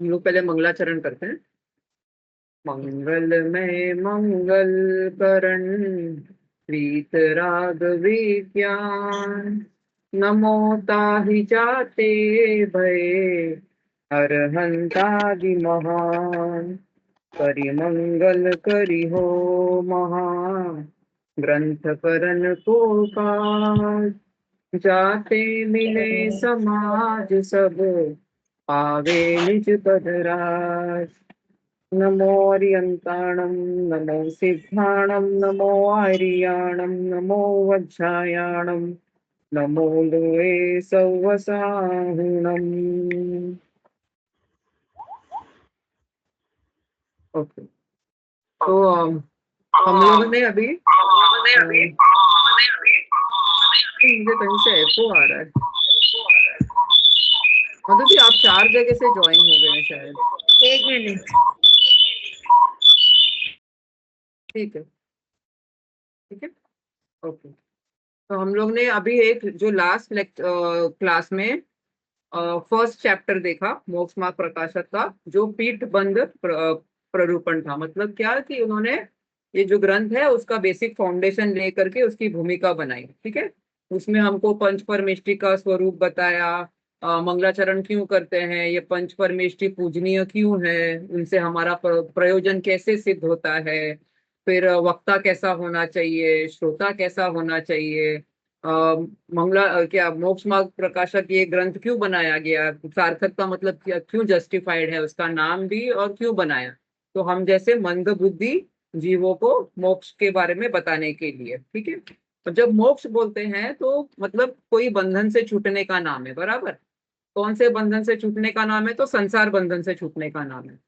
हम लोग पहले मंगलाचरण करते हैं। मंगलमय मंगल करण प्रीत राग विज्ञान, नमो ताहि जाते भये अरहंतादि महान। करि मंगल करि हो महा ग्रंथ करन को काज, जाते मिले समाज सब पावे निज पद राज। नमो अर्यंताणं नमो सिद्धाणं नमो आर्याणं नमो वज्रायाणं नमो लोए सौवसाहुणम्। ओके, तो हम लोगों ने अभी मुझे कहीं से एको आ रहा है। मधु जी, आप 4 जगह से ज्वाइन हो गए हैं शायद। एक मिनट। ठीक है, ठीक है, ओके। तो हम लोग ने अभी एक जो लास्ट क्लास में फर्स्ट चैप्टर देखा मोक्ष मार्ग प्रकाशक का, जो पीठ बंद प्ररूपण था। मतलब क्या कि उन्होंने ये जो ग्रंथ है उसका बेसिक फाउंडेशन लेकर के उसकी भूमिका बनाई। ठीक है, उसमें हमको पंच परमेष्टि का स्वरूप बताया, मंगलाचरण क्यों करते हैं, ये पंच परमेष्टि पूजनीय क्यों है, उनसे हमारा प्रयोजन कैसे सिद्ध होता है, फिर वक्ता कैसा होना चाहिए, श्रोता कैसा होना चाहिए, क्या मोक्ष मार्ग प्रकाशक ये ग्रंथ क्यों बनाया गया, सार्थक का मतलब क्या, क्यों जस्टिफाइड है उसका नाम भी, और क्यों बनाया। तो हम जैसे मंद बुद्धि जीवों को मोक्ष के बारे में बताने के लिए। ठीक है, और जब मोक्ष बोलते हैं तो मतलब कोई बंधन से छूटने का नाम है, बराबर। कौन से बंधन से छूटने का नाम है, तो संसार बंधन से छूटने का नाम है।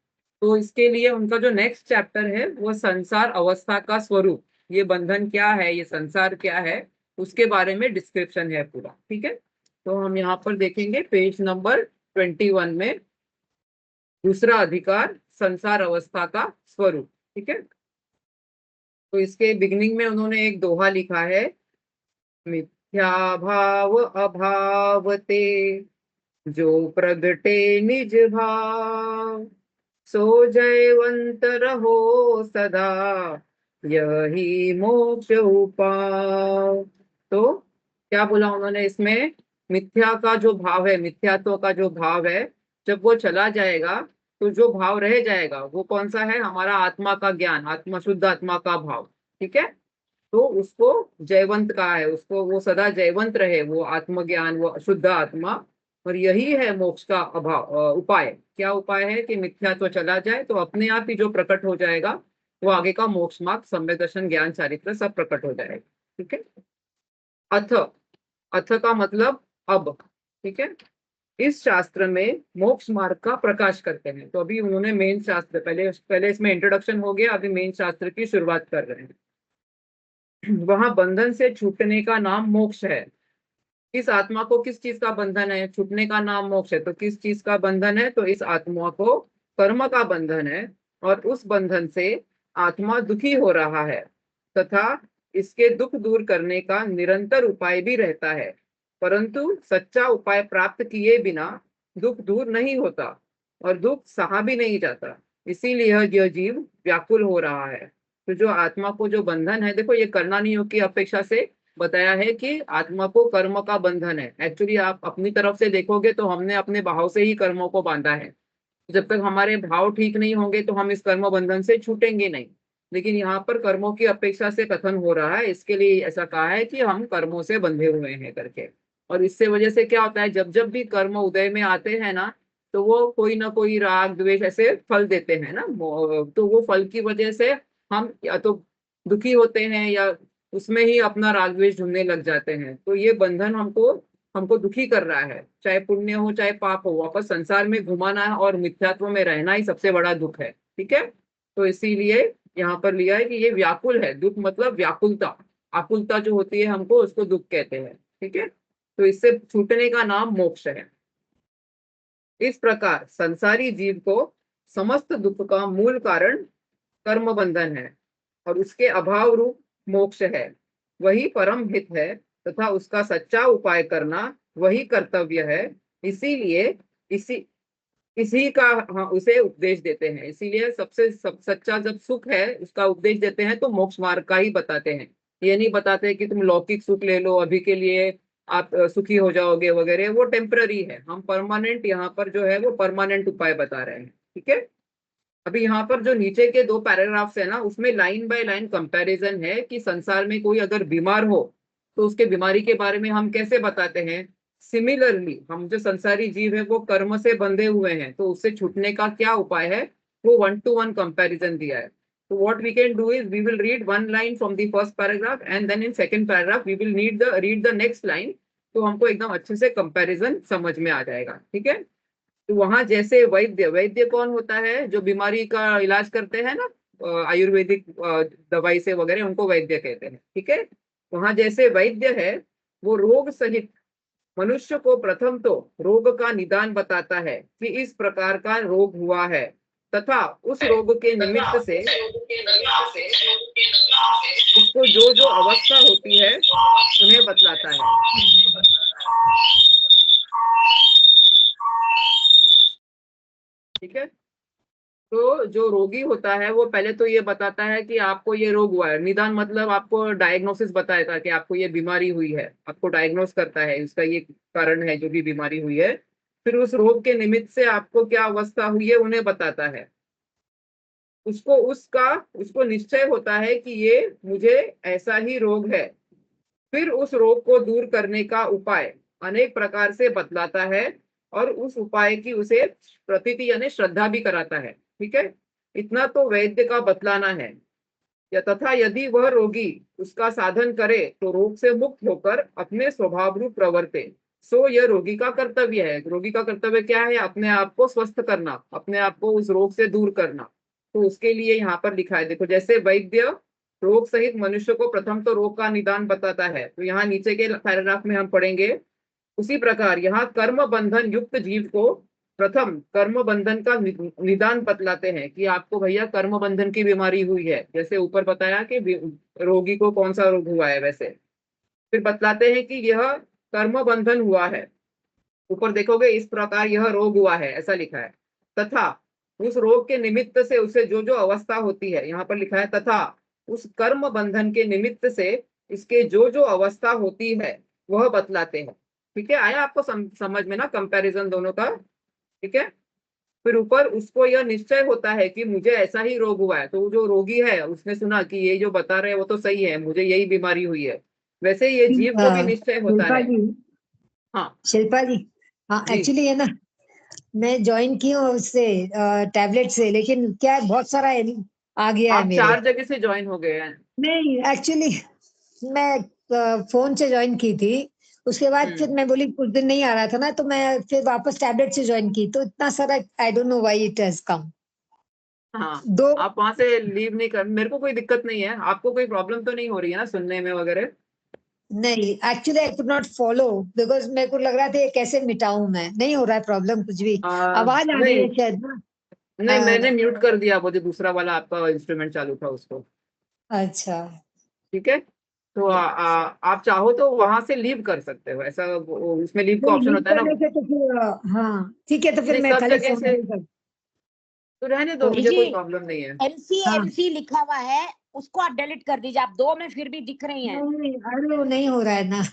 तो इसके लिए उनका जो नेक्स्ट चैप्टर है वो संसार अवस्था का स्वरूप, ये बंधन क्या है, ये संसार क्या है, उसके बारे में डिस्क्रिप्शन है पूरा। ठीक है, तो हम यहाँ पर देखेंगे पेज नंबर 21 में दूसरा अधिकार संसार अवस्था का स्वरूप। ठीक है, तो इसके बिगिनिंग में उन्होंने एक दोहा लिखा है, मिथ्या भाव अभावते जो प्रगटे निज भाव, सो जयवंत रहो सदा यही मोक्ष उपाय। तो क्या बोला उन्होंने इसमें, मिथ्या का जो भाव है, मिथ्यात्व का जो भाव है, जब वो चला जाएगा तो जो भाव रह जाएगा वो कौन सा है, हमारा आत्मा का ज्ञान, आत्मा शुद्ध आत्मा का भाव। ठीक है, तो उसको जयवंत कहा है, उसको वो सदा जयवंत रहे, वो आत्मज्ञान, वो शुद्ध आत्मा। और यही है मोक्ष का उपाय। क्या उपाय है कि मिथ्या तो चला जाए तो अपने आप ही जो प्रकट हो जाएगा वो आगे का मोक्ष मार्ग, सम्यक दर्शन, ज्ञान, चारित्र सब प्रकट हो जाएगा। ठीक है, अथ, अथ का मतलब अब। ठीक है, इस शास्त्र में मोक्ष मार्ग का प्रकाश करते हैं। तो अभी उन्होंने मेन शास्त्र, पहले पहले इसमें इंट्रोडक्शन हो गया, अभी मेन शास्त्र की शुरुआत कर रहे हैं। वहां बंधन से छूटने का नाम मोक्ष है। इस आत्मा को किस चीज का बंधन है, छूटने का नाम मोक्ष है, तो किस चीज का बंधन है, तो इस आत्मा को कर्म का बंधन है। और उस बंधन से आत्मा दुखी हो रहा है, तथा इसके दुख दूर करने का निरंतर उपाय भी रहता है, परंतु सच्चा उपाय प्राप्त किए बिना दुख दूर नहीं होता और दुख सहा भी नहीं जाता। इसीलिए यह जीव व्याकुल हो रहा है। तो जो आत्मा को जो बंधन है, देखो ये करना नहीं हो की अपेक्षा से बताया है कि आत्मा को कर्म का बंधन है। एक्चुअली आप अपनी तरफ से देखोगे तो हमने अपने भाव से ही कर्मों को बांधा है। जब तक हमारे भाव ठीक नहीं होंगे तो हम इस कर्म बंधन से छूटेंगे नहीं। लेकिन यहाँ पर कर्मों की अपेक्षा से कथन हो रहा है, इसके लिए ऐसा कहा है कि हम कर्मों से बंधे हुए हैं करके। और इससे वजह से क्या होता है, जब जब भी कर्म उदय में आते हैं ना, तो वो कोई ना कोई राग द्वेष ऐसे फल देते हैं ना, तो वो फल की वजह से हम या तो दुखी होते हैं या उसमें ही अपना राग द्वेष ढूंढने लग जाते हैं। तो ये बंधन हमको हमको दुखी कर रहा है, चाहे पुण्य हो चाहे पाप हो, वापस संसार में घुमाना है और मिथ्यात्व में रहना ही सबसे बड़ा दुख है। ठीक है, तो इसीलिए यहाँ पर लिया है कि ये व्याकुल है, दुख मतलब व्याकुलता, आकुलता जो होती है हमको, उसको दुख कहते हैं। ठीक है, तो इससे छूटने का नाम मोक्ष है। इस प्रकार संसारी जीव को समस्त दुख का मूल कारण कर्म बंधन है और उसके अभाव रूप मोक्ष है, वही परम हित है, तथा उसका सच्चा उपाय करना वही कर्तव्य है। इसीलिए इसी इसी का हाँ उसे उपदेश देते हैं। इसीलिए सबसे सच्चा जब सुख है उसका उपदेश देते हैं तो मोक्ष मार्ग का ही बताते हैं। ये नहीं बताते कि तुम लौकिक सुख ले लो अभी के लिए, आप सुखी हो जाओगे वगैरह, वो टेम्पररी है। हम परमानेंट यहाँ पर जो है वो परमानेंट उपाय बता रहे हैं। ठीक है। अभी यहाँ पर जो नीचे के दो पैराग्राफ्स है ना, उसमें लाइन बाय लाइन कंपैरिजन है कि संसार में कोई अगर बीमार हो तो उसके बीमारी के बारे में हम कैसे बताते हैं। सिमिलरली हम जो संसारी जीव है वो कर्म से बंधे हुए हैं, तो उससे छूटने का क्या उपाय है, वो 1 to 1 कंपैरिजन दिया है। तो what we can do is we will read one line from the first paragraph and then in second paragraph we will read the next line. तो हमको एकदम अच्छे से कंपैरिजन समझ में आ जाएगा। ठीक है। तो वहां जैसे वैद्य, वैद्य कौन होता है, जो बीमारी का इलाज करते हैं ना, आयुर्वेदिक दवाई से वगैरह, उनको वैद्य कहते हैं। ठीक है। वहां जैसे वैद्य है, वो रोग सहित मनुष्य को प्रथम तो रोग का निदान बताता है कि इस प्रकार का रोग हुआ है, तथा उस रोग के निमित्त से उसको जो जो अवस्था होती है उन्हें बतलाता है। ठीक है। तो जो रोगी होता है वो पहले तो ये बताता है कि आपको ये रोग हुआ है। निदान मतलब आपको डायग्नोसिस बताएगा कि आपको ये बीमारी हुई है, आपको डायग्नोस करता है इसका ये कारण है जो भी बीमारी हुई है। फिर उस रोग के निमित्त से आपको क्या अवस्था हुई है उन्हें बताता है। उसको निश्चय होता है कि ये मुझे ऐसा ही रोग है। फिर उस रोग को दूर करने का उपाय अनेक प्रकार से बतलाता है और उस उपाय की उसे प्रतीति यानी श्रद्धा भी कराता है। ठीक है। इतना तो वैद्य का बतलाना है। या तथा यदि वह रोगी उसका साधन करे तो रोग से मुक्त होकर अपने स्वभाव रूप प्रवर्ते, सो यह रोगी का कर्तव्य है। रोगी का कर्तव्य क्या है, अपने आप को स्वस्थ करना, अपने आप को उस रोग से दूर करना। तो उसके लिए यहाँ पर लिखा है, देखो जैसे वैद्य रोग सहित मनुष्य को प्रथम तो रोग का निदान बताता है, तो यहाँ नीचे के पैराग्राफ में हम पढ़ेंगे। उसी प्रकार यहाँ कर्म बंधन युक्त जीव को प्रथम कर्म बंधन का निदान बतलाते हैं कि आपको भैया कर्म बंधन की बीमारी हुई है, जैसे ऊपर बताया कि रोगी को कौन सा रोग हुआ है वैसे। फिर बतलाते हैं कि यह कर्म बंधन हुआ है, ऊपर देखोगे इस प्रकार यह रोग हुआ है ऐसा लिखा है। तथा उस रोग के निमित्त से उसे जो जो अवस्था होती है, यहाँ पर लिखा है तथा उस कर्म बंधन के निमित्त से इसके जो जो अवस्था होती है वह बतलाते हैं। ठीक है। आया आपको समझ में ना कंपैरिजन दोनों का। ठीक है। फिर ऊपर उसको यह निश्चय होता है कि मुझे ऐसा ही रोग हुआ है, तो वो जो रोगी है उसने सुना कि ये जो बता रहे हैं वो तो सही है, मुझे यही बीमारी हुई है, वैसे ये जीव को भी निश्चय होता शिल्पा है। जी, हाँ शिल्पा जी, हाँ जी। एक्चुअली है ना, मैं ज्वाइन की हूँ उससे टैबलेट से, लेकिन क्या है बहुत सारा आ गया है आप मेरे। 4 जगह से ज्वाइन हो गए हैं। नहीं एक्चुअली मैं फोन से ज्वाइन की थी, उसके बाद फिर मैं बोली कुछ दिन नहीं आ रहा था ना, तो मैं फिर वापस टैबलेट से ज्वाइन की, तो इतना सारा I don't know why it has come. हाँ दो आप वहां से लीव नहीं कर, मेरे को कोई दिक्कत नहीं है। आपको कोई प्रॉब्लम तो नहीं हो रही है ना सुनने में वगैरह। नहीं, actually I could not follow, because मेरे को लग रहा था ये कैसे मिटाऊं मैं, नहीं हो रहा है प्रॉब्लम कुछ भी। आवाज आ रही नहीं है शायद ना। नहीं, मैंने म्यूट कर दिया वो जो दूसरा वाला आपका इंस्ट्रूमेंट चालू था उसको। अच्छा, ठीक है। तो आप चाहो तो वहां से लीव कर सकते हो, ऐसा उसमें लीव का नहीं ऑप्शन लीव होता है ना। करने से तो फिर हाँ ठीक है, तो फिर नहीं मैं सब खाली जगह फोन से से कर। तो रहने दो, मुझे जी कोई प्रॉब्लम नहीं है। एमसी हाँ एमसी लिखा हुआ है, उसको आप डिलीट कर दीजिए। आप 2 में फिर भी दिख रही हैं। नहीं, अरे वो नहीं हो रहा है ना।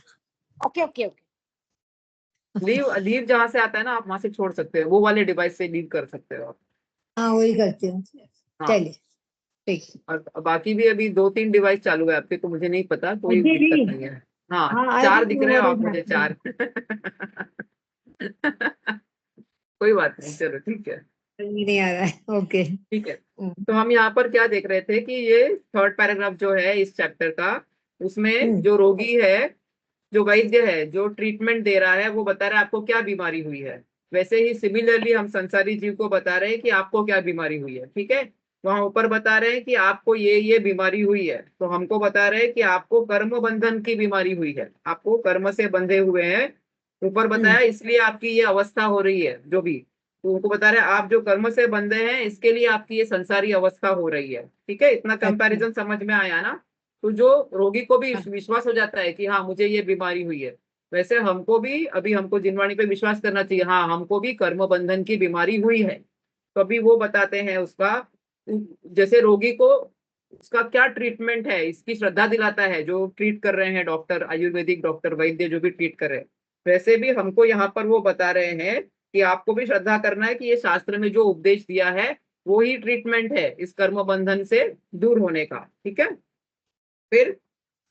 Okay okay okay. Leave leave जहां से आता है ना आप वहां से छोड़ सकते हो, वो वाले डिवाइस से लीव कर सकते हो आप। हाँ वही करती हूँ। हाँ। चलिए ठीक। और बाकी भी अभी 2-3 डिवाइस चालू है आपके, तो मुझे नहीं पता, कोई अजय जी, दिक्कत नहीं है। हाँ हाँ आई 4 डोंट दिख नो रहे हो व्हाट आप इज मुझे, 4। हैपनिंग। कोई बात नहीं, चलो ठीक है। नहीं आ रहा है, ओके। ठीक है। तो हम यहाँ पर क्या देख रहे थे कि ये थर्ड पैराग्राफ जो है इस चैप्टर का, उसमें जो रोगी है, जो वैद्य है, जो ट्रीटमेंट दे रहा है, वो बता रहा है आपको क्या बीमारी हुई है। वैसे ही सिमिलरली हम संसारी जीव को बता रहे हैं कि आपको क्या बीमारी हुई है। ठीक है। वहां ऊपर बता रहे हैं कि आपको ये बीमारी हुई है, तो हमको बता रहे हैं कि आपको कर्म बंधन की बीमारी हुई है, आपको कर्म से बंधे हुए हैं। ऊपर बताया इसलिए आपकी ये अवस्था हो रही है जो भी, तो उनको बता रहे हैं आप जो कर्म से बंधे हैं इसके लिए आपकी ये संसारी अवस्था हो रही है। ठीक है। इतना अच्छा, कंपैरिजन समझ में आया ना। तो जो रोगी को भी विश्वास हो जाता है कि हाँ मुझे ये बीमारी हुई है, वैसे हमको भी अभी हमको जिनवाणी पे विश्वास करना चाहिए, हाँ हमको भी कर्म बंधन की बीमारी हुई है। तो अभी वो बताते हैं उसका, जैसे रोगी को उसका क्या ट्रीटमेंट है, इसकी श्रद्धा दिलाता है जो ट्रीट कर रहे हैं डॉक्टर, आयुर्वेदिक डॉक्टर वैद्य जो भी ट्रीट कर रहे हैं। वैसे भी हमको यहाँ पर वो बता रहे हैं कि आपको भी श्रद्धा करना है कि ये शास्त्र में जो उपदेश दिया है वो ही ट्रीटमेंट है इस कर्म बंधन से दूर होने का। ठीक है, फिर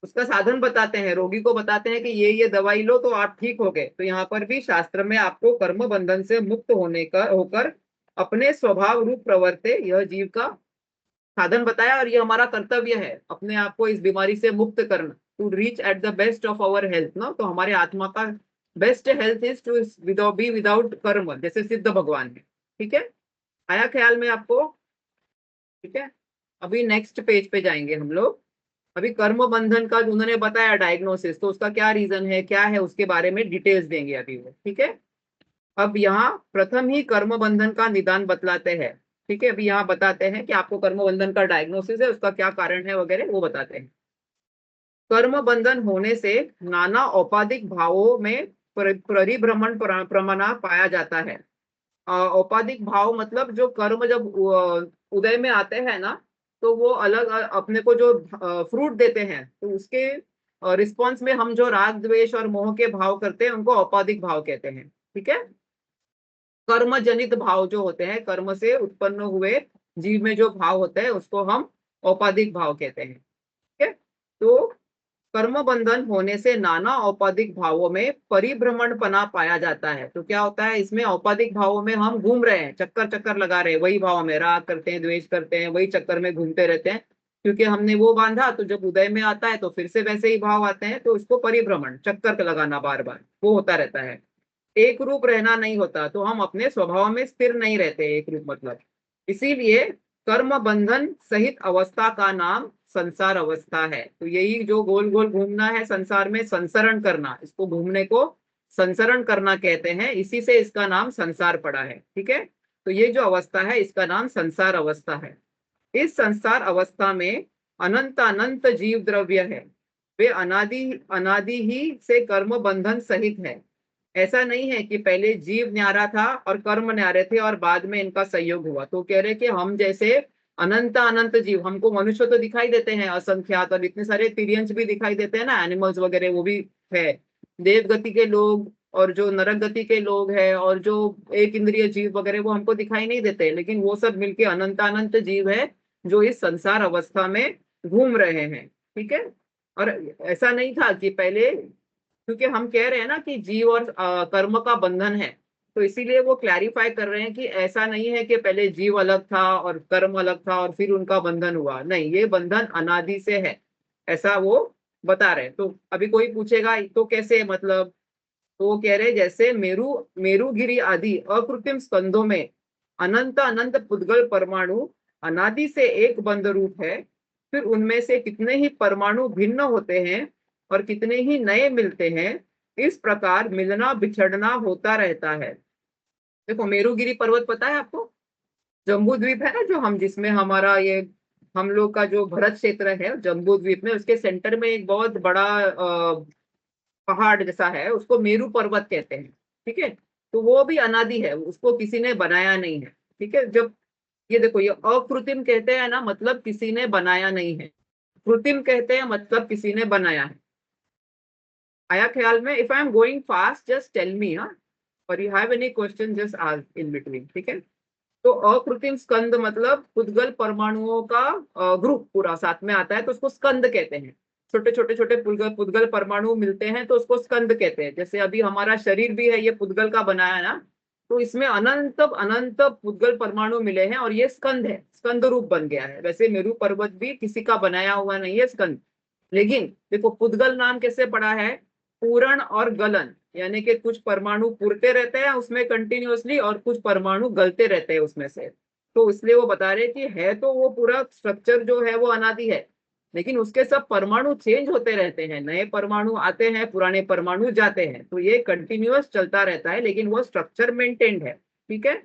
उसका साधन बताते हैं, रोगी को बताते हैं कि ये दवाई लो तो आप ठीक हो गए। तो यहाँ पर भी शास्त्र में आपको कर्म बंधन से मुक्त होने का होकर अपने स्वभाव रूप प्रवर्ते यह जीव का साधन बताया, और ये हमारा कर्तव्य है अपने आप को इस बीमारी से मुक्त करना, to reach at the best of our health ना। तो हमारे आत्मा का best health is to be without karma, जैसे सिद्ध भगवान है। ठीक है, आया ख्याल में आपको? ठीक है, अभी नेक्स्ट पेज पे जाएंगे हम लोग। अभी कर्म बंधन का उन्होंने बताया डायग्नोसिस, तो उसका क्या रीजन है क्या है उसके बारे में डिटेल्स देंगे अभी वो। ठीक है, अब यहाँ प्रथम ही कर्म बंधन का निदान बतलाते हैं। ठीक है, अभी यहाँ बताते हैं कि आपको कर्म बंधन का डायग्नोसिस है, उसका क्या कारण है वगैरह वो बताते हैं। कर्म बंधन होने से नाना औपाधिक भावों में परिभ्रमण प्रमाणा पाया जाता है। औपाधिक भाव मतलब जो कर्म जब उदय में आते हैं ना, तो वो अलग अपने को जो फ्रूट देते हैं, तो उसके रिस्पॉन्स में हम जो राग द्वेष और मोह के भाव करते हैं उनको औपाधिक भाव कहते हैं। ठीक है, कर्म जनित भाव जो होते हैं, कर्म से उत्पन्न हुए जीव में जो भाव होते हैं उसको हम औपाधिक भाव कहते हैं। ठीक है, तो कर्म बंधन होने से नाना औपाधिक भावों में परिभ्रमणपना पाया जाता है। तो क्या होता है इसमें, औपाधिक भावों में हम घूम रहे हैं, चक्कर चक्कर लगा रहे हैं, वही भाव में राग करते हैं द्वेष करते हैं, वही चक्कर में घूमते रहते हैं, क्योंकि हमने वो बांधा तो जब उदय में आता है तो फिर से वैसे ही भाव आते हैं, तो इसको परिभ्रमण, चक्कर लगाना बार बार वो होता रहता है। एक रूप रहना नहीं होता, तो हम अपने स्वभाव में स्थिर नहीं रहते एक रूप मतलब। इसीलिए कर्म बंधन सहित अवस्था का नाम संसार अवस्था है। तो यही जो गोल गोल घूमना है संसार में, संसरण करना, इसको घूमने को संसरण करना कहते हैं, इसी से इसका नाम संसार पड़ा है। ठीक है, तो ये जो अवस्था है इसका नाम संसार अवस्था है। इस संसार अवस्था में अनंत अनंत जीव द्रव्य है, वे अनादि अनादि ही से कर्म बंधन सहित है। ऐसा नहीं है कि पहले जीव न्यारा था और कर्म न्यारे थे और बाद में इनका संयोग हुआ। तो कह रहे कि हम जैसे अनंत अनंत जीव, हमको मनुष्य तो दिखाई देते हैं असंख्यात, और इतने सारे तिर्यंश भी दिखाई देते हैं ना, एनिमल्स वगैरह वो भी है, देव गति के लोग और जो नरक गति के लोग हैं और जो एक इंद्रिय जीव वगैरह वो हमको दिखाई नहीं देते, लेकिन वो सब मिलके अनंत अनंत जीव है जो इस संसार अवस्था में घूम रहे हैं। ठीक है, और ऐसा नहीं था कि पहले, क्योंकि हम कह रहे हैं ना कि जीव और कर्म का बंधन है, तो इसीलिए वो क्लैरिफाई कर रहे हैं कि ऐसा नहीं है कि पहले जीव अलग था और कर्म अलग था और फिर उनका बंधन हुआ, नहीं, ये बंधन अनादि से है, ऐसा वो बता रहे हैं। तो अभी कोई पूछेगा तो कैसे मतलब, तो वो कह रहे जैसे मेरु मेरुगिरी आदि अकृत्रिम स्कंधों में अनंत अनंत पुद्गल परमाणु अनादि से एक बंध रूप है, फिर उनमें से कितने ही परमाणु भिन्न होते हैं और कितने ही नए मिलते हैं, इस प्रकार मिलना बिछड़ना होता रहता है। देखो मेरुगिरी पर्वत पता है आपको, जम्बू द्वीप है ना जो हम, जिसमें हमारा ये हम लोग का जो भरत क्षेत्र है जम्बू द्वीप में, उसके सेंटर में एक बहुत बड़ा पहाड़ जैसा है, उसको मेरू पर्वत कहते हैं। ठीक है, तो वो भी अनादि है, उसको किसी ने बनाया नहीं है। ठीक है, जब ये देखो, ये अकृत्रिम कहते हैं ना, मतलब किसी ने बनाया नहीं है, कृत्रिम कहते हैं मतलब किसी ने बनाया है। आया ख्याल में? If I am going fast just tell me, हाँ, और you have any question just ask in between. ठीक है, तो अकृत्रिम स्कंद मतलब पुद्गल परमाणुओं का ग्रुप पूरा साथ में आता है, तो उसको स्कंद कहते हैं। छोटे छोटे छोटे पुद्गल पुद्गल परमाणु मिलते हैं तो उसको स्कंद कहते हैं। जैसे अभी हमारा शरीर भी है, ये पुद्गल का बना है ना, तो इसमें अनंत अनंत पुद्गल परमाणु मिले हैं और ये स्कंद है, स्कंद रूप बन गया है। वैसे मेरू पर्वत भी किसी का बनाया हुआ नहीं है स्कंद, लेकिन देखो पुद्गल नाम कैसे पड़ा है, पूरण और गलन, यानी कि कुछ परमाणु पुरते रहते हैं उसमें कंटिन्यूअसली और कुछ परमाणु गलते रहते हैं उसमें से। तो इसलिए वो बता रहे कि है तो वो पूरा स्ट्रक्चर जो है वो अनादि है, लेकिन उसके सब परमाणु चेंज होते रहते हैं, नए परमाणु आते हैं पुराने परमाणु जाते हैं, तो ये कंटिन्यूअस चलता रहता है, लेकिन वो स्ट्रक्चर मेंटेन्ड है। ठीक है,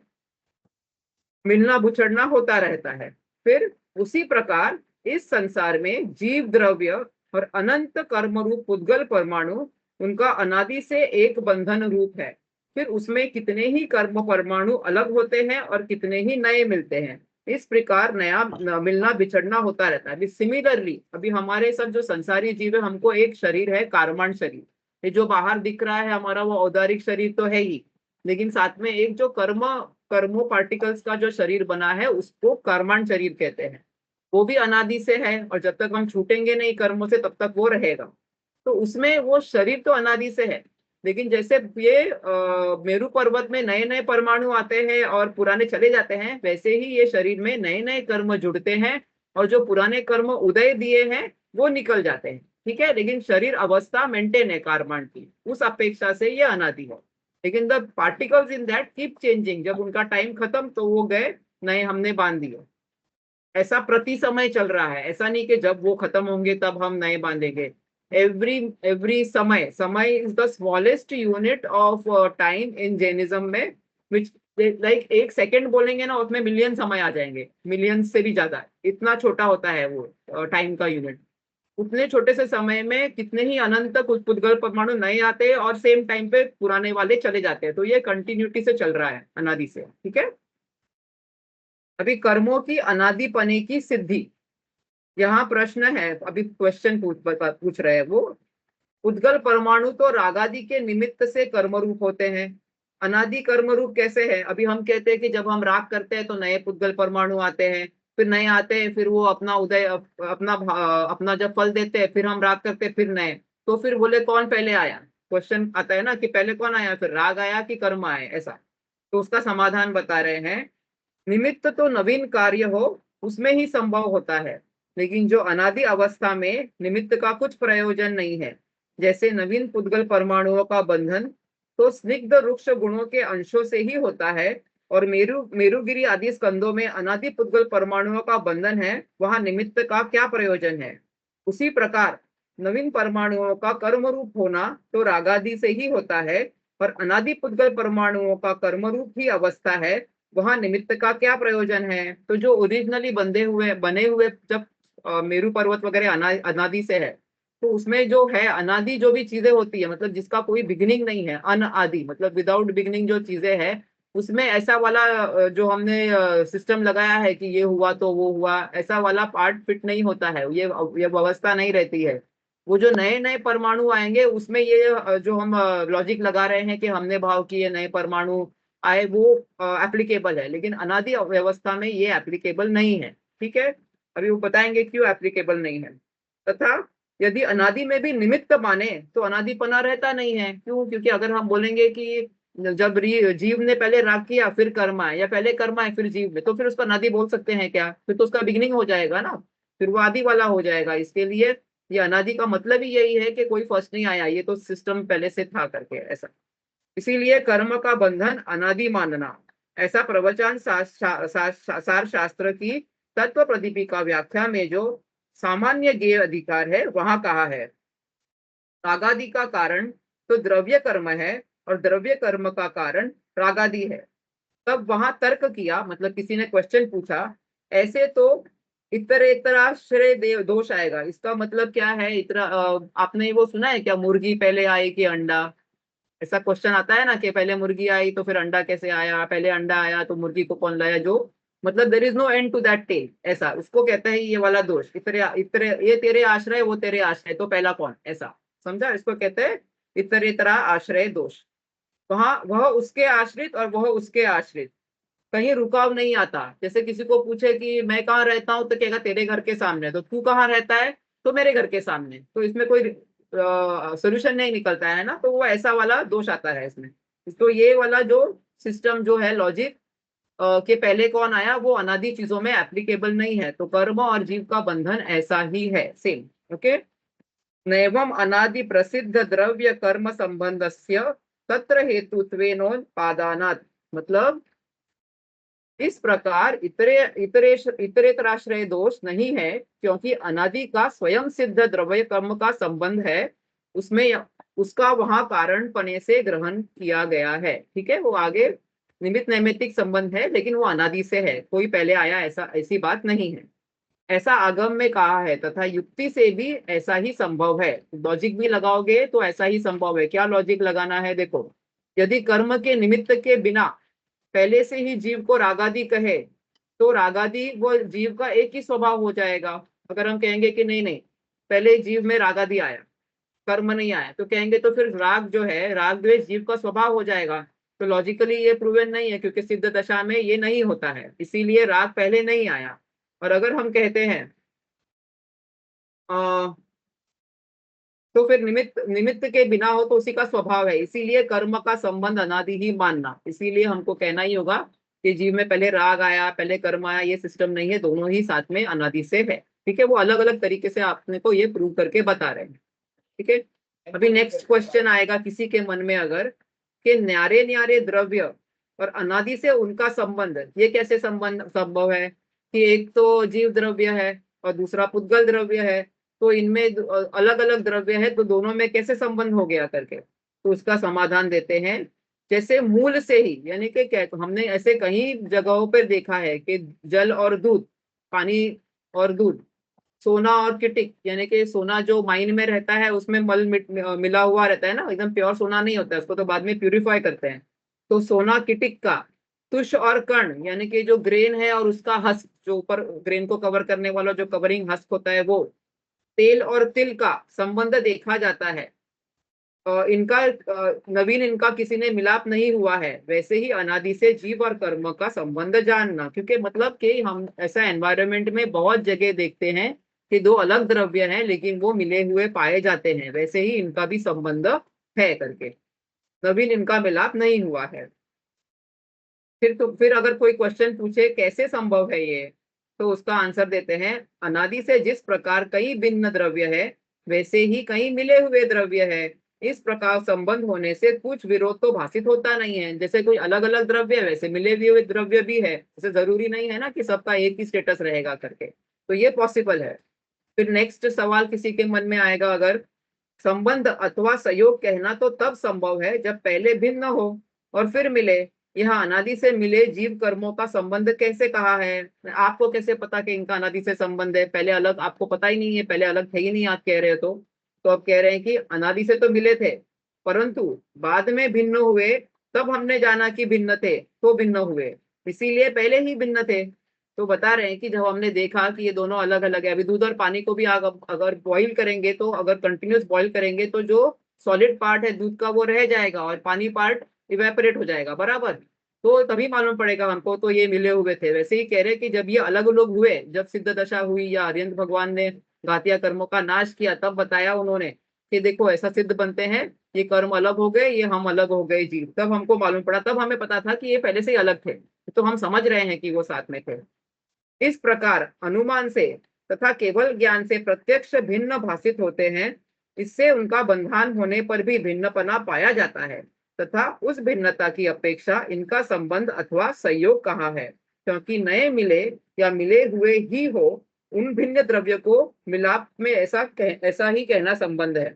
मिलना बुछड़ना होता रहता है। फिर उसी प्रकार इस संसार में जीव द्रव्य और अनंत कर्म रूप पुद्गल परमाणु उनका अनादि से एक बंधन रूप है। फिर उसमें कितने ही कर्म परमाणु अलग होते हैं और कितने ही नए मिलते हैं। इस प्रकार नया मिलना बिछड़ना होता रहता है। अभी सिमिलरली अभी हमारे सब जो संसारी जीव है, हमको एक शरीर है कार्माण शरीर, ये जो बाहर दिख रहा है हमारा वो औदारिक शरीर तो है ही, लेकिन साथ में एक जो कर्मो पार्टिकल्स का जो शरीर बना है उसको कर्माण शरीर कहते हैं। वो भी अनादि से है और जब तक हम छूटेंगे नहीं कर्मों से तब तक वो रहेगा। तो उसमें वो शरीर तो अनादि से है, लेकिन जैसे ये मेरू पर्वत में नए नए परमाणु आते हैं और पुराने चले जाते हैं, वैसे ही ये शरीर में नए नए कर्म जुड़ते हैं और जो पुराने कर्म उदय दिए हैं वो निकल जाते हैं। ठीक है, लेकिन शरीर अवस्था मेंटेन है कार्माण की, उस अपेक्षा से ये अनादि है। लेकिन the particles in that keep changing, जब उनका टाइम खत्म तो वो गए, नए हमने बांध दिए। ऐसा प्रति समय चल रहा है, ऐसा नहीं कि जब वो खत्म होंगे तब हम नए बांधेंगे। एवरी समय, समय is the smallest unit of time in Jainism में, विच लाइक एक सेकंड बोलेंगे ना उसमें मिलियन समय आ जाएंगे, मिलियन से भी ज्यादा, इतना छोटा होता है वो टाइम का यूनिट। उतने छोटे से समय में कितने ही अनंत कुछ पुद्गल परमाणु नए आते हैं और सेम टाइम पे पुराने वाले चले जाते हैं। तो ये कंटिन्यूटी से चल रहा है अनादि से। ठीक है, अभी कर्मों की अनादिपने की सिद्धि, यहाँ प्रश्न है, अभी क्वेश्चन पूछ रहे हैं वो। उद्गल परमाणु तो रागादि के निमित्त से कर्म रूप होते हैं, अनादि कर्म रूप कैसे है? अभी हम कहते हैं कि जब हम राग करते हैं तो नए पुद्गल परमाणु आते हैं, फिर नए आते हैं, फिर वो अपना उदय अपना जब फल देते हैं, फिर हम राग करते हैं, फिर नए। तो फिर बोले कौन पहले आया? क्वेश्चन आता है ना कि पहले कौन आया, फिर राग आया कि कर्म आए, ऐसा। तो उसका समाधान बता रहे हैं। निमित्त तो नवीन कार्य हो उसमें ही संभव होता है, लेकिन जो अनादि अवस्था में निमित्त का कुछ प्रयोजन नहीं है। जैसे नवीन पुद्गल परमाणुओं का बंधन तो स्निग्ध वृक्ष गुणों के अंशों से ही होता है, और मेरुगिरी आदि स्कंदों में अनादि पुद्गल परमाणुओं का बंधन है, वहां निमित्त का क्या प्रयोजन है? उसी प्रकार नवीन परमाणुओं का कर्म रूप होना तो रागादि से ही होता है, और अनादि पुद्गल परमाणुओं का कर्म रूप ही अवस्था है, वहां निमित्त का क्या प्रयोजन है? तो जो ओरिजिनली बने हुए जब मेरू पर्वत वगैरह अनादि से है, तो उसमें जो है अनादि जो भी चीजें होती है, मतलब जिसका कोई बिगिनिंग नहीं है, अनआदि मतलब विदाउट बिगिनिंग जो चीजें हैं, उसमें ऐसा वाला जो हमने सिस्टम लगाया है कि ये हुआ तो वो हुआ, ऐसा वाला पार्ट फिट नहीं होता है, ये व्यवस्था नहीं रहती है। वो जो नए नए परमाणु आएंगे उसमें ये जो हम लॉजिक लगा रहे हैं कि हमने भाव किए नए परमाणु आए, वो एप्लीकेबल है, लेकिन अनादि व्यवस्था में ये एप्लीकेबल नहीं है। ठीक है, अभी वो बताएंगे क्यों एप्लीकेबल नहीं है। तथा यदि अनादि में भी निमित्त माने तो अनादिपना रहता नहीं है। क्यों? क्योंकि अगर हम बोलेंगे कि जब जीव ने पहले राग किया फिर कर्म आए, या पहले कर्म आए फिर जीव में, तो फिर उसका अनादि बोल सकते हैं क्या? फिर तो उसका बिगिनिंग हो जाएगा ना, फिर वो आदि वाला हो जाएगा। इसके लिए ये अनादि का मतलब ही यही है कि कोई फर्स्ट नहीं आया, ये तो सिस्टम पहले से था करके, ऐसा। इसीलिए कर्म का बंधन अनादि मानना, ऐसा प्रवचन सार शास्त्र की तत्व प्रदीपिका व्याख्या में जो सामान्य ज्ञेय अधिकार है वहां कहा है। रागादि का कारण तो द्रव्य कर्म है और द्रव्य कर्म का कारण रागादि है। तब वहां तर्क किया, मतलब किसी ने क्वेश्चन पूछा, ऐसे तो इतरेतराश्रय दोष आएगा। इसका मतलब क्या है? आपने वो सुना है क्या, मुर्गी पहले आई कि अंडा? ऐसा क्वेश्चन आता है ना कि पहले मुर्गी आई तो फिर अंडा कैसे आया, पहले अंडा आया तो मुर्गी को कौन लाया? जो मतलब there is no end to that tail, ऐसा उसको कहते हैं ये वाला दोष। इतरे ये तेरे आश्रय वो तेरे आश्रय, तो पहला कौन, ऐसा समझा? इसको कहते हैं इतरेतरा आश्रय दोष। वहां वह उसके आश्रित और वह उसके आश्रित, कहीं रुकाव नहीं आता। जैसे किसी को पूछे कि मैं कहाँ रहता हूँ, तो कहेगा तेरे घर के सामने, तो तू कहाँ रहता है? तो मेरे घर के सामने। तो इसमें कोई सोल्यूशन नहीं निकलता है ना, तो वो ऐसा वाला दोष आता है इसमें। तो ये वाला जो सिस्टम जो है लॉजिक के पहले कौन आया, वो अनादि चीजों में एप्लीकेबल नहीं है। तो कर्म और जीव का बंधन ऐसा ही है, सेम। ओके, नैवम अनादि प्रसिद्ध द्रव्य कर्म संबंधस्य तत्र हेतुत्वेनोत्पादानात्, मतलब इस प्रकार इतरेतराश्रय दोष नहीं है, क्योंकि अनादि का स्वयं सिद्ध द्रव्य कर्म का संबंध है, उसमें उसका वहां कारण पने से ग्रहण किया गया है। ठीक है, वो आगे निमित्त नैमित्तिक संबंध है, लेकिन वो अनादि से है, कोई पहले आया ऐसी बात नहीं है। ऐसा आगम में कहा है तथा युक्ति से भी ऐसा ही संभव है। लॉजिक भी लगाओगे तो ऐसा ही संभव है। क्या लॉजिक लगाना है? देखो, यदि कर्म के निमित्त के बिना पहले से ही जीव को रागादि कहे तो रागादि वो जीव का एक ही स्वभाव हो जाएगा। अगर हम कहेंगे कि नहीं नहीं, पहले जीव में रागादि आया, कर्म नहीं आया, तो कहेंगे तो फिर राग जो है, राग द्वेष जीव का स्वभाव हो जाएगा। तो लॉजिकली ये प्रूवन नहीं है, क्योंकि सिद्ध दशा में ये नहीं होता है, इसीलिए राग पहले नहीं आया। और अगर हम कहते हैं तो फिर निमित्त निमित्त के बिना हो तो उसी का स्वभाव है, इसीलिए कर्म का संबंध अनादि ही मानना। इसीलिए हमको कहना ही होगा कि जीव में पहले राग आया पहले कर्म आया, ये सिस्टम नहीं है, दोनों ही साथ में अनादि से है। ठीक है, वो अलग अलग तरीके से आपने को ये प्रूव करके बता रहे हैं। ठीक है, अभी नेक्स्ट क्वेश्चन आएगा किसी के मन में अगर, कि न्यारे न्यारे द्रव्य और अनादि से उनका संबंध, ये कैसे संबंध संभव है कि एक तो जीव द्रव्य है और दूसरा पुद्गल द्रव्य है, तो इनमें अलग अलग द्रव्य है, तो दोनों में कैसे संबंध हो गया करके। तो उसका समाधान देते हैं, जैसे मूल से ही, यानी कि हमने ऐसे कई जगहों पर देखा है कि जल और दूध, पानी और दूध, सोना और किटिक, यानी कि सोना जो माइन में रहता है उसमें मल मिला हुआ रहता है ना, एकदम प्योर सोना नहीं होता है, उसको तो बाद में प्यूरिफाई करते हैं। तो सोना किटिक का तुष और कर्ण, यानी कि जो ग्रेन है और उसका हस्क, जो ऊपर ग्रेन को कवर करने वाला जो कवरिंग हस्क होता है, वो तेल और तिल का संबंध देखा जाता है। इनका नवीन इनका किसी ने मिलाप नहीं हुआ है। वैसे ही अनादि से जीव और कर्म का संबंध जानना, क्योंकि मतलब कि हम ऐसा एनवायरनमेंट में बहुत जगह देखते हैं कि दो अलग द्रव्य हैं लेकिन वो मिले हुए पाए जाते हैं, वैसे ही इनका भी संबंध है करके, नवीन इनका मिलाप नहीं हुआ है। फिर अगर कोई क्वेश्चन पूछे कैसे संभव है ये, तो उसका आंसर देते हैं, अनादि से जिस प्रकार कई भिन्न द्रव्य है वैसे ही कई मिले हुए द्रव्य है। इस प्रकार संबंध होने से कुछ विरोध तो भाषित होता नहीं है। जैसे कोई अलग अलग द्रव्य है वैसे मिले हुए द्रव्य भी है, जैसे जरूरी नहीं है ना कि सबका एक ही स्टेटस रहेगा करके, तो ये पॉसिबल है। फिर नेक्स्ट सवाल किसी के मन में आएगा अगर, संबंध अथवा सहयोग कहना तो तब संभव है जब पहले भिन्न हो और फिर मिले। यहाँ अनादि से मिले जीव कर्मों का संबंध कैसे कहा है? आपको कैसे पता कि इनका अनादि से संबंध है? पहले अलग आपको पता ही नहीं है, पहले अलग थे ही नहीं, आप कह रहे हो तो आप कह रहे हैं कि अनादि से तो मिले थे परंतु बाद में भिन्न हुए, तब हमने जाना कि भिन्न थे तो भिन्न हुए, इसीलिए पहले ही भिन्न थे। तो बता रहे हैं कि जब हमने देखा कि ये दोनों अलग अलग है, अभी दूध और पानी को भी अगर बॉईल करेंगे, तो अगर कंटिन्यूस बॉईल करेंगे तो जो सॉलिड पार्ट है दूध का वो रह जाएगा और पानी पार्ट इवेपोरेट हो जाएगा, बराबर। तो तभी मालूम पड़ेगा हमको तो ये मिले हुए थे। वैसे ही कह रहे कि जब ये अलग अलग हुए, जब सिद्ध दशा हुई या हरियंत्र भगवान ने घातिया कर्मों का नाश किया, तब बताया उन्होंने कि देखो ऐसा सिद्ध बनते हैं, ये कर्म अलग हो गए, ये हम अलग हो गए जीव। तब हमको मालूम पड़ा, तब हमें पता था कि ये पहले से ही अलग थे, तो हम समझ रहे हैं कि वो साथ में थे। इस प्रकार अनुमान से तथा केवल ज्ञान से प्रत्यक्ष भिन्न भाषित होते हैं। इससे उनका बंधन होने पर भी भिन्नपना पाया जाता है तथा उस भिन्नता की अपेक्षा इनका संबंध अथवा संयोग कहा है, क्योंकि नए मिले या मिले हुए ही हो, उन भिन्न द्रव्य को मिलाप में ऐसा ही कहना संबंध है।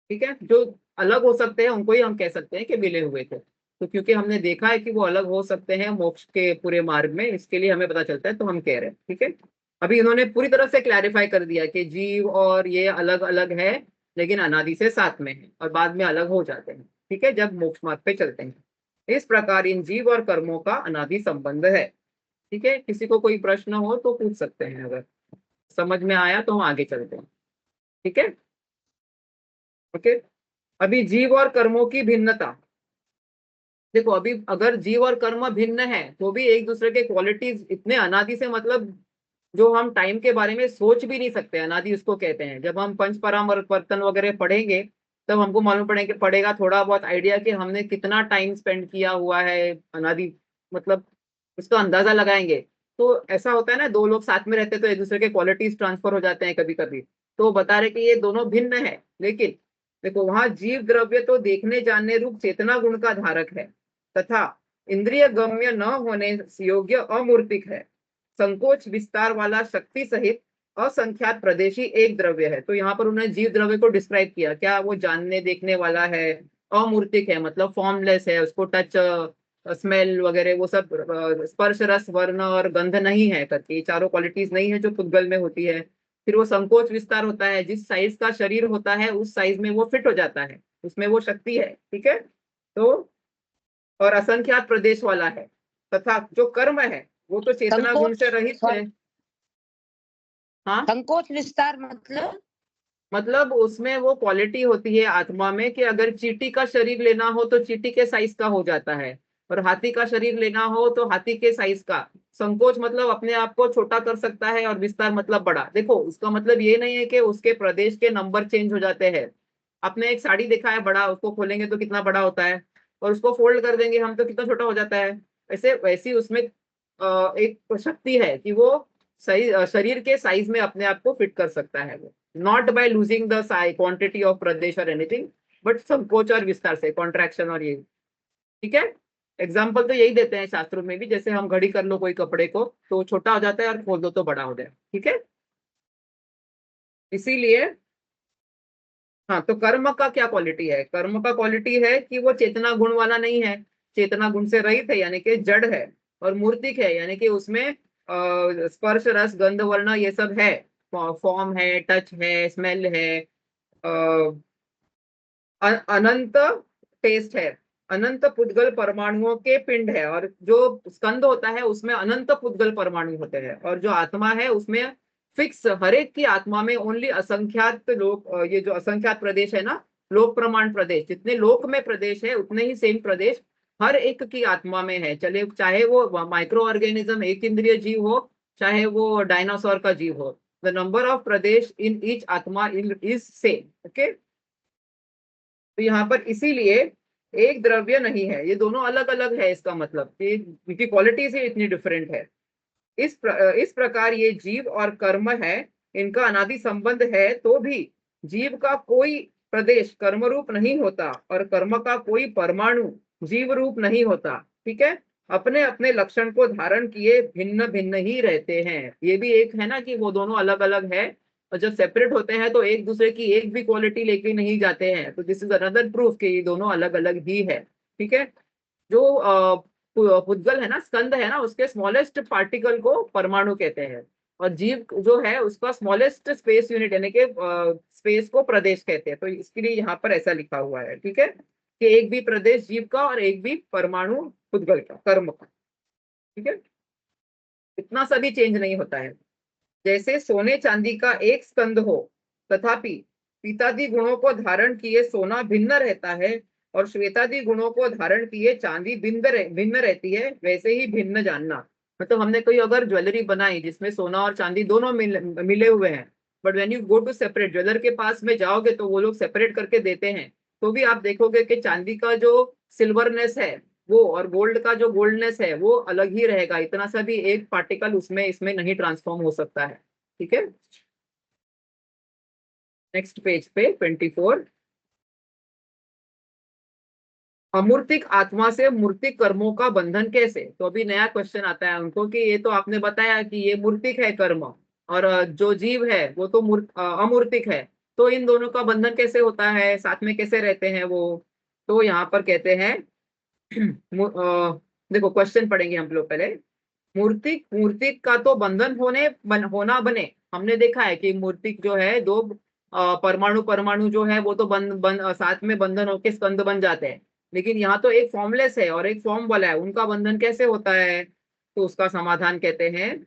ठीक है, जो अलग हो सकते हैं उनको ही हम कह सकते हैं कि मिले हुए थे। तो क्योंकि हमने देखा है कि वो अलग हो सकते हैं मोक्ष के पूरे मार्ग में, इसके लिए हमें पता चलता है, तो हम कह रहे हैं। ठीक है, अभी इन्होंने पूरी तरह से क्लैरिफाई कर दिया कि जीव और ये अलग अलग है लेकिन अनादि से साथ में है और बाद में अलग हो जाते हैं। ठीक है, जब मोक्ष मार्ग पे चलते हैं। इस प्रकार इन जीव और कर्मों का अनादि संबंध है। ठीक है, किसी को कोई प्रश्न हो तो पूछ सकते हैं, अगर समझ में आया तो हम आगे चलते हैं। ठीक है, ओके। अभी जीव और कर्मों की भिन्नता देखो, अभी अगर जीव और कर्म भिन्न है तो भी एक दूसरे के क्वालिटीज इतने अनादि से, मतलब जो हम टाइम के बारे में सोच भी नहीं सकते, अनादि उसको कहते हैं। जब हम पंच परावर्तन वगैरह पढ़ेंगे तब हमको मालूम पड़ेगा थोड़ा बहुत आइडिया कि हमने कितना टाइम स्पेंड किया हुआ है अनादि, मतलब उसका अंदाजा लगाएंगे। तो ऐसा होता है ना, दो लोग साथ में रहते तो एक दूसरे के क्वालिटीज ट्रांसफर हो जाते हैं कभी कभी। तो बता रहे कि ये दोनों भिन्न है, लेकिन देखो वहां जीव द्रव्य तो देखने जानने रूप चेतना गुण का धारक है तथा इंद्रिय गम्य न होने योग्य अमूर्तिक है, संकोच विस्तार वाला शक्ति सहित असंख्यात प्रदेशी एक द्रव्य है। तो यहाँ पर उन्होंने जीव द्रव्य को डिस्क्राइब किया, क्या वो जानने देखने वाला है, अमूर्तिक है मतलब फॉर्मलेस है, उसको टच स्मेल वगैरह वो सब, स्पर्श रस वर्ण और गंध नहीं है करके, ये चारों क्वालिटीज नहीं है जो पुद्गल में होती है। फिर वो संकोच विस्तार होता है, जिस साइज का शरीर होता है उस साइज में वो फिट हो जाता है, उसमें वो शक्ति है, ठीक है। तो और असंख्यात प्रदेश वाला है, तथा जो कर्म है वो तो चेतना गुण से रहित है। हाँ, संकोच विस्तार मतलब उसमें वो क्वालिटी होती है आत्मा में कि अगर चींटी का शरीर लेना हो तो चींटी के साइज का हो जाता है, और हाथी का शरीर लेना हो तो हाथी के साइज का। संकोच मतलब अपने आप को छोटा कर सकता है, और विस्तार मतलब बड़ा। देखो उसका मतलब ये नहीं है कि उसके प्रदेश के नंबर चेंज हो जाते हैं। आपने एक साड़ी देखा है बड़ा, उसको खोलेंगे तो कितना बड़ा होता है, और उसको फोल्ड कर देंगे हम तो कितना छोटा हो जाता है। ऐसे वैसी उसमें एक शक्ति है कि वो सही शरीर के साइज में अपने आप को फिट कर सकता है वो, not by losing the quantity of प्रदेश और एनीथिंग, बट संकोच और विस्तार से, कॉन्ट्रैक्शन और ये, ठीक है। एग्जाम्पल तो यही देते हैं शास्त्रों में भी, जैसे हम घड़ी कर लो कोई कपड़े को तो छोटा हो जाता है और खोल दो तो बड़ा हो जाए, ठीक है। इसीलिए हाँ, तो कर्म का क्या क्वालिटी है? कर्म का क्वालिटी है कि वो चेतना गुण वाला नहीं है, चेतना गुण से रहित है, यानी कि जड़ है, और मूर्तिक है, यानी कि उसमें स्पर्श रस गंध वर्ण ये सब है, फॉर्म है, टच है, स्मेल है, अनंत टेस्ट है, अनंत पुद्गल परमाणुओं के पिंड है, और जो स्कंद होता है उसमें अनंत पुद्गल परमाणु होते हैं, और जो आत्मा है उसमें फिक्स, हर एक की आत्मा में ओनली असंख्यात लोक, ये जो असंख्यात प्रदेश है ना, लोक प्रमाण प्रदेश, जितने लोक में प्रदेश है उतने ही सेम प्रदेश हर एक की आत्मा में है, चले चाहे वो माइक्रो ऑर्गेनिज्म एक इंद्रिय जीव हो, चाहे वो डायनासोर का जीव हो, the number of Pradesh in each आत्मा इज सेम, ओके। तो यहाँ पर इसीलिए एक द्रव्य नहीं है, ये दोनों अलग अलग है, इसका मतलब कि इनकी क्वालिटी से इतनी डिफरेंट है। इस प्रकार ये जीव और कर्म है, इनका अनादि संबंध है, तो भी जीव का कोई प्रदेश कर्म रूप नहीं होता, और कर्म का कोई परमाणु जीव रूप नहीं होता, ठीक है। अपने अपने लक्षण को धारण किए भिन्न भिन्न ही रहते हैं। ये भी एक है ना कि वो दोनों अलग अलग है, और जब सेपरेट होते हैं तो एक दूसरे की एक भी क्वालिटी लेके नहीं जाते हैं, तो दिस इज अनदर प्रूफ कि ये दोनों अलग अलग ही है, ठीक है। जो पुद्गल है ना, स्कंद है ना, उसके स्मॉलेस्ट पार्टिकल को परमाणु कहते हैं, और जीव जो है उसका स्मॉलेस्ट स्पेस यूनिट यानी कि स्पेस को प्रदेश कहते हैं। तो इसके लिए यहाँ पर ऐसा लिखा हुआ है, ठीक है, कि एक भी प्रदेश जीव का और एक भी परमाणु पुद्गल का, कर्म का, ठीक है। इतना सा भी चेंज नहीं होता है। जैसे सोने चांदी का एक स्कंद हो, तथापि पीतादि गुणों को धारण किए सोना भिन्न रहता है, और श्वेतादि गुणों को धारण किए चांदी भिन्न रहती है, वैसे ही भिन्न जानना। मतलब हमने कोई अगर ज्वेलरी बनाई जिसमें सोना और चांदी दोनों मिले हुए हैं, but when you go to separate, jeweller के पास में जाओगे तो वो लोग सेपरेट करके देते हैं, तो भी आप देखोगे कि चांदी का जो सिल्वरनेस है वो, और गोल्ड का जो गोल्डनेस है वो अलग ही रहेगा, इतना सा भी एक पार्टिकल उसमें इसमें नहीं ट्रांसफॉर्म हो सकता है, ठीक है। नेक्स्ट पेज पे 24, अमूर्तिक आत्मा से मूर्तिक कर्मों का बंधन कैसे? तो अभी नया क्वेश्चन आता है उनको कि ये तो आपने बताया कि ये मूर्तिक है कर्म, और जो जीव है वो तो अमूर्तिक है, तो इन दोनों का बंधन कैसे होता है, साथ में कैसे रहते हैं वो? तो यहाँ पर कहते हैं देखो क्वेश्चन पढ़ेंगे हम लोग पहले। मूर्तिक मूर्तिक का तो बंधन होना बने, हमने देखा है कि मूर्तिक जो है दो परमाणु परमाणु जो है वो तो साथ में बंधन होके स्कंद बन जाते हैं, लेकिन यहाँ तो एक फॉर्मलेस है और एक फॉर्म वाला है, उनका बंधन कैसे होता है? तो उसका समाधान कहते हैं,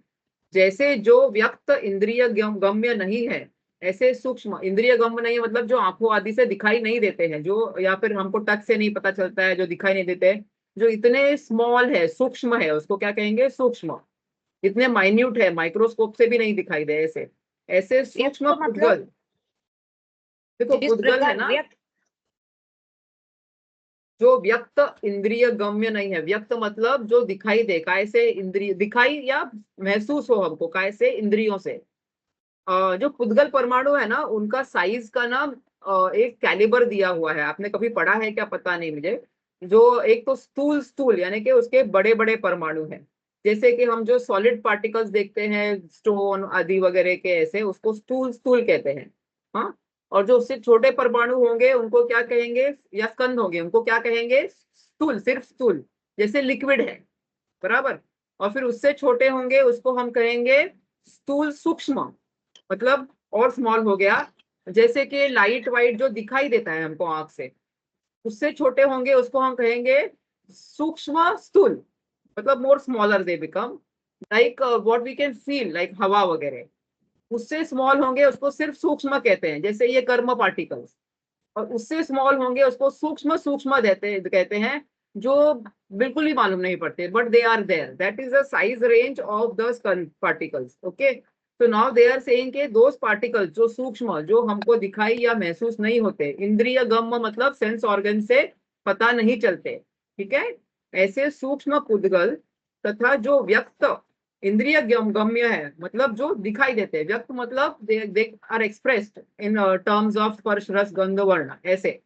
जैसे जो व्यक्त इंद्रिय गम्य नहीं है, ऐसे सूक्ष्म इंद्रिय गम्य नहीं है, मतलब जो आंखों आदि से दिखाई नहीं देते हैं, जो या फिर हमको टच से नहीं पता चलता है, जो दिखाई नहीं देते, जो इतने स्मॉल है, सूक्ष्म है, उसको क्या कहेंगे? सूक्ष्म। इतने माइन्यूट है, माइक्रोस्कोप से भी नहीं दिखाई दे, ऐसे ऐसे सूक्ष्म तो मतलब पुद्गल। देखो जिस पुद्गल है प्रकार ना, व्यक्त जो व्यक्त इंद्रिय गम्य नहीं है, व्यक्त मतलब जो दिखाई दे, काय से इंद्रिय दिखाई या महसूस हो हमको, काय से? इंद्रियों से। जो पुद्गल परमाणु है ना, उनका साइज का ना एक कैलिबर दिया हुआ है, आपने कभी पढ़ा है क्या पता नहीं मुझे। जो एक तो स्थूल स्थूल यानी कि उसके बड़े बड़े परमाणु हैं, जैसे कि हम जो सॉलिड पार्टिकल्स देखते हैं स्टोन आदि वगैरह के, ऐसे उसको स्थूल स्थूल कहते हैं। हाँ, और जो उससे छोटे परमाणु होंगे उनको क्या कहेंगे, या स्कंद होंगे, उनको क्या कहेंगे? स्थूल, सिर्फ स्थूल। जैसे लिक्विड है, बराबर। और फिर उससे छोटे होंगे उसको हम कहेंगे स्थूल सूक्ष्म, मतलब और स्मॉल हो गया, जैसे कि लाइट वाइट जो दिखाई देता है हमको आंख से, उससे छोटे होंगे उसको हम कहेंगे सूक्ष्म स्थूल, मतलब more smaller they become, like what we can feel like हवा वगैरह। उससे स्मॉल होंगे उसको सिर्फ सूक्ष्म कहते हैं, जैसे ये कर्म पार्टिकल्स। और उससे स्मॉल होंगे उसको सूक्ष्म सूक्ष्म कहते हैं, जो बिल्कुल भी मालूम नहीं पड़ते, but they are there, that is the size range of the particles. Okay, तो नाउ दे आर सेइंग के दोस पार्टिकल्स जो सूक्ष्म, जो हमको दिखाई या महसूस नहीं होते, इंद्रिय गम्य मतलब सेंस ऑर्गन से पता नहीं चलते, ठीक है, ऐसे सूक्ष्म पुद्गल तथा जो व्यक्त इंद्रिय गम्य है, मतलब जो दिखाई देते हैं, व्यक्त मतलब they are expressed in terms of स्पर्श रस गंध वर्ण, ऐसे।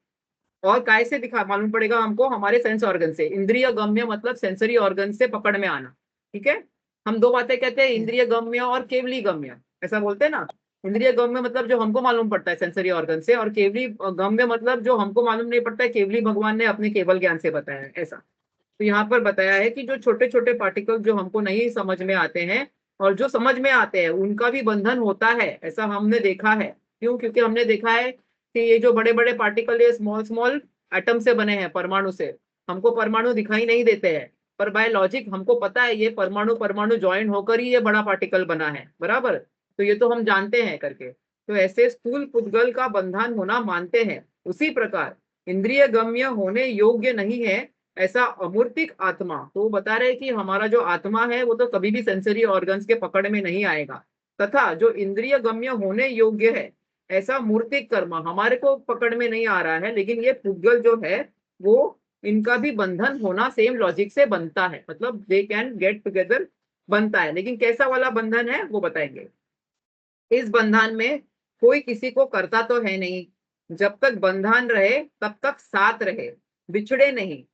और काय से दिखा मालूम पड़ेगा हमको, हमारे सेंस ऑर्गन से। इंद्रिय गम्य मतलब सेंसरी ऑर्गन से पकड़ में आना, ठीक है। हम दो बातें कहते हैं, इंद्रिय गम्य और केवली गम्य, ऐसा बोलते हैं ना। इंद्रिय गम्य मतलब जो हमको मालूम पड़ता है सेंसरी ऑर्गन से, और केवली गम्य मतलब जो हमको मालूम नहीं पड़ता है, केवली भगवान ने अपने केवल ज्ञान से बताया है, ऐसा। तो यहाँ पर बताया है कि जो छोटे छोटे पार्टिकल जो हमको नहीं समझ में आते हैं और जो समझ में आते हैं उनका भी बंधन होता है, ऐसा हमने देखा है। क्यों? क्योंकि हमने देखा है कि ये जो बड़े बड़े पार्टिकल ये स्मॉल स्मॉल एटम से बने हैं, परमाणु से। हमको परमाणु दिखाई नहीं देते हैं, पर बाय लॉजिक हमको पता है ये परमाणु परमाणु ज्वाइन होकर ही ये बड़ा पार्टिकल बना है, बराबर। तो ये तो हम जानते हैं करके। तो ऐसे स्थूल पुद्गल का बंधन होना मानते हैं। उसी प्रकार इंद्रिय गम्य होने योग्य नहीं है ऐसा अमूर्तिक आत्मा, तो वो बता रहे कि हमारा जो आत्मा है वो तो कभी भी सेंसरी ऑर्गन्स के पकड़ में नहीं आएगा, तथा जो इंद्रिय गम्य होने योग्य है ऐसा मूर्तिक कर्म हमारे को पकड़ में नहीं आ रहा है, लेकिन ये पुद्गल जो है वो इनका भी बंधन होना सेम लॉजिक से बनता है, मतलब दे कैन गेट टुगेदर, बनता है। लेकिन कैसा वाला बंधन है वो बताएंगे। इस बंधन में कोई किसी को करता तो है नहीं, जब तक बंधन रहे तब तक साथ रहे, बिछड़े नहीं,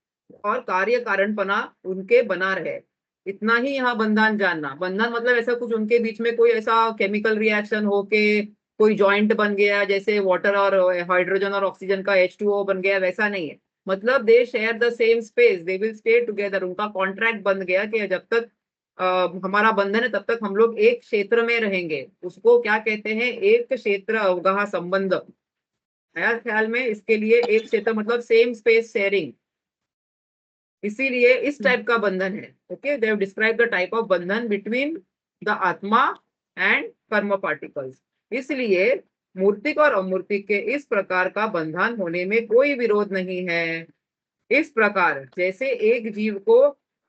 और कार्य कारणपना उनके बना रहे, इतना ही यहाँ बंधन जानना। बंधन मतलब ऐसा कुछ उनके बीच में कोई ऐसा केमिकल रिएक्शन हो के कोई जॉइंट बन गया, जैसे वाटर और हाइड्रोजन और ऑक्सीजन का H2O बन गया, वैसा नहीं है। मतलब they share the same space, they will stay together, उनका कॉन्ट्रैक्ट बन गया कि जब तक हमारा बंधन है तब तक हम लोग एक क्षेत्र में रहेंगे। उसको क्या कहते हैं? एक क्षेत्र अवगाह संबंध। आया ख्याल में? इसके लिए एक क्षेत्र मतलब सेम स्पेस शेयरिंग, इसीलिए इस टाइप का बंधन है। Okay, they have describe the type of बंधन बिटवीन द आत्मा एंड कर्म पार्टिकल्स। इसलिए मूर्तिक और अमूर्तिक के इस प्रकार का बंधन होने में कोई विरोध नहीं है। इस प्रकार जैसे एक जीव को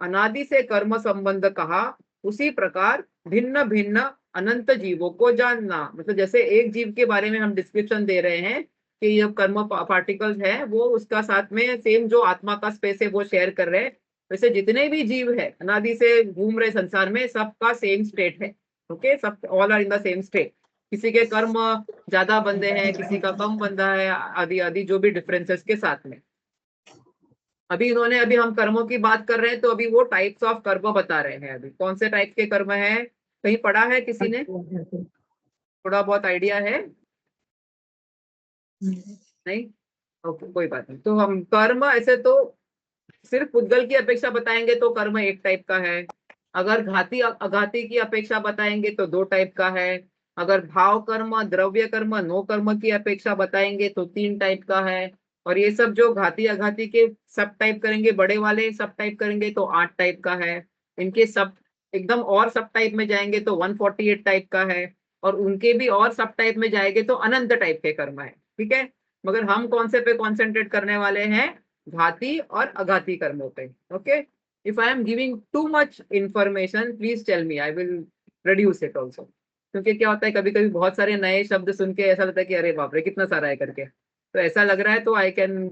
अनादि से कर्म संबंध कहा, उसी प्रकार भिन्न भिन्न अनंत जीवों को जानना, मतलब जैसे एक जीव के बारे में हम डिस्क्रिप्शन दे रहे हैं कि ये कर्म पार्टिकल्स है, वो उसका साथ में सेम जो आत्मा का स्पेस है वो शेयर कर रहे हैं। वैसे जितने भी जीव है अनादि से घूम रहे संसार में, सबका सेम स्टेट है। ओके, सब all are in the same state. किसी के कर्म ज्यादा बंधे हैं, किसी का कम बंधा है, आदि आदि जो भी डिफरेंसेस के साथ में। अभी हम कर्मों की बात कर रहे हैं, तो अभी वो टाइप्स ऑफ कर्म बता रहे हैं। अभी कौन से टाइप के कर्म है, कहीं पढ़ा है किसी ने? थोड़ा बहुत आइडिया है? नहीं? ओके, कोई बात नहीं। तो हम कर्म ऐसे तो सिर्फ पुद्गल की अपेक्षा बताएंगे तो कर्म एक टाइप का है। अगर घाती अघाती की अपेक्षा बताएंगे तो दो टाइप का है। अगर भाव कर्म, द्रव्य कर्म, नो कर्म की अपेक्षा बताएंगे तो तीन टाइप का है। और ये सब जो घाती अघाती के सब टाइप करेंगे, बड़े वाले सब टाइप करेंगे तो 8 टाइप का है। इनके सब एकदम और सब टाइप में जाएंगे तो 148 टाइप का है। और उनके भी और सब टाइप में जाएंगे तो अनंत टाइप के कर्म है, ठीक है। मगर हम कौन से पे कॉन्सेंट्रेट करने वाले हैं? घाती और अघाती कर्मों पे। Okay, if I am giving too much information please tell me, I will reduce it also. क्योंकि क्या होता है, कभी कभी बहुत सारे नए शब्द सुन के ऐसा लगता है कि अरे बाप रे कितना सारा है करके, तो ऐसा लग रहा है तो I can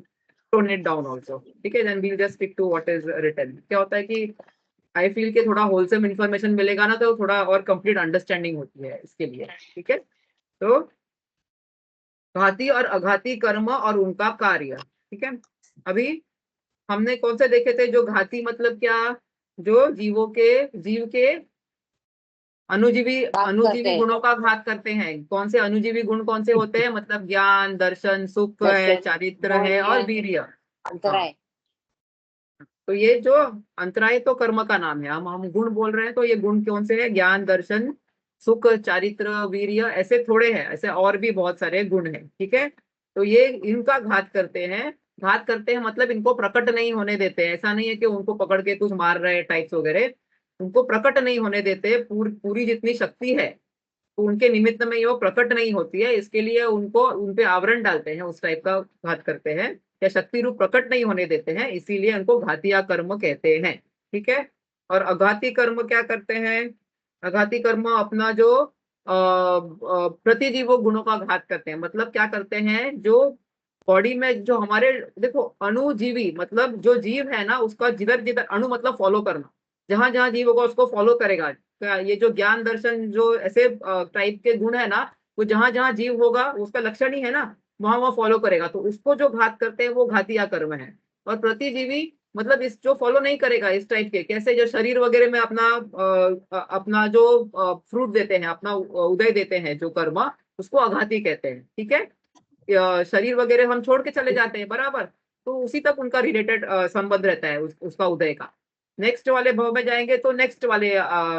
tone it down also, ठीक है। Then we'll just stick to what is written. क्या होता है कि आई फील के थोड़ा होलसम इन्फॉर्मेशन मिलेगा ना, तो थोड़ा और कंप्लीट अंडरस्टैंडिंग होती है इसके लिए, ठीक है। तो घाती और अघाती कर्म और उनका कार्य, ठीक है। अभी हमने कौन से देखे थे? जो घाती मतलब क्या? जो जीव के अनुजीवी गुणों का घात करते हैं। कौन से अनुजीवी गुण कौन से होते हैं? मतलब ज्ञान, दर्शन, सुख है, चारित्र है और वीर्य। अंतर है। तो ये जो अंतराय तो कर्म का नाम है। हम गुण बोल रहे हैं, तो ये गुण कौन से हैं? ज्ञान, दर्शन, सुख, चारित्र, वीर्य, ऐसे थोड़े हैं, ऐसे और भी बहुत सारे गुण हैं। ठीक है, तो ये इनका घात करते हैं। घात करते हैं मतलब इनको प्रकट नहीं होने देते हैं। ऐसा नहीं है कि उनको पकड़ के कुछ मार रहे टाइप्स वगैरह, उनको प्रकट नहीं होने देते। पूरी जितनी शक्ति है तो उनके निमित्त में ये वो प्रकट नहीं होती है, इसके लिए उनको उनपे आवरण डालते हैं, उस टाइप का घात करते हैं, या शक्ति रूप प्रकट नहीं होने देते हैं, इसीलिए उनको घातिया कर्म कहते हैं। ठीक है, और अघाती कर्म क्या करते हैं? अघाती कर्म अपना जो प्रतिजीवो गुणों का घात करते हैं। मतलब क्या करते हैं, जो बॉडी में जो हमारे, देखो अणुजीवी मतलब जो जीव है ना, उसका जिधर जिधर, अणु मतलब फॉलो करना, जहां जहां जीव होगा उसको फॉलो करेगा। ये जो ज्ञान दर्शन जो ऐसे टाइप के गुण है ना, वो जहां जहां जीव होगा उसका लक्षण ही है ना, वहां वहां फॉलो करेगा, तो उसको जो घात करते हैं वो घातिया कर्म है। और प्रतिजीवी मतलब इस जो फॉलो नहीं करेगा इस टाइप के, कैसे जो शरीर वगैरह में अपना अपना जो फ्रूट देते हैं, अपना उदय देते हैं जो कर्म, उसको अघाती कहते हैं। ठीक है, शरीर वगैरह हम छोड़ के चले जाते हैं बराबर, तो उसी तक उनका रिलेटेड संबंध रहता है उसका उदय का। नेक्स्ट वाले भाव में जाएंगे तो नेक्स्ट वाले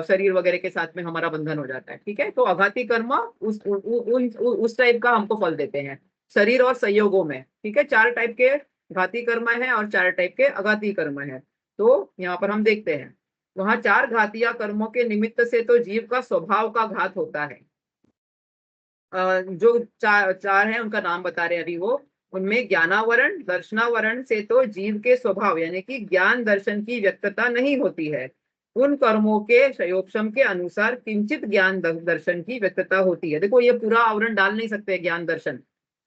शरीर वगैरह के साथ में हमारा बंधन हो जाता है। ठीक है, तो अघाती कर्म उस टाइप का हमको फल देते हैं शरीर और संयोगों में। ठीक है, 4 टाइप के घाती कर्म है और 4 टाइप के अघाती कर्म है। तो यहाँ पर हम देखते हैं, वहां 4 घातिया कर्मों के निमित्त से तो जीव का स्वभाव का घात होता है। जो चार है उनका नाम बता रहे हैं अभी वो। उनमें ज्ञानावरण, दर्शनावरण से तो जीव के स्वभाव यानी कि ज्ञान दर्शन की व्यक्तता नहीं होती है। उन कर्मों के क्षयोपशम के अनुसार किंचित ज्ञान दर्शन की व्यक्तता होती है। देखो, ये पूरा आवरण डाल नहीं सकते ज्ञान दर्शन,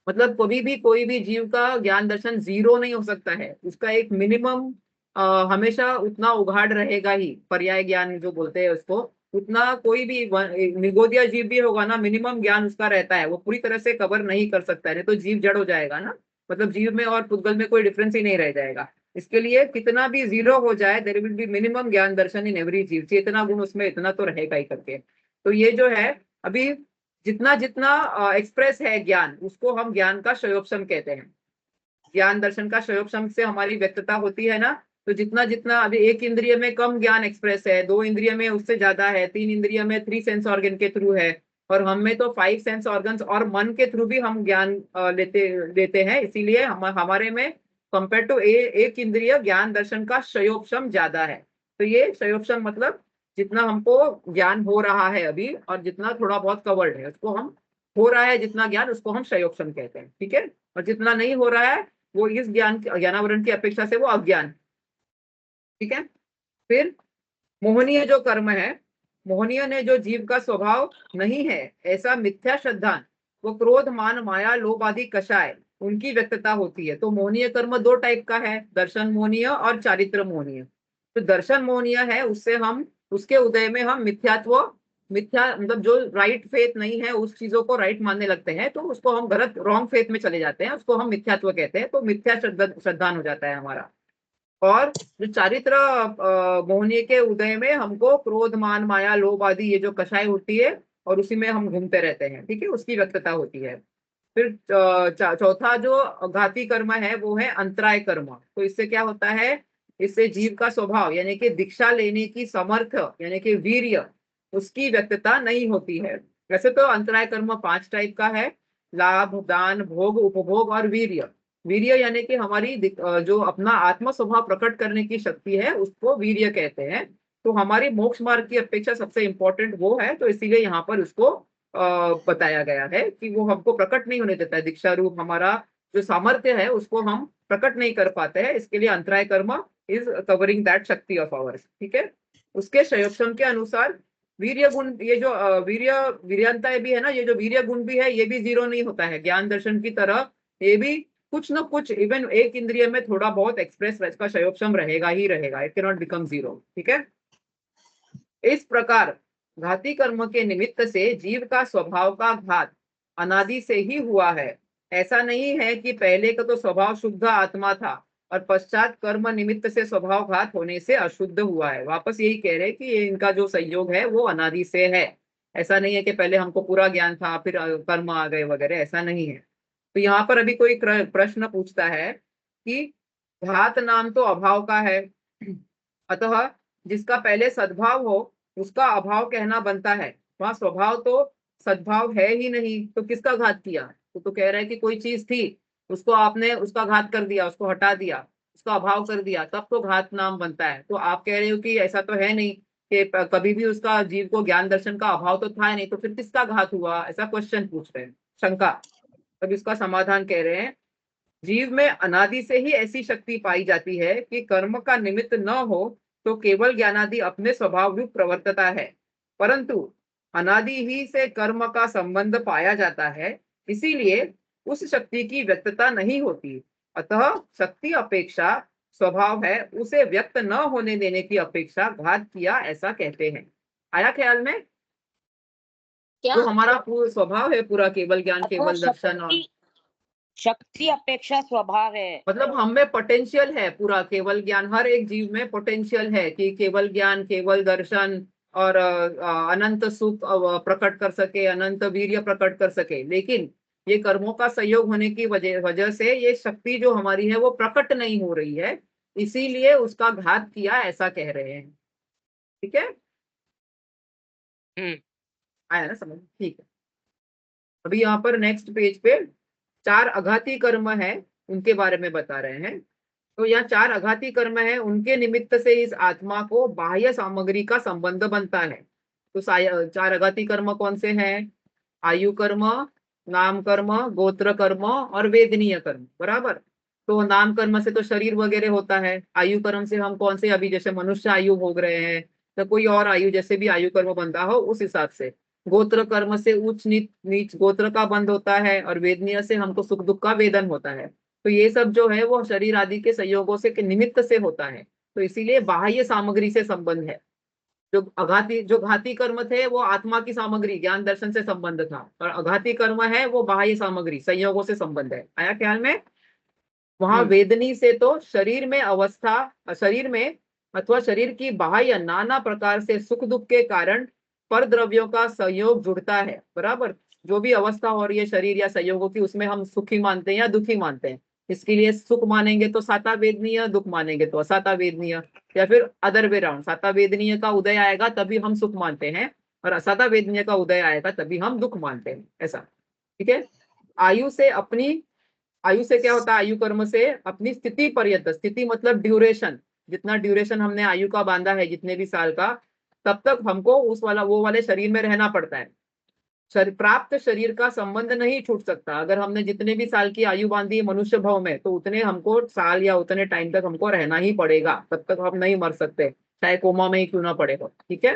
मतलब कभी भी कोई भी जीव का ज्ञान दर्शन जीरो नहीं हो सकता है, उसका एक मिनिमम हमेशा उतना उघाड़ रहेगा ही। पर्याय ज्ञान जो बोलते हैं उसको, उतना कोई भी निगोदिया जीव भी होगा ना, मिनिमम ज्ञान उसका रहता है, वो पूरी तरह से कवर नहीं कर सकता है, नहीं तो जीव जड़ हो जाएगा ना। मतलब जीव में और पुद्गल में कोई डिफरेंस ही नहीं रह जाएगा। इसके लिए कितना भी जीरो हो जाए, देयर विल बी मिनिमम ज्ञान दर्शन इन एवरी जीव, चेतना गुण उसमें इतना तो रहेगा ही करके। तो ये जो है अभी जितना जितना एक्सप्रेस है ज्ञान, उसको हम ज्ञान का क्षयोपशम कहते हैं। ज्ञान दर्शन का क्षयोपशम से हमारी व्यक्तता होती है ना, तो जितना जितना अभी एक इंद्रिय में कम ज्ञान एक्सप्रेस है, 2 इंद्रिय में उससे ज्यादा है, 3 इंद्रिय में 3 सेंस ऑर्गन के थ्रू है, और हम में तो 5 सेंस ऑर्गन्स और मन के थ्रू भी हम ज्ञान लेते हैं। इसीलिए हमारे में कंपेयर टू एक इंद्रिय ज्ञान दर्शन का क्षयोपशम ज्यादा है। तो ये क्षयोपशम मतलब जितना हमको ज्ञान हो रहा है अभी, और जितना थोड़ा बहुत कवर्ड है उसको हम, हो रहा है जितना ज्ञान उसको हम क्षयोपशम कहते हैं। ठीक है, और जितना नहीं हो रहा है वो इस ज्ञानावरण की अपेक्षा से वो अज्ञान। ठीक है, फिर मोहनीय जो कर्म है, मोहनीय ने जो जीव का स्वभाव नहीं है ऐसा मिथ्या श्रद्धान, वो क्रोध, मान, माया, लोभ आदि कषाय, उनकी व्यक्तता होती है। तो मोहनीय कर्म 2 टाइप का है, दर्शन मोहनीय और चारित्र मोहनीय। तो दर्शन मोहनीय है, उससे हम, उसके उदय में हम मिथ्या मतलब जो राइट फेथ नहीं है उस चीजों को राइट मानने लगते हैं, तो उसको हम गलत रॉन्ग फेथ में चले जाते हैं, उसको हम मिथ्यात्व कहते हैं, तो मिथ्या श्रद्धान हो जाता है हमारा। और जो चारित्र मोहनीय के उदय में हमको क्रोध, मान, माया, लोभ आदि ये जो कषाय होती है, और उसी में हम घूमते रहते हैं। ठीक है, उसकी व्यक्तता होती है। फिर चौथा जो घाती कर्म है वो है अंतराय कर्म। तो इससे क्या होता है, इससे जीव का स्वभाव यानी कि दीक्षा लेने की समर्थ यानी कि वीर्य, उसकी व्यक्तता नहीं होती है। वैसे तो अंतराय कर्म 5 टाइप का है, लाभ, दान, भोग, उपभोग और वीर्य। वीर्य यानी कि हमारी जो अपना आत्म स्वभाव प्रकट करने की शक्ति है उसको वीर्य कहते हैं। तो हमारी मोक्ष मार्ग की अपेक्षा सबसे इंपॉर्टेंट वो है, तो इसीलिए यहाँ पर उसको बताया गया है कि वो हमको प्रकट नहीं होने देता है, दीक्षा रूप हमारा जो सामर्थ्य है उसको हम प्रकट नहीं कर पाते हैं, इसके लिए अंतराय कर्म इज कवरिंग दैट शक्ति ऑफ आवर्स। ठीक है, उसके क्षयोपशम के अनुसार वीर्य गुण, ये जो वीर्यंता भी है ना, ये जो वीर्य गुण भी है ये भी जीरो नहीं होता है ज्ञान दर्शन की तरह। ये भी कुछ न कुछ, इवन एक इंद्रिय में थोड़ा बहुत एक्सप्रेस का क्षयोपशम रहेगा ही रहेगा, it can not become zero. ठीक है, इस प्रकार घाती कर्म के निमित्त से जीव का स्वभाव का घात अनादि से ही हुआ है। ऐसा नहीं है कि पहले का तो स्वभाव शुद्ध आत्मा था और पश्चात कर्म निमित्त से स्वभाव घात होने से अशुद्ध हुआ है। वापस यही कह रहे हैं कि ये इनका जो संयोग है वो अनादि से है। ऐसा नहीं है कि पहले हमको पूरा ज्ञान था फिर कर्म आ गए वगैरह, ऐसा नहीं है। तो यहाँ पर अभी कोई प्रश्न पूछता है कि घात नाम तो अभाव का है, अतः जिसका पहले सद्भाव हो उसका अभाव कहना बनता है। वहां स्वभाव तो सद्भाव है ही नहीं, तो किसका घात किया? तो कह रहे हैं कि कोई चीज थी, उसको आपने उसका घात कर दिया, उसको हटा दिया, उसका अभाव कर दिया, तब तो घात नाम बनता है। तो आप कह रहे हो कि ऐसा तो है नहीं कि कभी भी उसका जीव को ज्ञान दर्शन का अभाव तो था ही नहीं, तो फिर किसका घात हुआ? ऐसा क्वेश्चन पूछ रहे हैं, शंका। तब इसका समाधान कह रहे हैं, जीव में अनादि से ही ऐसी शक्ति पाई जाती है कि कर्म का निमित्त न हो तो केवल ज्ञानादि अपने स्वभाव रूप प्रवर्तता है, परंतु अनादि ही से कर्म का संबंध पाया जाता है, इसीलिए उस शक्ति की व्यक्तता नहीं होती। अतः शक्ति अपेक्षा स्वभाव है, उसे व्यक्त न होने देने की अपेक्षा घात किया, ऐसा कहते हैं। आया ख्याल में? क्या? जो हमारा पूरा स्वभाव है, पूरा केवल ज्ञान, अथवा केवल दर्शन, और शक्ति अपेक्षा स्वभाव है। मतलब हम में पोटेंशियल है पूरा केवल ज्ञान, हर एक जीव में पोटेंशियल है कि केवल ज्ञान, केवल दर्शन और अनंत सुख प्रकट कर सके, अनंत वीर्य प्रकट कर सके। लेकिन ये कर्मों का संयोग होने की वजह वजह से ये शक्ति जो हमारी है वो प्रकट नहीं हो रही है, इसीलिए उसका घात किया, ऐसा कह रहे हैं। ठीक है, आया ना समझ? ठीक है। अभी यहाँ पर नेक्स्ट पेज पे 4 अघाती कर्म है, उनके बारे में बता रहे हैं। तो यहाँ 4 अघाती कर्म है, उनके निमित्त से इस आत्मा को बाह्य सामग्री का संबंध बनता है। तो 4 अघाती कर्म कौन से हैं? आयु कर्म, नाम कर्म, गोत्र कर्म और वेदनीय कर्म, बराबर। तो नाम कर्म से तो शरीर वगैरह होता है, आयु कर्म से हम कौन से, अभी जैसे मनुष्य आयु भोग रहे हैं, तो कोई और आयु जैसे भी आयु कर्म बनता हो उस हिसाब से। गोत्र कर्म से ऊंच नीच नीच गोत्र का बंध होता है, और वेदनीय से हमको सुख दुख का वेदन होता है। तो ये सब जो है वो शरीर आदि के संयोगों से के निमित्त से होता है, तो इसीलिए बाह्य सामग्री से संबंध है। जो घाती कर्म थे वो आत्मा की सामग्री ज्ञान दर्शन से संबंध था, और अघाती कर्म है वो बाह्य सामग्री संयोगों से संबंध है। आया ख्याल में? वहां वेदनी से तो शरीर में अवस्था, शरीर में अथवा शरीर की बाह्य नाना प्रकार से सुख दुख के कारण पर द्रव्यों का संयोग जुड़ता है, बराबर। जो भी अवस्था हो रही है शरीर या संयोगों की, उसमें हम सुखी मानते हैं या दुखी मानते हैं। इसके लिए सुख मानेंगे तो साता वेदनीय, दुख मानेंगे तो असाता वेदनीय, या फिर अदर वे राउंड, साता वेदनीय का उदय आएगा तभी हम सुख मानते हैं, और असाता वेदनीय का उदय आएगा तभी हम दुख मानते हैं, ऐसा। ठीक है। आयु से अपनी आयु से क्या होता है? आयु कर्म से अपनी स्थिति पर्यंत, स्थिति मतलब ड्यूरेशन, जितना ड्यूरेशन हमने आयु का बांधा है, जितने भी साल का, तब तक हमको उस वाला वो वाले शरीर में रहना पड़ता है। प्राप्त शरीर का संबंध नहीं छूट सकता। अगर हमने जितने भी साल की आयु बांधी है मनुष्य भव में, तो उतने हमको साल या उतने टाइम तक हमको रहना ही पड़ेगा, तब तक हम नहीं मर सकते, चाहे कोमा में ही क्यों ना पड़े हो। ठीक है।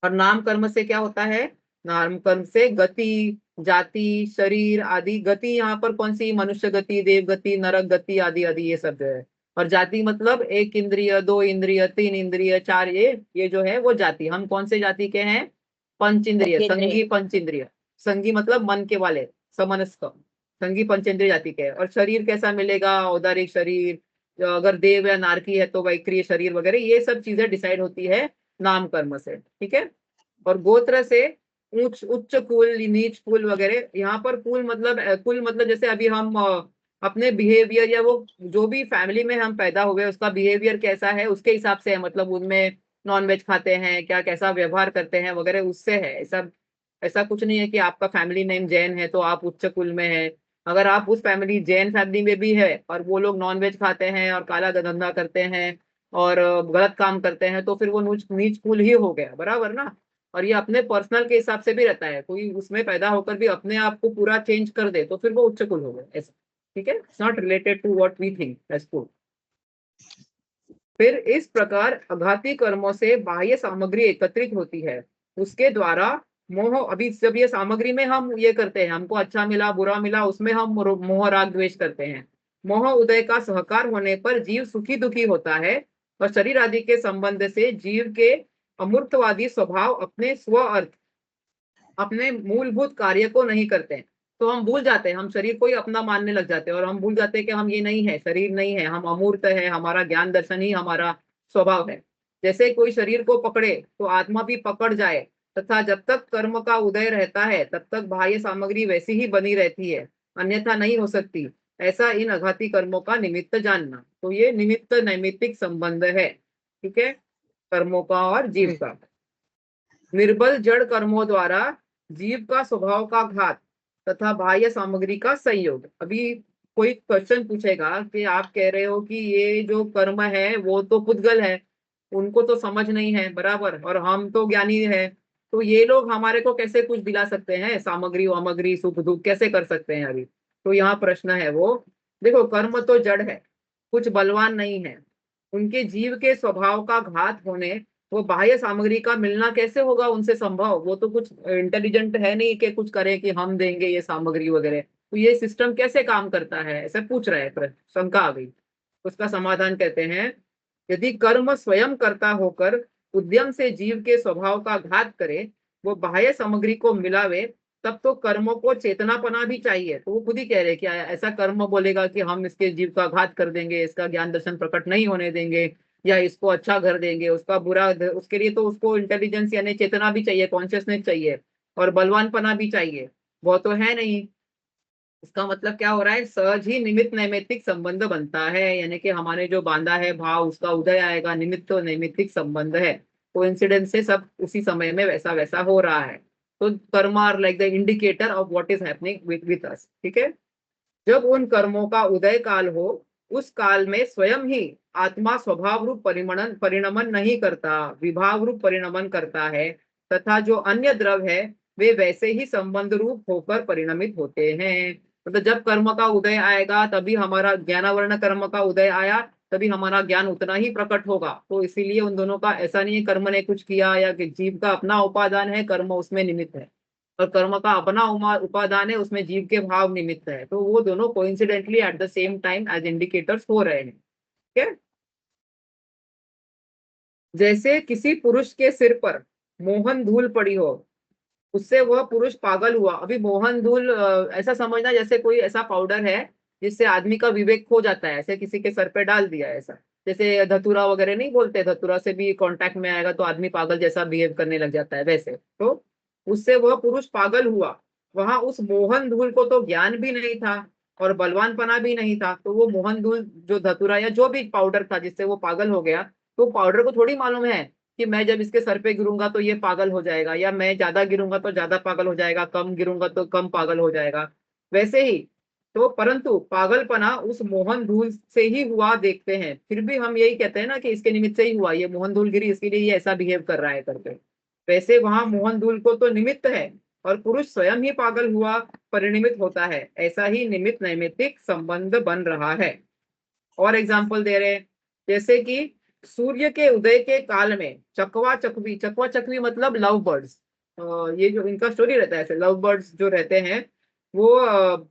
और नाम कर्म से क्या होता है? नाम कर्म से गति, जाति, शरीर आदि। गति यहाँ पर कौन सी? मनुष्य गति, देव गति, नरक गति आदि आदि, ये सब जो है। और जाति मतलब 1 इंद्रिय, 2 इंद्रिय, 3 इंद्रिय, 4, ये जो है वो जाति। हम कौन से जाति के हैं? पंच इंद्रिय, संगी पंच इंद्रिय। संगी मतलब मन के वाले, समनस्क, संगी पंचेंद्रिय जाति के। और शरीर कैसा मिलेगा? औदारिक शरीर, अगर देव या नारकी है तो वैक्रिय शरीर वगैरह, ये सब चीजें डिसाइड होती है नाम कर्म से। ठीक है। और गोत्र से उच्च कुल, नीच कुल वगैरह। यहाँ पर कुल मतलब जैसे अभी हम अपने बिहेवियर या वो जो भी फैमिली में हम पैदा हुए उसका बिहेवियर कैसा है उसके हिसाब से है, मतलब उनमें नॉन वेज खाते हैं क्या, कैसा व्यवहार करते हैं वगैरह, उससे है। ऐसा ऐसा कुछ नहीं है कि आपका फैमिली नेम जैन है तो आप उच्च कुल में है। अगर आप उस फैमिली, जैन फैमिली में भी है और वो लोग नॉन वेज खाते हैं और काला धंधा करते हैं और गलत काम करते हैं, तो फिर वो नीच कुल ही हो गया, बराबर ना। और ये अपने पर्सनल के हिसाब से भी रहता है, कोई उसमें पैदा होकर भी अपने आप को पूरा चेंज कर दे तो फिर वो उच्च कुल हो गया, ऐसा। ठीक है। It's not related to what we think as कुल। फिर इस प्रकार अघाती कर्मों से बाह्य सामग्री एकत्रित होती है, उसके द्वारा मोह। अभी जब ये सामग्री में हम ये करते हैं, हमको अच्छा मिला बुरा मिला, उसमें हम मोह राग द्वेष करते हैं। मोह उदय का सहकार होने पर जीव सुखी दुखी होता है, और शरीर आदि के संबंध से जीव के अमूर्तवादी स्वभाव अपने स्व अर्थ, अपने मूलभूत कार्य को नहीं करते हैं। तो हम भूल जाते हैं, हम शरीर को ही अपना मानने लग जाते हैं, और हम भूल जाते हैं कि हम ये नहीं है, शरीर नहीं है, हम अमूर्त है, हमारा ज्ञान दर्शन ही हमारा स्वभाव है। जैसे कोई शरीर को पकड़े तो आत्मा भी पकड़ जाए, तथा जब तक कर्म का उदय रहता है तब तक बाह्य सामग्री वैसी ही बनी रहती है, अन्यथा नहीं हो सकती। ऐसा इन आघाती कर्मों का निमित्त जानना। तो ये निमित्त नैमित्तिक संबंध है, ठीक है, कर्मों का और जीव का। निर्बल जड़ कर्मों द्वारा जीव का स्वभाव का घात तथा बाह्य सामग्री का संयोग। अभी कोई क्वेश्चन पूछेगा कि आप कह रहे हो कि ये जो कर्म है वो तो पुद्गल है, उनको तो समझ नहीं है बराबर, और हम तो ज्ञानी है, तो ये लोग हमारे को कैसे कुछ दिला सकते हैं, सामग्री वामग्री सुख दुख कैसे कर सकते हैं अभी। तो यहाँ प्रश्न है वो, देखो कर्म तो जड़ है, कुछ बलवान नहीं है, उनके जीव के स्वभाव का घात होने वो बाह्य सामग्री का मिलना कैसे होगा उनसे संभव, वो तो कुछ इंटेलिजेंट है नहीं कि कुछ करे कि हम देंगे ये सामग्री वगैरह। तो ये सिस्टम कैसे काम करता है ऐसे पूछ रहा है, शंका आ गई। उसका समाधान कहते हैं, यदि कर्म स्वयं करता होकर उद्यम से जीव के स्वभाव का घात करे, वो बाह्य सामग्री को मिलावे, तब तो कर्मों को चेतनापना भी चाहिए। तो वो खुद ही कह रहे कि ऐसा कर्म बोलेगा कि हम इसके जीव का घात कर देंगे, इसका ज्ञान दर्शन प्रकट नहीं होने देंगे, या इसको अच्छा घर देंगे, उसका बुरा, उसके लिए तो उसको इंटेलिजेंस यानी चेतना भी चाहिए, कॉन्शियसनेस चाहिए, और बलवानपना भी चाहिए, वो तो है नहीं। इसका मतलब क्या हो रहा है, सहज ही निमित्त नैमित्तिक संबंध बनता है, यानी कि हमारे जो बांधा है भाव उसका उदय आएगा, निमित्त तो नैमित्तिक संबंध है, कोइंसिडेंस से सब उसी समय में वैसा वैसा हो रहा है। तो karma are like the indicator of what is happening with us, ठीक है। जब उन कर्मों का उदय काल हो, उस काल में स्वयं ही आत्मा स्वभाव रूप परिणमन नहीं करता, विभाव रूप परिणमन करता है, तथा जो अन्य द्रव है वे वैसे ही संबंध रूप होकर परिणमित होते हैं। मतलब जब कर्म का उदय आएगा तभी हमारा ज्ञानावरण कर्म का उदय आया, तभी हमारा ज्ञान उतना ही प्रकट होगा। तो इसीलिए उन दोनों का ऐसा नहीं है कर्म ने कुछ किया या कि जीव का अपना उपादान है, कर्म उसमें निमित्त है, और कर्म का अपना उपादान है, उसमें जीव के भाव निमित्त है। तो वो दोनों coincidentally at the same time as indicators हो रहे हैं, ठीक है। जैसे किसी पुरुष के सिर पर मोहन धूल पड़ी हो, उससे वह पुरुष पागल हुआ। अभी मोहन धूल ऐसा समझना जैसे कोई ऐसा पाउडर है जिससे आदमी का विवेक खो जाता है, ऐसे किसी के सर पे डाल दिया ऐसा, जैसे धतूरा वगैरह नहीं बोलते, धतूरा से भी कांटेक्ट में आएगा तो आदमी पागल जैसा बिहेव करने लग जाता है, वैसे तो उससे वह पुरुष पागल हुआ। वहां उस मोहन धूल को तो ज्ञान भी नहीं था और बलवानपना भी नहीं था, तो वो मोहन धूल जो धतूरा या जो भी पाउडर था जिससे वो पागल हो गया, तो पाउडर को थोड़ी मालूम है कि मैं जब इसके सर पे गिरूंगा तो ये पागल हो जाएगा, या मैं ज्यादा गिरूंगा तो ज्यादा पागल हो जाएगा, कम गिरूंगा तो कम पागल हो जाएगा, वैसे ही। तो परंतु पागलपना उस मोहन धूल से ही हुआ देखते हैं, फिर भी हम यही कहते हैं ना कि इसके निमित्त से ही हुआ, ये मोहन धूल गिरी इसके लिए ये ऐसा बिहेव कर रहा है करके। वैसे वहां मोहन धूल को तो निमित्त है, और पुरुष स्वयं ही पागल हुआ परिणमित होता है, ऐसा ही निमित्त नैमित्तिक संबंध बन रहा है। और एग्जाम्पल दे रहे हैं, जैसे कि सूर्य के उदय के काल में चकवा चकवी मतलब लव बर्ड्स, ये जो इनका स्टोरी रहता है, ऐसे लव बर्ड्स जो रहते हैं वो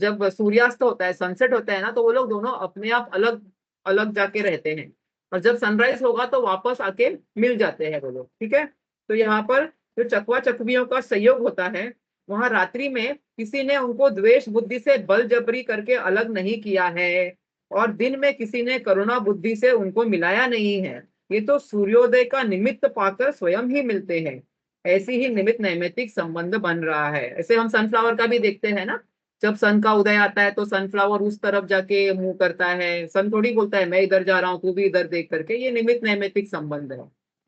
जब सूर्यास्त होता है, सनसेट होता है ना, तो वो लोग दोनों अपने आप अलग अलग जाके रहते हैं, और जब सनराइज होगा तो वापस आके मिल जाते हैं वो लोग, ठीक है। तो यहाँ पर जो चकवा चकवियों का संयोग होता है, वहां रात्रि में किसी ने उनको द्वेष बुद्धि से बल जबरी करके अलग नहीं किया है, और दिन में किसी ने करुणा बुद्धि से उनको मिलाया नहीं है। ये तो सूर्योदय का निमित्त पाकर स्वयं ही मिलते हैं, ऐसी ही निमित्त नैमित्तिक संबंध बन रहा है। ऐसे हम सनफ्लावर का भी देखते हैं ना, जब सन का उदय आता है तो सनफ्लावर उस तरफ जाके मुंह करता है, सन थोड़ी बोलता है मैं इधर जा रहा हूँ तू भी इधर देख करके, ये निमित्त नैमित्तिक संबंध है।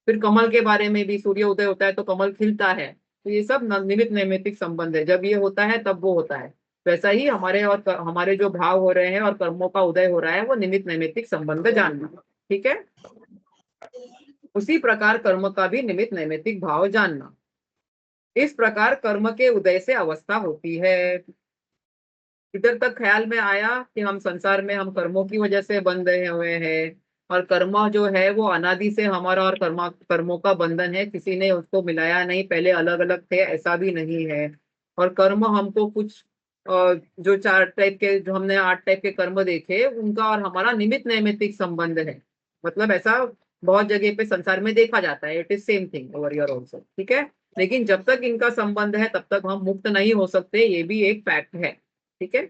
फिर कमल के बारे में भी, सूर्य उदय होता है तो कमल खिलता है, तो ये सब निमित्त नैमित्तिक संबंध है, जब ये होता है तब वो होता है। वैसा ही हमारे और हमारे जो भाव हो रहे हैं और कर्मों का उदय हो रहा है वो निमित्त नैमित्तिक संबंध जानना, ठीक है। उसी प्रकार कर्म का भी निमित्त नैमित्तिक भाव जानना। इस प्रकार कर्म के उदय से अवस्था होती है। इधर तक ख्याल में आया कि हम संसार में हम कर्मों की वजह से बंधे हुए हैं, और कर्म जो है वो अनादि से हमारा और कर्मों का बंधन है, किसी ने उसको मिलाया नहीं, पहले अलग अलग थे ऐसा भी नहीं है। और कर्म हमको कुछ जो 4 टाइप के, जो हमने 8 टाइप के कर्म देखे, उनका और हमारा निमित्त नैमित्तिक संबंध है। मतलब ऐसा बहुत जगह पे संसार में देखा जाता है, it is same thing over here also, ठीक है। लेकिन जब तक इनका संबंध है तब तक हम मुक्त नहीं हो सकते, ये भी एक फैक्ट है, ठीक है।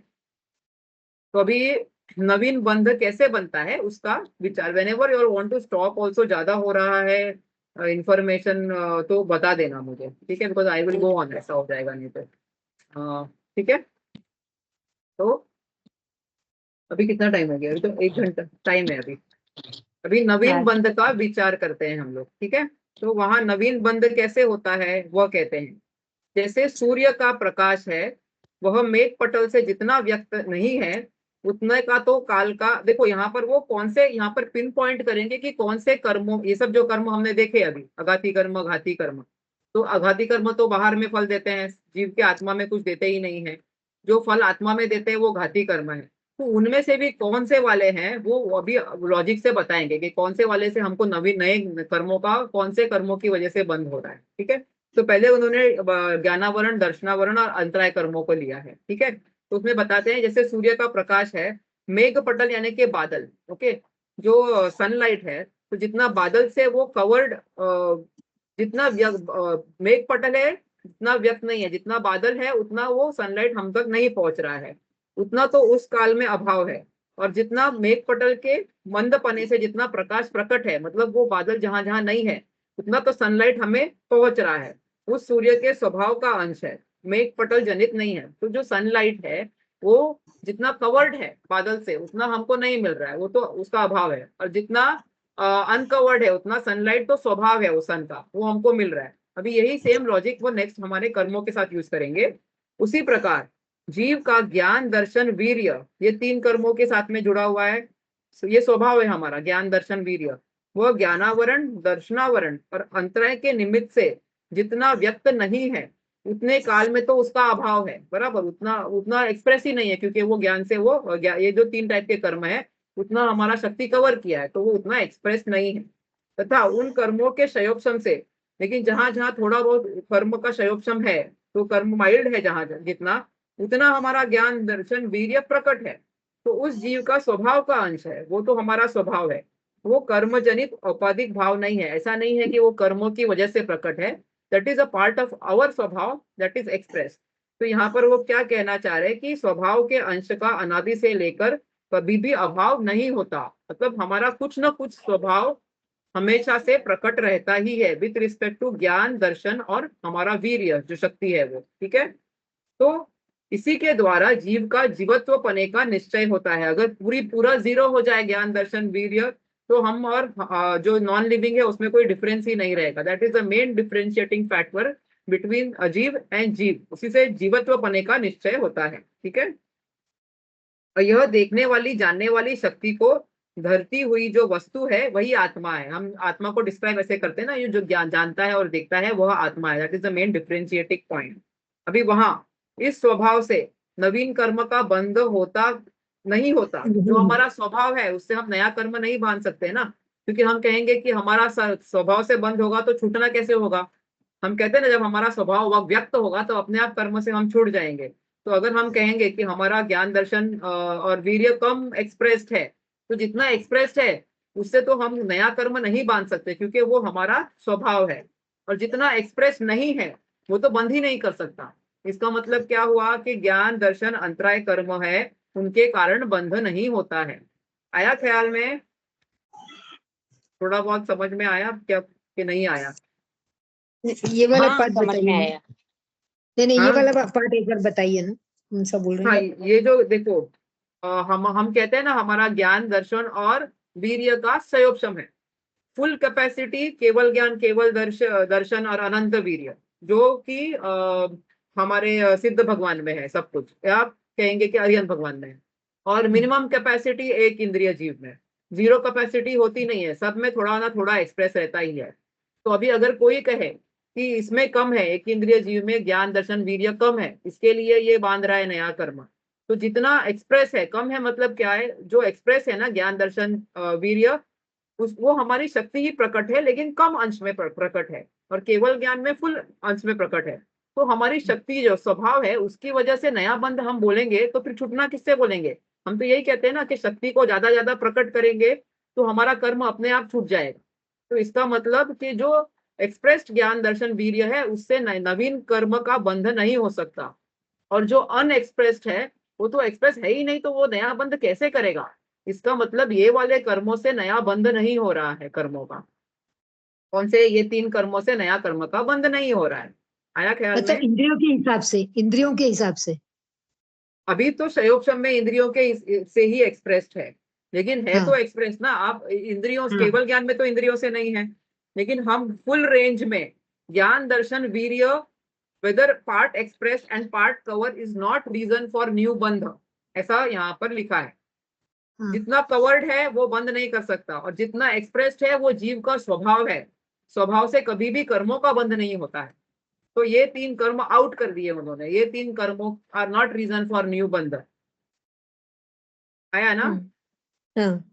तो अभी नवीन बंध कैसे बनता है उसका विचार, whenever you want to stop also, ज्यादा हो रहा है इंफॉर्मेशन तो बता देना मुझे, ठीक है, because I will go on, ऐसा हो जाएगा नहीं तो। ठीक है। तो अभी कितना टाइम हो गया? अभी तो 1 घंटा टाइम है अभी। अभी नवीन हाँ। बंध का विचार करते हैं हम लोग, ठीक है। तो वहां नवीन बंध कैसे होता है वह कहते हैं, जैसे सूर्य का प्रकाश है वह मेघ पटल से जितना व्यक्त नहीं है उतने का तो काल का, देखो यहाँ पर वो कौन से, यहाँ पर पिन पॉइंट करेंगे कि कौन से कर्मों, ये सब जो कर्म हमने देखे अभी, अघाती कर्म घाती कर्म, तो अघाती कर्म तो बाहर में फल देते हैं, जीव के आत्मा में कुछ देते ही नहीं है। जो फल आत्मा में देते हैं वो घाती कर्म है। तो उनमें से भी कौन से वाले हैं वो अभी लॉजिक से बताएंगे कि कौन से वाले से हमको नवीन नए कर्मों का, कौन से कर्मों की वजह से बंद हो रहा है, ठीक है। तो पहले उन्होंने ज्ञानावरण, दर्शनावरण और अंतराय कर्मों को लिया है, ठीक है। तो उसमें बताते हैं जैसे सूर्य का प्रकाश है, मेघ पटल यानी कि बादल, ओके, जो सनलाइट है, तो जितना बादल से वो कवर्ड, जितना मेघ पटल है जितना व्यक्त नहीं है, जितना बादल है उतना वो सनलाइट हम तक नहीं पहुंच रहा है, उतना तो उस काल में अभाव है। और जितना मेघ पटल के मंद पने से जितना प्रकाश प्रकट है, मतलब वो बादल जहां जहां नहीं है उतना तो सनलाइट हमें पहुंच रहा है, उस सूर्य के स्वभाव का अंश है, मेघ पटल जनित नहीं है। तो जो सनलाइट है वो जितना कवर्ड है बादल से उतना हमको नहीं मिल रहा है, वो तो उसका अभाव है। और जितना अनकवर्ड है उतना सनलाइट तो स्वभाव है उस सन का, वो हमको मिल रहा है। अभी यही सेम लॉजिक वो नेक्स्ट हमारे कर्मों के साथ यूज करेंगे। उसी प्रकार जीव का ज्ञान दर्शन वीर्य, ये 3 कर्मों के साथ में जुड़ा हुआ है। ये स्वभाव है हमारा ज्ञान दर्शन वीर्य, वह ज्ञानावरण, दर्शनावरण और अंतराय के निमित्त से जितना व्यक्त नहीं है उतने काल में तो उसका अभाव है, बराबर, उतना उतना एक्सप्रेस ही नहीं है, क्योंकि वो ज्ञान से वो ये जो 3 टाइप के कर्म है उतना हमारा शक्ति कवर किया है, तो वो उतना एक्सप्रेस नहीं है। तथा उन कर्मों के क्षयोपशम से, लेकिन जहां जहां थोड़ा बहुत कर्म का क्षयोपशम है, तो कर्म माइल्ड है जहां जितना, उतना हमारा ज्ञान दर्शन वीर्य प्रकट है। तो उस जीव का स्वभाव का अंश है, वो तो हमारा स्वभाव है, वो कर्म जनित औपाधिक भाव नहीं है। ऐसा नहीं है कि वो कर्मों की वजह से प्रकट है, that is a part of our स्वभाव दैट इज एक्सप्रेस। तो यहाँ पर वो क्या कहना चाह रहे हैं कि स्वभाव के अंश का अनादि से लेकर कभी भी अभाव नहीं होता, मतलब हमारा कुछ ना कुछ स्वभाव हमेशा से प्रकट रहता ही है विथ रिस्पेक्ट टू ज्ञान दर्शन और हमारा वीर्य जो शक्ति है वो, ठीक है। तो इसी के द्वारा जीव का जीवत्व पने का निश्चय होता है। अगर पूरा जीरो हो जाए ज्ञान दर्शन वीर्य, तो हम और जो नॉन लिविंग है उसमें कोई डिफरेंस ही नहीं रहेगा। That is the main differentiating factor between अजीव एंड जीव, उसी से जीवत्व पने का निश्चय होता है, ठीक है। और यह देखने वाली जानने वाली शक्ति को धरती हुई जो वस्तु है वही आत्मा है। हम आत्मा को डिस्क्राइब ऐसे करते हैं ना, ये जो ज्ञान जानता है और देखता है वह आत्मा है, that is the main differentiating point. अभी वहां इस स्वभाव से नवीन कर्म का बंध होता नहीं होता, जो हमारा स्वभाव है उससे हम नया कर्म नहीं बांध सकते ना, क्योंकि हम कहेंगे कि हमारा स्वभाव से बंध होगा तो छूटना कैसे होगा। हम कहते हैं ना जब हमारा स्वभाव व्यक्त होगा तो अपने आप कर्म से हम छूट जाएंगे। तो अगर हम कहेंगे कि हमारा ज्ञान दर्शन और वीर्य कम एक्सप्रेस्ड है, तो जितना एक्सप्रेस्ड है उससे तो हम नया कर्म नहीं बांध सकते, क्योंकि वो हमारा स्वभाव है। और जितना एक्सप्रेस नहीं है वो तो बंद ही नहीं कर सकता। इसका मतलब क्या हुआ कि ज्ञान दर्शन अंतराय कर्म है, उनके कारण बंध नहीं होता है। आया ख्याल में? थोड़ा बहुत समझ में आया क्या कि नहीं आया? ये वाला हाँ पार्ट समझ बताइए में ना। आया। नहीं, ये हाँ वाला पार्ट एक बार बताइए ना, हम सब बोल रहे हाँ, हैं। ये जो देखो, हम कहते हैं ना हमारा ज्ञान दर्शन और वीर्य का संयोगक्षम है। फुल कैपेसिटी केवल ज्ञान, केवल दर्शन और अनंत वीर्य, जो कि हमारे सिद्ध भगवान में है सब कुछ, या आप कहेंगे कि अरिहंत भगवान में है। और मिनिमम कैपेसिटी एक इंद्रिय जीव में, जीरो कैपेसिटी होती नहीं है, सब में थोड़ा ना थोड़ा एक्सप्रेस रहता ही है। तो अभी अगर कोई कहे कि इसमें कम है, एक इंद्रिय जीव में ज्ञान दर्शन वीर्य कम है, इसके लिए ये बांध रहा है नया कर्म, तो जितना एक्सप्रेस है कम है, मतलब क्या है, जो एक्सप्रेस है ना ज्ञान दर्शन वीर्य, उस वो हमारी शक्ति ही प्रकट है लेकिन कम अंश में प्रकट है, और केवल ज्ञान में फुल अंश में प्रकट है। तो हमारी शक्ति जो स्वभाव है उसकी वजह से नया बंध हम बोलेंगे तो फिर छूटना किससे बोलेंगे? हम तो यही कहते हैं ना कि शक्ति को ज्यादा प्रकट करेंगे तो हमारा कर्म अपने आप छूट जाएगा। तो इसका मतलब कि जो एक्सप्रेस्ड ज्ञान दर्शन वीर्य है उससे नवीन कर्म का बंध नहीं हो सकता, और जो अनएक्सप्रेस्ड है वो तो एक्सप्रेस है ही नहीं, तो वो नया बंध कैसे करेगा? इसका मतलब ये वाले कर्मों से नया बंध नहीं हो रहा है कर्मों का। कौन से? ये 3 कर्मों से नया कर्म का बंध नहीं हो रहा है। आया ख्याल अच्छा, में? इंद्रियों के हिसाब से, इंद्रियों के हिसाब से। अभी तो संयोग में इंद्रियों के से ही एक्सप्रेस्ड है, लेकिन है तो हाँ एक्सप्रेस ना। आप इंद्रियों हाँ केवल ज्ञान में तो इंद्रियों से नहीं है, लेकिन हम फुल रेंज में ज्ञान दर्शन वीर्य whether part express and part cover is not reason for new बंध, ऐसा यहाँ पर लिखा है। हाँ जितना कवर्ड है वो बंद नहीं कर सकता, और जितना एक्सप्रेस्ड है वो जीव का स्वभाव है। स्वभाव से कभी भी कर्मों का बंध नहीं होता है। तो ये 3 कर्म आउट कर दिए उन्होंने, ये 3 कर्मों are not reason for new बंध। आया ना? हाँ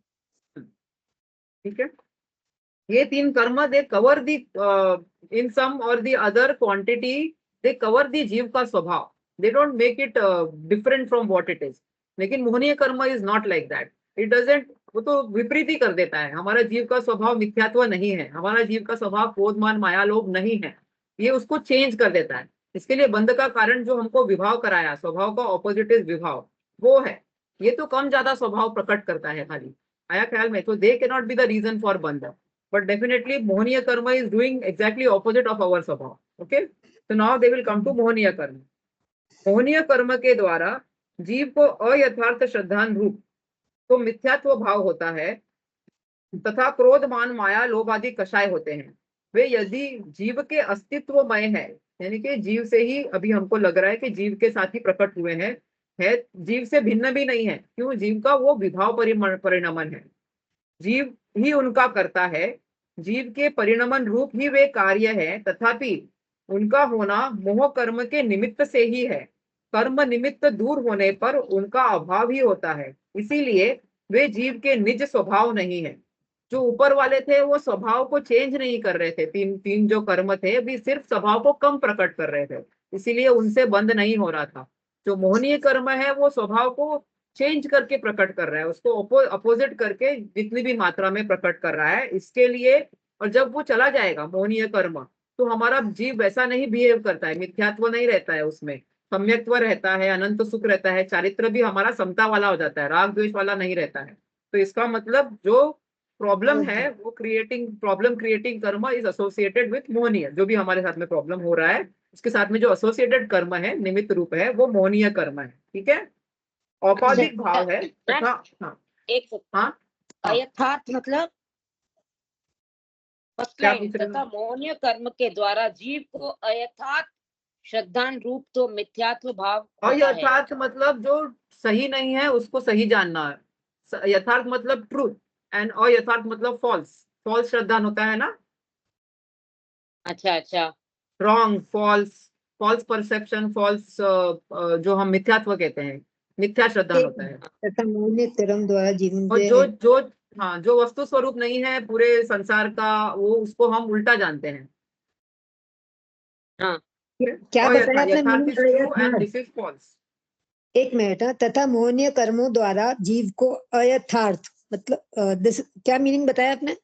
ठीक है। ये 3 कर्म दे कवर दी इन सम और the other quantity, they cover the जीव का स्वभाव, they don't make it different from what it is. लेकिन मोहनीय कर्म is not like that, it doesn't, वो तो विपरीत ही कर देता है। हमारा जीव का स्वभाव मिथ्यात्व नहीं है, हमारा जीव का स्वभाव क्रोध मान माया लोभ नहीं है, ये उसको चेंज कर देता है। इसके लिए बंध का कारण जो हमको विभाव कराया, स्वभाव का ऑपोजिट इज विभाव, वो है। ये तो कम ज्यादा स्वभाव प्रकट करता है खाली। आया ख्याल में? तो they can not be the reason for बंध, but definitely mohaniya karma is doing exactly opposite of our स्वभाव। okay, so now they will come to मोहनीय कर्म। मोहनीय कर्म के द्वारा जीव को अयथार्थ श्रद्धान रूप तो मिथ्यात्व भाव होता है, तथा क्रोध मान माया लोभ आदि कषाय होते हैं। वे यदि जीव के अस्तित्वमय है, यानी कि जीव से ही अभी हमको लग रहा है कि जीव के साथ ही प्रकट हुए हैं, है जीव से भिन्न भी नहीं है। क्यों? जीव का वो विभाव परिणमन है, जीव ही उनका करता है, जीव के परिणमन रूप ही वे कार्य है। तथापि उनका होना मोह कर्म के निमित्त से ही है, कर्म निमित्त दूर होने पर उनका अभाव ही होता है। इसीलिए वे जीव के निज स्वभाव नहीं है। जो ऊपर वाले थे वो स्वभाव को चेंज नहीं कर रहे थे, तीन तीन जो कर्म थे अभी सिर्फ स्वभाव को कम प्रकट कर रहे थे, इसीलिए उनसे बंद नहीं हो रहा था। जो मोहनीय कर्म है वो स्वभाव को चेंज करके प्रकट कर रहा है, उसको अपोजिट करके जितनी भी मात्रा में प्रकट कर रहा है, इसके लिए। और जब वो चला जाएगा मोहनीय कर्म, तो हमारा जीव वैसा नहीं बिहेव करता है, मिथ्यात्व नहीं रहता है, उसमें सम्यक्त्व रहता है, अनंत सुख रहता है, चारित्र भी हमारा समता वाला हो जाता है, राग द्वेष वाला नहीं रहता है। तो इसका मतलब जो प्रॉब्लम है वो प्रॉब्लम क्रिएटिंग कर्म इज एसोसिएटेड विथ मोहनीय, जो भी हमारे साथ में प्रॉब्लम हो रहा है उसके साथ में जो एसोसिएटेड कर्म है, निमित्त रूप है, वो मोहनीय कर्म है। ठीक है, औपाधिक भाव है तथा हाँ एक सेकंड, हाँ हाँ अयथार्थ मतलब फर्स्ट क्या लाइन, पूछ रहे हो? तथा मोहनीय कर्म के द्वारा जीव को अयथार्थ श्रद्धान रूप तो मिथ्यात्व भाव और होता है। यथार्थ मतलब जो सही नहीं है उसको सही जानना है, यथार्थ मतलब ट्रूथ, एंड अयथार्थ मतलब फॉल्स। फॉल्स श्रद्धान होता है ना, अच्छा अच्छा, wrong, false, false perception, false जो हम मिथ्यात्व कहते हैं, मिथ्या श्रद्धान होता है। तथा मोहनीय कर्म द्वारा जीवन और के जो हाँ जो वस्तु स्वरूप नहीं है पूरे संसार का, वो उसको हम उल्टा जानते हैं। हाँ क्या बताया आपने? यथार्थ इज ट्रू एंड अयथार्थ, दिस इज फॉल्स। एक मिनट। हाँ, तथा मोहनीय कर्मों द्वारा जीव को अयथार्थ मतलब दिस क्या मीनिंग बताया आपने?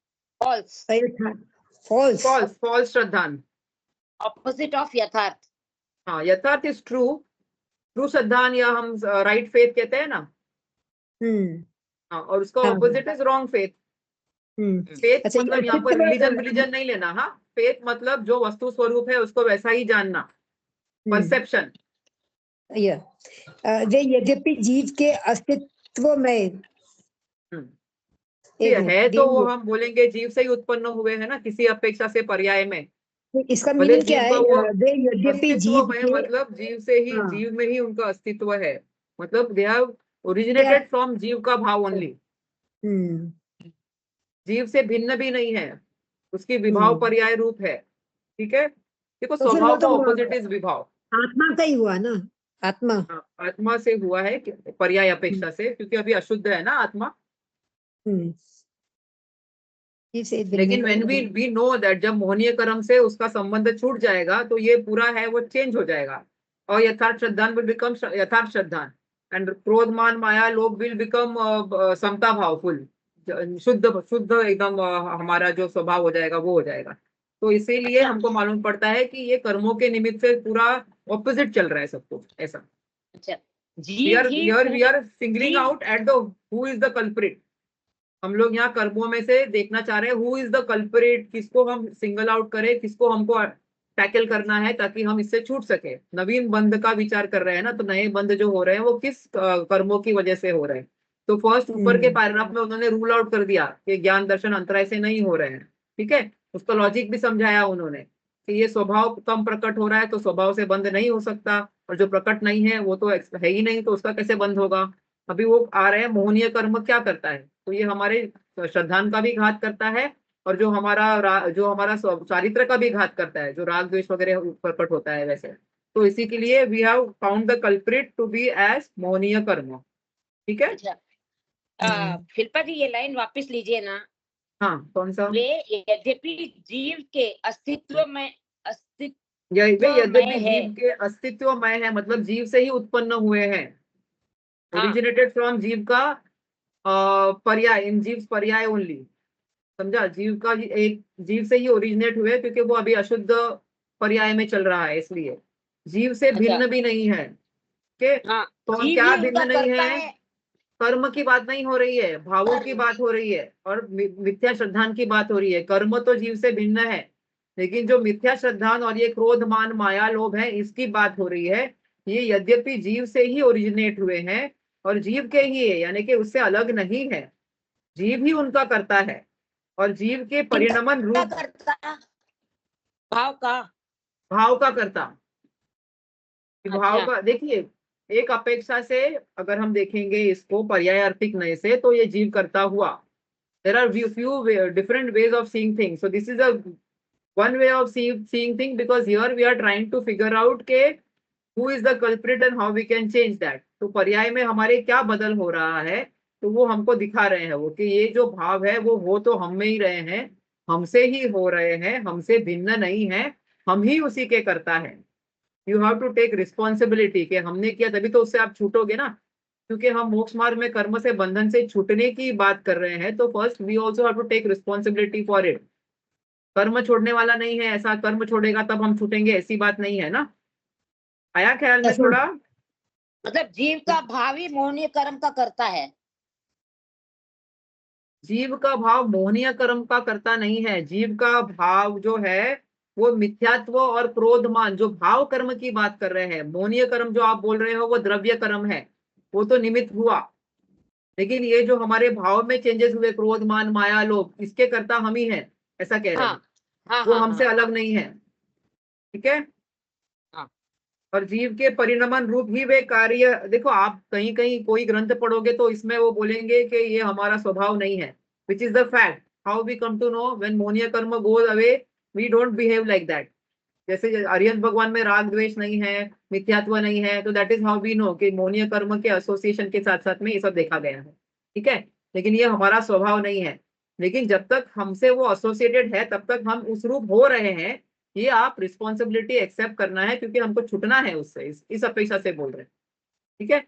फॉल्स, अयथार्थ, फॉल्स। फॉल्स, फॉल्स श्रद्धान। ऑपोजिट ऑफ यथार्थ। हाँ, यथार्थ इज ट्रू, ट्रू श्रद्धान या हम राइट फेथ कहते हैं ना। हम्म। हाँ, और उसका हाँ opposite is wrong faith. Faith अच्छा, ये मतलब यहाँ पर रिलीजन नहीं लेना। हाँ, फेथ मतलब जो वस्तु स्वरूप है उसको वैसा ही जानना, परसेप्शन। वे यद्यपि जीव के अस्तित्व में एक है तो वो मिनट, हम बोलेंगे जीव से ही उत्पन्न हुए हैं ना, किसी अपेक्षा से पर्याय में। इसका भले मीनिंग क्या जीव है? का वो वे यद्यपि अस्तित्व जीव है, के, मतलब जीव से ही, हाँ, जीव में ही उनका अस्तित्व है, मतलब they have they are- originated from जीव का भाव ओनली। हम्म जीव से भिन्न भी नहीं है, उसकी विभाव हम्म पर्याय रूप है। ठीक है, देखो तो फिर वो स्वभाव का तो ऑपोजिट इज विभाव। आत्मा का ही हुआ ना, आत्मा। हाँ, आत्मा से हुआ है पर्याय हम्म अपेक्षा से, क्योंकि अभी अशुद्ध है ना आत्मा। हम्म, जीव से भिन्न लेकिन नहीं व्हेन है। वी नो दैट जब मोहनीय कर्म से उसका संबंध छूट जाएगा तो ये पूरा है वो चेंज हो जाएगा, और यथार्थ श्रद्धान विल बिकम यथार्थ श्रद्धान, एंड क्रोध मान माया लोभ विल बिकम समता भाव, फुल शुद्ध शुद्ध एकदम हमारा जो स्वभाव हो जाएगा वो हो जाएगा। तो इसीलिए अच्छा हमको मालूम पड़ता है कि ये कर्मों के निमित्त से पूरा ऑपोजिट चल रहा है सब कुछ ऐसा। अच्छा, वी जीव are he we are we are singling जीव out at the who is the culprit. हम लोग यहाँ कर्मों में से देखना चाह रहे हैं हु इज द कल्परेट, किसको हम सिंगल आउट करें, किसको हमको टैकल करना है ताकि हम इससे छूट सके। नवीन बंध का विचार कर रहे हैं ना, तो नए बंध जो हो रहे हैं वो किस कर्मों की वजह से हो रहे हैं। तो फर्स्ट ऊपर के पैराग्राफ में उन्होंने रूल आउट कर दिया कि ज्ञान दर्शन अंतराय से नहीं हो रहे हैं। ठीक है, उसका लॉजिक भी समझाया उन्होंने कि ये स्वभाव कम प्रकट हो रहा है तो स्वभाव से बंद नहीं हो सकता, और जो प्रकट नहीं है वो तो है ही नहीं, तो उसका कैसे बंद होगा। अभी वो आ रहे हैं मोहनीय कर्म क्या करता है, तो ये हमारे श्रद्धान का भी घात करता है, और जो हमारा चारित्र का भी घात करता है, जो राग द्वेष वगैरह प्रकट होता है वैसे। तो इसी के लिए we have found the culprit to be as मोहनीय कर्म। ठीक है। अच्छा शिल्पा जी ये लाइन वापस लीजिए ना। हाँ, कौन सा? वे यद्यपि जीव के अस्तित्व में वे यद्यपि है जीव के अस्तित्वमय है, मतलब जीव से ही उत्पन्न हुए हैं, हाँ ओरिजिनेटेड फ्रॉम जीव का पर्याय, इन जीव पर्याय ओनली। समझा, जीव का एक जीव से ही ओरिजिनेट हुए, क्योंकि वो अभी अशुद्ध पर्याय में चल रहा है, इसलिए जीव से अच्छा भिन्न भी नहीं है। के हाँ तो जीव क्या ही उनका भिन्न नहीं करता है? है। कर्म की बात नहीं हो रही है, भावों की बात हो रही है, और मिथ्या श्रद्धान की बात हो रही है। कर्म तो जीव से भिन्न है, लेकिन जो मिथ्या श्रद्धान और ये क्रोध मान माया लोभ है, इसकी बात हो रही है। ये यद्यपि जीव से ही ओरिजिनेट हुए हैं और जीव के ही है, यानी कि उससे अलग नहीं है, जीव ही उनका करता है, और जीव के परिणमन क्या रूप करता भाव का। भाव का करता। भाव अच्छा का देखिए, एक अपेक्षा से अगर हम देखेंगे इसको पर्यायार्थिक नए से, तो ये जीव करता हुआ, there are few different ways of seeing things, so this is a one way of seeing thing, because here we are trying to figure out के who is the culprit and how we can change that। तो पर्याय में हमारे क्या बदल हो रहा है, तो वो हमको दिखा रहे हैं वो, कि ये जो भाव है वो हो तो हम में ही रहे हैं, हमसे ही हो रहे हैं, हमसे भिन्न नहीं है, हम ही उसी के करता है। You have to take responsibility कि हमने किया, तभी तो उससे आप छूटोगे ना, क्योंकि हम मोक्ष मार्ग में कर्म से बंधन से छूटने की बात कर रहे हैं, तो first we also have to take responsibility for it. कर्म छोड़ने वाला नहीं है, ऐसा कर्म छोड़ेगा तब हम छूटेंगे, ऐसी बात नहीं है ना। आया ख्याल में थोड़ा? मतलब जीव का भाव ही मोहनीय कर्म का करता है। जीव का भाव मोहनीय कर्म का करता नहीं है, जीव का भाव जो है वो मिथ्यात्व और क्रोधमान, जो भाव कर्म की बात कर रहे हैं। मोहनीय कर्म जो आप बोल रहे हो वो द्रव्य कर्म है, वो तो निमित्त हुआ, लेकिन ये जो हमारे भाव में चेंजेस हुए, क्रोध मान माया लोभ, इसके कर्ता हम ही हैं, ऐसा कह रहे हाँ हैं। हाँ वो हाँ हमसे हाँ अलग नहीं है। ठीक है। हाँ और जीव के परिणमन रूप ही वे कार्य, देखो आप कहीं कहीं कोई ग्रंथ पढ़ोगे तो इसमें वो बोलेंगे कि ये हमारा स्वभाव नहीं है, which is the fact. How we come to know when मोहनीय कर्म goes away, we don't behave like that. जैसे अरिहंत भगवान में राग द्वेष नहीं है, मिथ्यात्व नहीं है, तो that is how we know कि मोहनीय कर्म के एसोसिएशन के साथ साथ में ये सब देखा गया है। ठीक है, लेकिन ये हमारा स्वभाव नहीं है। लेकिन जब तक हमसे वो एसोसिएटेड है तब तक हम उस रूप हो रहे हैं, ये आप रिस्पॉन्सिबिलिटी एक्सेप्ट करना है, क्योंकि हमको छुटना है उससे, इस अपेक्षा से बोल रहे हैं। ठीक है।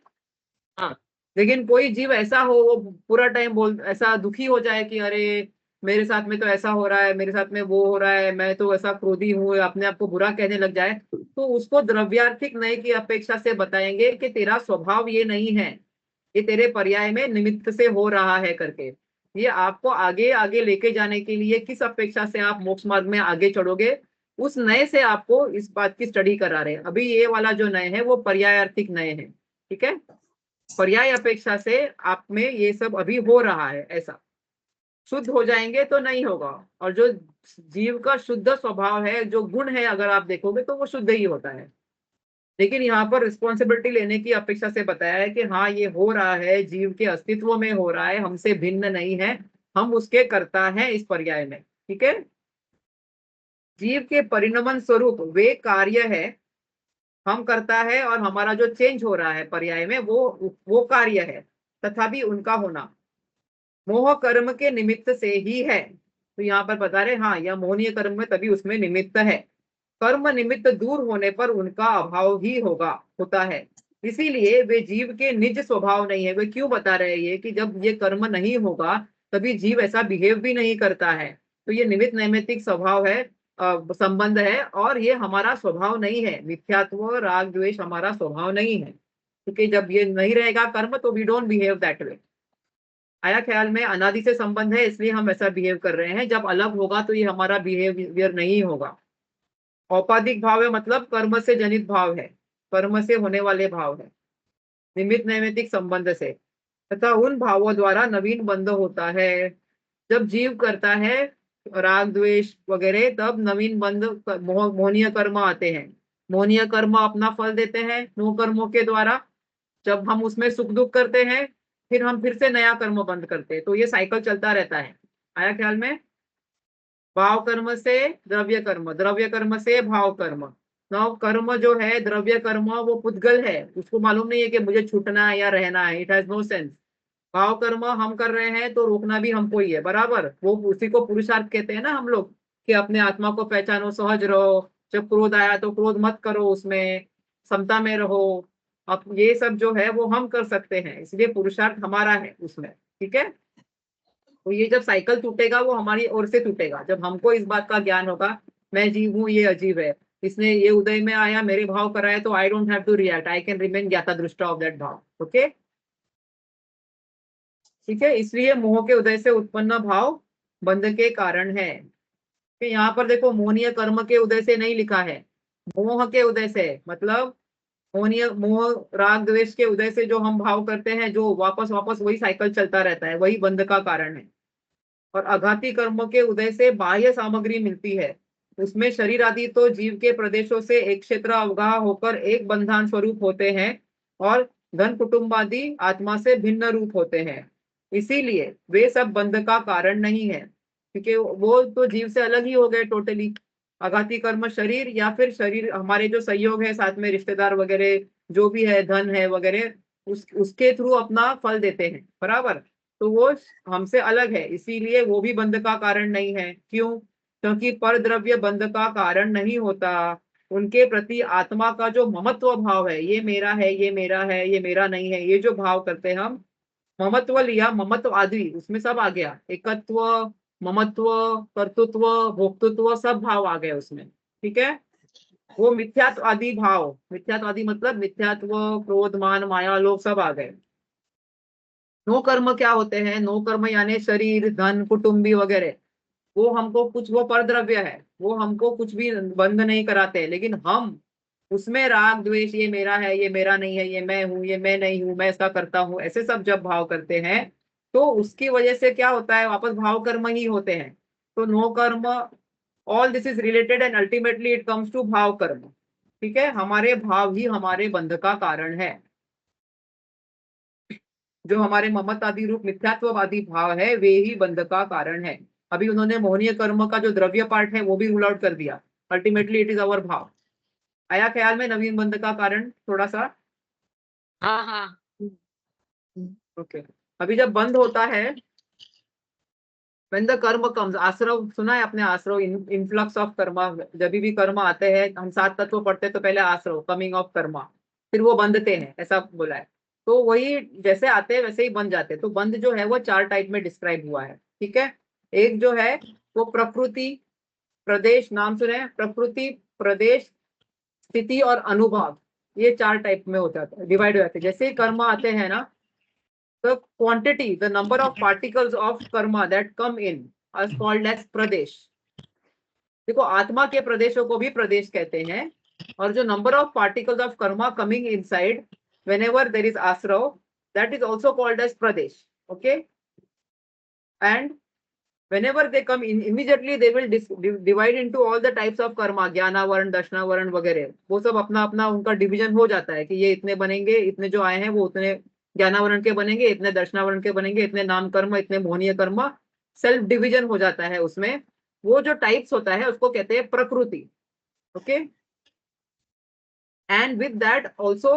हाँ लेकिन कोई जीव ऐसा हो, वो पूरा टाइम बोल ऐसा दुखी हो जाए कि अरे मेरे साथ में तो ऐसा हो रहा है, मेरे साथ में वो हो रहा है, मैं तो ऐसा क्रोधी हूँ, अपने आप को बुरा कहने लग जाए, तो उसको द्रव्यार्थिक नए की अपेक्षा से बताएंगे कि तेरा स्वभाव ये नहीं है, ये तेरे पर्याय में निमित्त से हो रहा है करके। ये आपको आगे आगे लेके जाने के लिए किस अपेक्षा से आप मोक्ष मार्ग में आगे चढ़ोगे, उस नए से आपको इस बात की स्टडी करा रहे हैं। अभी ये वाला जो नए है वो पर्यायार्थिक नए है। ठीक है, पर्याय अपेक्षा से आप में ये सब अभी हो रहा है, ऐसा। शुद्ध हो जाएंगे तो नहीं होगा, और जो जीव का शुद्ध स्वभाव है, जो गुण है, अगर आप देखोगे तो वो शुद्ध ही होता है। लेकिन यहाँ पर रिस्पॉन्सिबिलिटी लेने की अपेक्षा से बताया है कि हाँ ये हो रहा है, जीव के अस्तित्व में हो रहा है, हमसे भिन्न नहीं है, हम उसके कर्ता हैं इस पर्याय में। ठीक है। जीव के परिणमन स्वरूप वे कार्य है, हम करता है, और हमारा जो चेंज हो रहा है पर्याय में वो कार्य है, तथापि उनका होना मोह कर्म के निमित्त से ही है। तो यहाँ पर बता रहे हाँ, यह मोहनीय कर्म में तभी उसमें निमित्त है, कर्म निमित्त दूर होने पर उनका अभाव ही होता है। इसीलिए वे जीव के निज स्वभाव नहीं है। वे क्यों बता रहे हैं ये, कि जब ये कर्म नहीं होगा तभी जीव ऐसा बिहेव भी नहीं करता है, तो ये निमित्त नैमित्तिक स्वभाव है, संबंध है, और ये हमारा स्वभाव नहीं है। मिथ्यात्व राग द्वेष हमारा स्वभाव नहीं है, क्योंकि जब ये नहीं रहेगा कर्म तो we don't behave that way. आया ख्याल में? अनादि से संबंध है, इसलिए हम ऐसा बिहेव कर रहे हैं, जब अलग होगा तो ये हमारा बिहेवियर नहीं होगा। औपाधिक भाव है मतलब कर्म से जनित भाव है, कर्म से होने वाले भाव है, निमित्त नैमित्तिक संबंध से, तथा उन भावों द्वारा नवीन बंध होता है। जब जीव करता है राग द्वेष वगैरह, तब नवीन बंध मोहनीय कर्म आते हैं। मोहनीय कर्म अपना फल देते हैं नो कर्मों के द्वारा। जब हम उसमें सुख दुख करते हैं, फिर हम फिर से नया कर्म बंद करते हैं, तो ये साइकिल चलता रहता है। आया ख्याल में? भाव कर्म से द्रव्य कर्म, द्रव्य कर्म से भाव कर्म। नव कर्म जो है द्रव्य कर्म, वो पुद्गल है, उसको मालूम नहीं है कि मुझे छूटना है या रहना है, इट हैज नो सेंस। भाव कर्म हम कर रहे हैं तो रोकना भी हमको ही है, बराबर। वो उसी को पुरुषार्थ कहते हैं ना हम लोग, कि अपने आत्मा को पहचानो, सहज रहो, जब क्रोध आया तो क्रोध मत करो, उसमें समता में रहो। अब ये सब जो है वो हम कर सकते हैं, इसलिए पुरुषार्थ हमारा है उसमें, ठीक है। तो ये जब साइकिल टूटेगा वो हमारी ओर से टूटेगा, जब हमको इस बात का ज्ञान होगा मैं जीव हूँ, ये अजीब है, इसने ये उदय में आया मेरे भाव कराए, तो I don't have to react, I can remain ज्ञाता दृष्टा ऑफ दैट भाव। ओके, ठीक है। इसलिए मोह के उदय से उत्पन्न भाव बंध के कारण है। कि यहाँ पर देखो मोहनीय कर्म के उदय से नहीं लिखा है, मोह के उदय से, मतलब मोहनीय मोह राग द्वेष के उदय से जो हम भाव करते हैं, जो वापस वापस वही साइकिल चलता रहता है, वही बंध का कारण है। और आघाती कर्म के उदय से बाह्य सामग्री मिलती है, उसमें शरीर आदि तो जीव के प्रदेशों से एक क्षेत्र अवगाह होकर एक बंधन स्वरूप होते हैं, और धन कुटुंब आदि आत्मा से भिन्न रूप होते हैं, इसीलिए वे सब बंध का कारण नहीं है, क्योंकि वो तो जीव से अलग ही हो गए टोटली। आघाती कर्म शरीर, या फिर शरीर हमारे जो सहयोग है साथ में रिश्तेदार वगैरह जो भी है, धन है वगैरह, उसके थ्रू अपना फल देते हैं, बराबर। तो वो हमसे अलग है, इसीलिए वो भी बंध का कारण नहीं है। क्यों? क्योंकि पर द्रव्य बंध का कारण नहीं होता। उनके प्रति आत्मा का जो ममत्व भाव है, ये मेरा है, ये मेरा है, ये मेरा नहीं है, ये जो भाव करते हैं हम, ममत्व लिया, ममत्व आदि उसमें सब आ गया, एकत्व, ममत्व, कर्तृत्व, भोक्तृत्व, सब भाव आ गए उसमें, ठीक है। वो मिथ्यात्वादी भाव, मिथ्यात्वादी मतलब मिथ्यात्व, क्रोध, मान, माया, लोग सब आ गए। नो कर्म क्या होते हैं? नो कर्म यानी शरीर, धन, कुटुंबी वगैरह, वो हमको कुछ, वो परद्रव्य है, वो हमको कुछ भी बंद नहीं कराते, लेकिन हम उसमें राग द्वेष, ये मेरा है, ये मेरा नहीं है, ये मैं हूँ, ये मैं नहीं हूँ, मैं ऐसा करता हूँ, ऐसे सब जब भाव करते हैं, तो उसकी वजह से क्या होता है, वापस भाव कर्म ही होते हैं। तो नो कर्म, all this is related and ultimately it comes to भाव कर्म, ठीक है। हमारे भाव ही हमारे बंध का कारण है। जो हमारे ममतादि रूप मिथ्यात्ववादी भाव है, वे ही बंध का कारण है। अभी उन्होंने मोहनीय कर्म का जो द्रव्य पार्ट है वो भी रूल आउट कर दिया, अल्टीमेटली इट इज अवर भाव। आया ख्याल में नवीन बंध का कारण थोड़ा सा? हाँ हाँ। ओके। अभी जब बंद होता है, when the कर्म comes, आश्रव सुना है आपने? आश्रव, इनफ्लक्स ऑफ कर्मा, जब भी कर्म आते हैं, हम 7 तत्व पढ़ते तो पहले आश्रव, कमिंग ऑफ कर्मा, फिर वो बंधते हैं, ऐसा बोला है। तो वही जैसे आते हैं वैसे ही बन जाते हैं। तो बंध जो है वो 4 टाइप में डिस्क्राइब हुआ है, ठीक है। एक जो है वो प्रकृति, प्रदेश, नाम सुने हैं? प्रकृति, प्रदेश, स्थिति और अनुभव, ये 4 टाइप में हो जाता है, डिवाइड हो जाते हैं। जैसे ही कर्म आते हैं ना, the quantity, the number of particles of karma that come in is called as pradesh. देखो आत्मा के प्रदेशों को भी प्रदेश कहते हैं, और जो number of particles of Karma coming inside whenever there is asrav, that is also called as pradesh. Okay, and whenever they come in, immediately they will divide into all the types of karma, ज्ञाना वर्ण, दर्शना वर्ण वगैरह, वो सब अपना अपना उनका division हो जाता है कि ये इतने बनेंगे, इतने जो आए हैं वो उतने ज्ञानावरण के बनेंगे, इतने दर्शनावरण के बनेंगे, इतने नाम कर्म, इतने मोहनीय कर्म, सेल्फ डिवीजन हो जाता है उसमें। वो जो टाइप्स होता है उसको कहते हैं प्रकृति। Okay, and with that also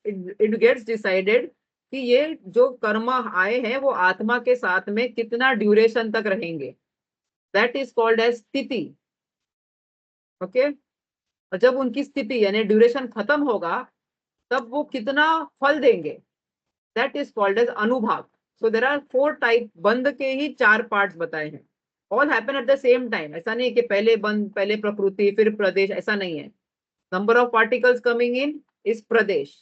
it gets decided कि ये जो कर्म आए हैं वो आत्मा के साथ में कितना ड्यूरेशन तक रहेंगे, दैट इज कॉल्ड एज स्थिति। ओके, और जब उनकी स्थिति यानी ड्यूरेशन खत्म होगा, तब वो कितना फल देंगे, that is called as anubhav. So there are 4 type, बंध के ही 4 parts बताए हैं, all happen at the same time। ऐसा नहीं है कि पहले बंध, पहले प्रकृति फिर प्रदेश, ऐसा नहीं है। number of particles coming in is pradesh,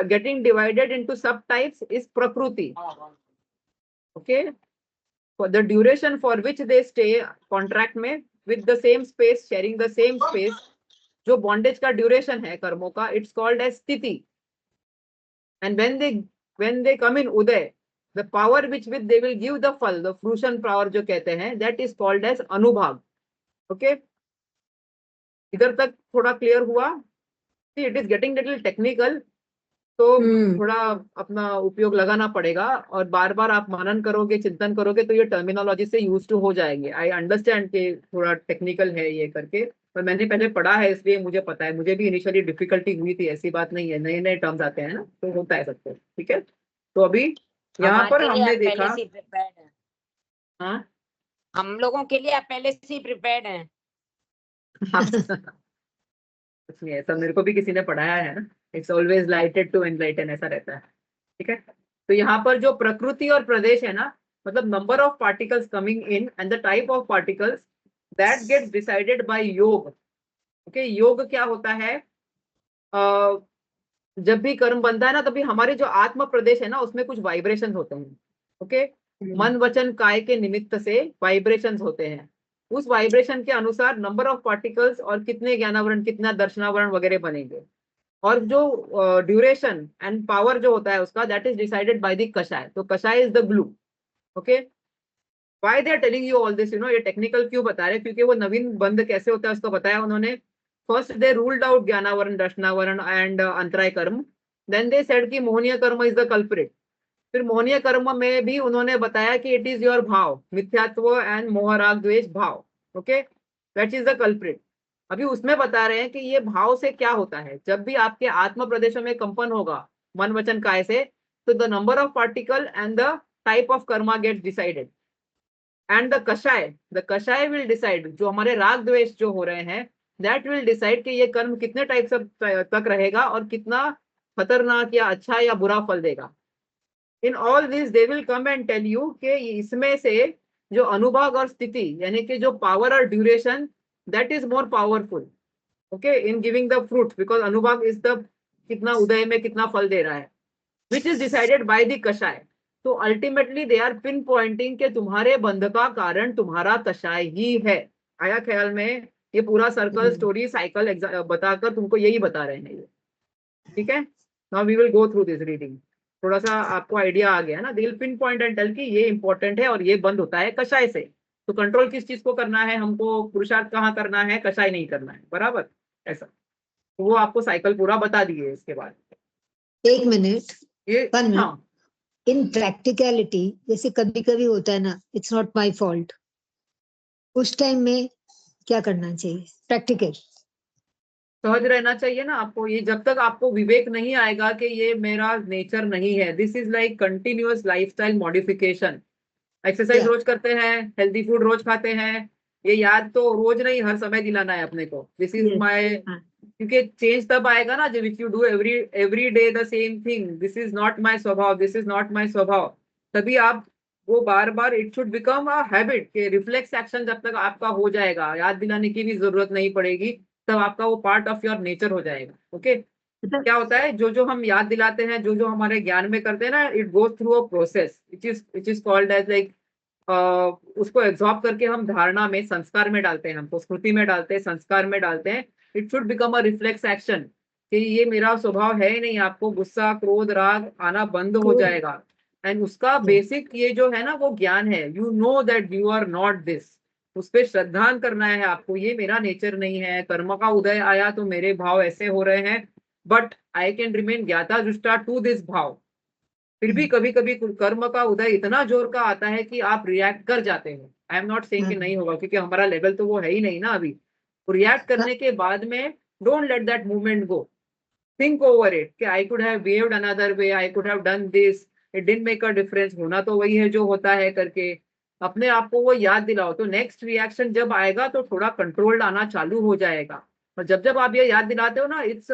getting divided into subtypes is prakriti। okay, for the duration for which they stay contract में, with the same space, sharing the same space, जो बॉन्डेज का duration है कर्मों का, it's called as स्थिति. And when they come in Uday, the power which with they will give the फल, the fruition power जो कहते हैं, that is called as अनुभाग. ओके, इधर तक थोड़ा क्लियर हुआ? See, it is getting little technical, तो थोड़ा अपना उपयोग लगाना पड़ेगा, और बार बार आप मनन करोगे, चिंतन करोगे, तो ये टर्मिनोलॉजी से यूज टू हो जाएंगे. आई अंडरस्टैंड कि थोड़ा टेक्निकल है ये करके, पर मैंने पहले पढ़ा है इसलिए मुझे पता है. मुझे भी इनिशियली डिफिकल्टी हुई थी, ऐसी बात नहीं है, नए नए टर्म्स आते हैं ना, तो होता है सबको. ठीक है, तो अभी यहाँ पर हमारे लिए हमने आप देखा. पहले से प्रिपेयर्ड हैं. हाँ, हम लोगों के लिए आप पहले से प्रिपेयर्ड हैं. कुछ नहीं, ऐसा मेरे को भी किसी ने पढ़ाया है ना. It's always lighted to enlighten, ऐसा रहता है. ठीक है, तो यहाँ पर जो प्रकृति और प्रदेश है ना, मतलब number of particles coming in and the type of particles, that gets decided by योग. ओके, योग क्या होता है? जब भी कर्म बनता है ना, तभी हमारे जो आत्म प्रदेश है ना, उसमें कुछ वाइब्रेशन होते हैं. ओके, मन वचन काय के निमित्त से वाइब्रेशंस होते हैं. उस वाइब्रेशन के अनुसार नंबर ऑफ पार्टिकल्स और कितने ज्ञानावरण, कितना दर्शनावरण वगैरह बनेंगे. और जो ड्यूरेशन एंड पावर जो होता है उसका, that is decided by the कषाय. तो कषाय is the glue. Okay, why they are telling you all this, ये टेक्निकल क्यों बता रहे हैं? क्योंकि वो नवीन बंध कैसे होता है उसको बताया उन्होंने. फर्स्ट दे रूल्ड आउट ज्ञानावरण, दर्शनावरण एंड अंतराय कर्म. देन दे सेड कि मोहनीय कर्म इज द कल्प्रिट. फिर मोहनीय कर्म में भी उन्होंने बताया कि इट इज योर भाव, मिथ्यात्व एंड मोह राग द्वेष भाव. Okay, that is the culprit. अभी उसमें बता रहे हैं कि ये भाव से क्या होता है. जब भी आपके आत्म प्रदेशों में कंपन होगा मन वचन काय से, तो the number of particle and the type of karma gets decided. And the कषाय विल डिसाइड, जो हमारे राग द्वेष जो हो रहे हैं, दैट विल डिसाइड कि ये कर्म कितने टाइप तक रहेगा और कितना खतरनाक या अच्छा या बुरा फल देगा. In all this they will come and tell you कि इसमें से जो अनुभाग और स्थिति, यानी कि जो पावर और duration, that is more powerful. Okay, in giving the fruit, because अनुभाग इज द कितना उदय में कितना फल दे रहा है, which is decided by the कषाय. तो ultimately they are pinpointing के तुम्हारे बंध का कारण तुम्हारा कषाय ही है. आया ख्याल में? ये पूरा सर्कल, स्टोरी, साइकिल बताकर तुमको यही बता रहे हैं ये. ठीक है, now we will go through this reading. थोड़ा सा आपको आइडिया आ गया ना. They will pinpoint and tell कि ये इंपॉर्टेंट है और ये बंद होता है कषाय से. तो कंट्रोल किस चीज को करना है हमको? पुरुषार्थ कहाँ करना है? कषाय नहीं करना है. बराबर, ऐसा. तो वो आपको साइकिल पूरा बता दिए. इसके बाद 1 मिनट, ये, हाँ, इन प्रैक्टिकलिटी जैसे कभी कभी होता है ना, इट्स नॉट माय फॉल्ट, उस टाइम में क्या करना चाहिए? प्रैक्टिकल सहज रहना चाहिए ना आपको. ये जब तक आपको विवेक नहीं आएगा कि ये मेरा नेचर नहीं है, this is like continuous lifestyle modification. Exercise रोज करते हैं, हेल्दी फूड रोज खाते हैं, ये याद तो रोज नहीं हर समय दिलाना है अपने को. दिस इज माय, क्योंकि चेंज तब आएगा ना जब you do every day the same thing. This is not my स्वभाव, दिस इज नॉट माय स्वभाव. तभी आप वो बार बार, it should become a habit के रिफ्लेक्स एक्शन. जब तक आपका हो जाएगा, याद दिलाने की भी जरूरत नहीं पड़ेगी, तब आपका वो पार्ट ऑफ योर नेचर हो जाएगा. ओके, क्या होता है, जो जो हम याद दिलाते हैं, जो जो हमारे ज्ञान में करते हैं ना, it goes through a process which is called as like, उसको एब्जॉर्ब करके हम धारणा में, संस्कार में डालते हैं, हमको स्मृति में डालते हैं, संस्कार में डालते हैं. It should become a reflex action कि ये मेरा स्वभाव है ही नहीं. आपको गुस्सा, क्रोध, राग आना बंद हो जाएगा. एंड उसका बेसिक ये जो है ना, वो ज्ञान है. You know that you are not this. उस पर श्रद्धान करना है आपको. ये मेरा नेचर नहीं है. कर्म का उदय आया तो मेरे भाव ऐसे हो रहे हैं, बट आई कैन रिमेन ज्ञाता दृष्टा टू दिस भाव. फिर भी कभी कभी कर्म का उदय इतना जोर का आता है कि आप रिएक्ट कर जाते हैं. आई एम नॉट सेइंग कि नहीं होगा, क्योंकि हमारा लेवल तो वो है ही नहीं ना अभी. रिएक्ट करने के बाद में don't let that movement go. Think over it कि I could have behaved another way, I could have done this, it didn't make a difference. होना तो वही है जो होता है करके अपने आप को वो याद दिलाओ. तो नेक्स्ट रिएक्शन जब आएगा तो थोड़ा कंट्रोल आना चालू हो जाएगा. और जब जब आप ये याद दिलाते हो ना, इट्स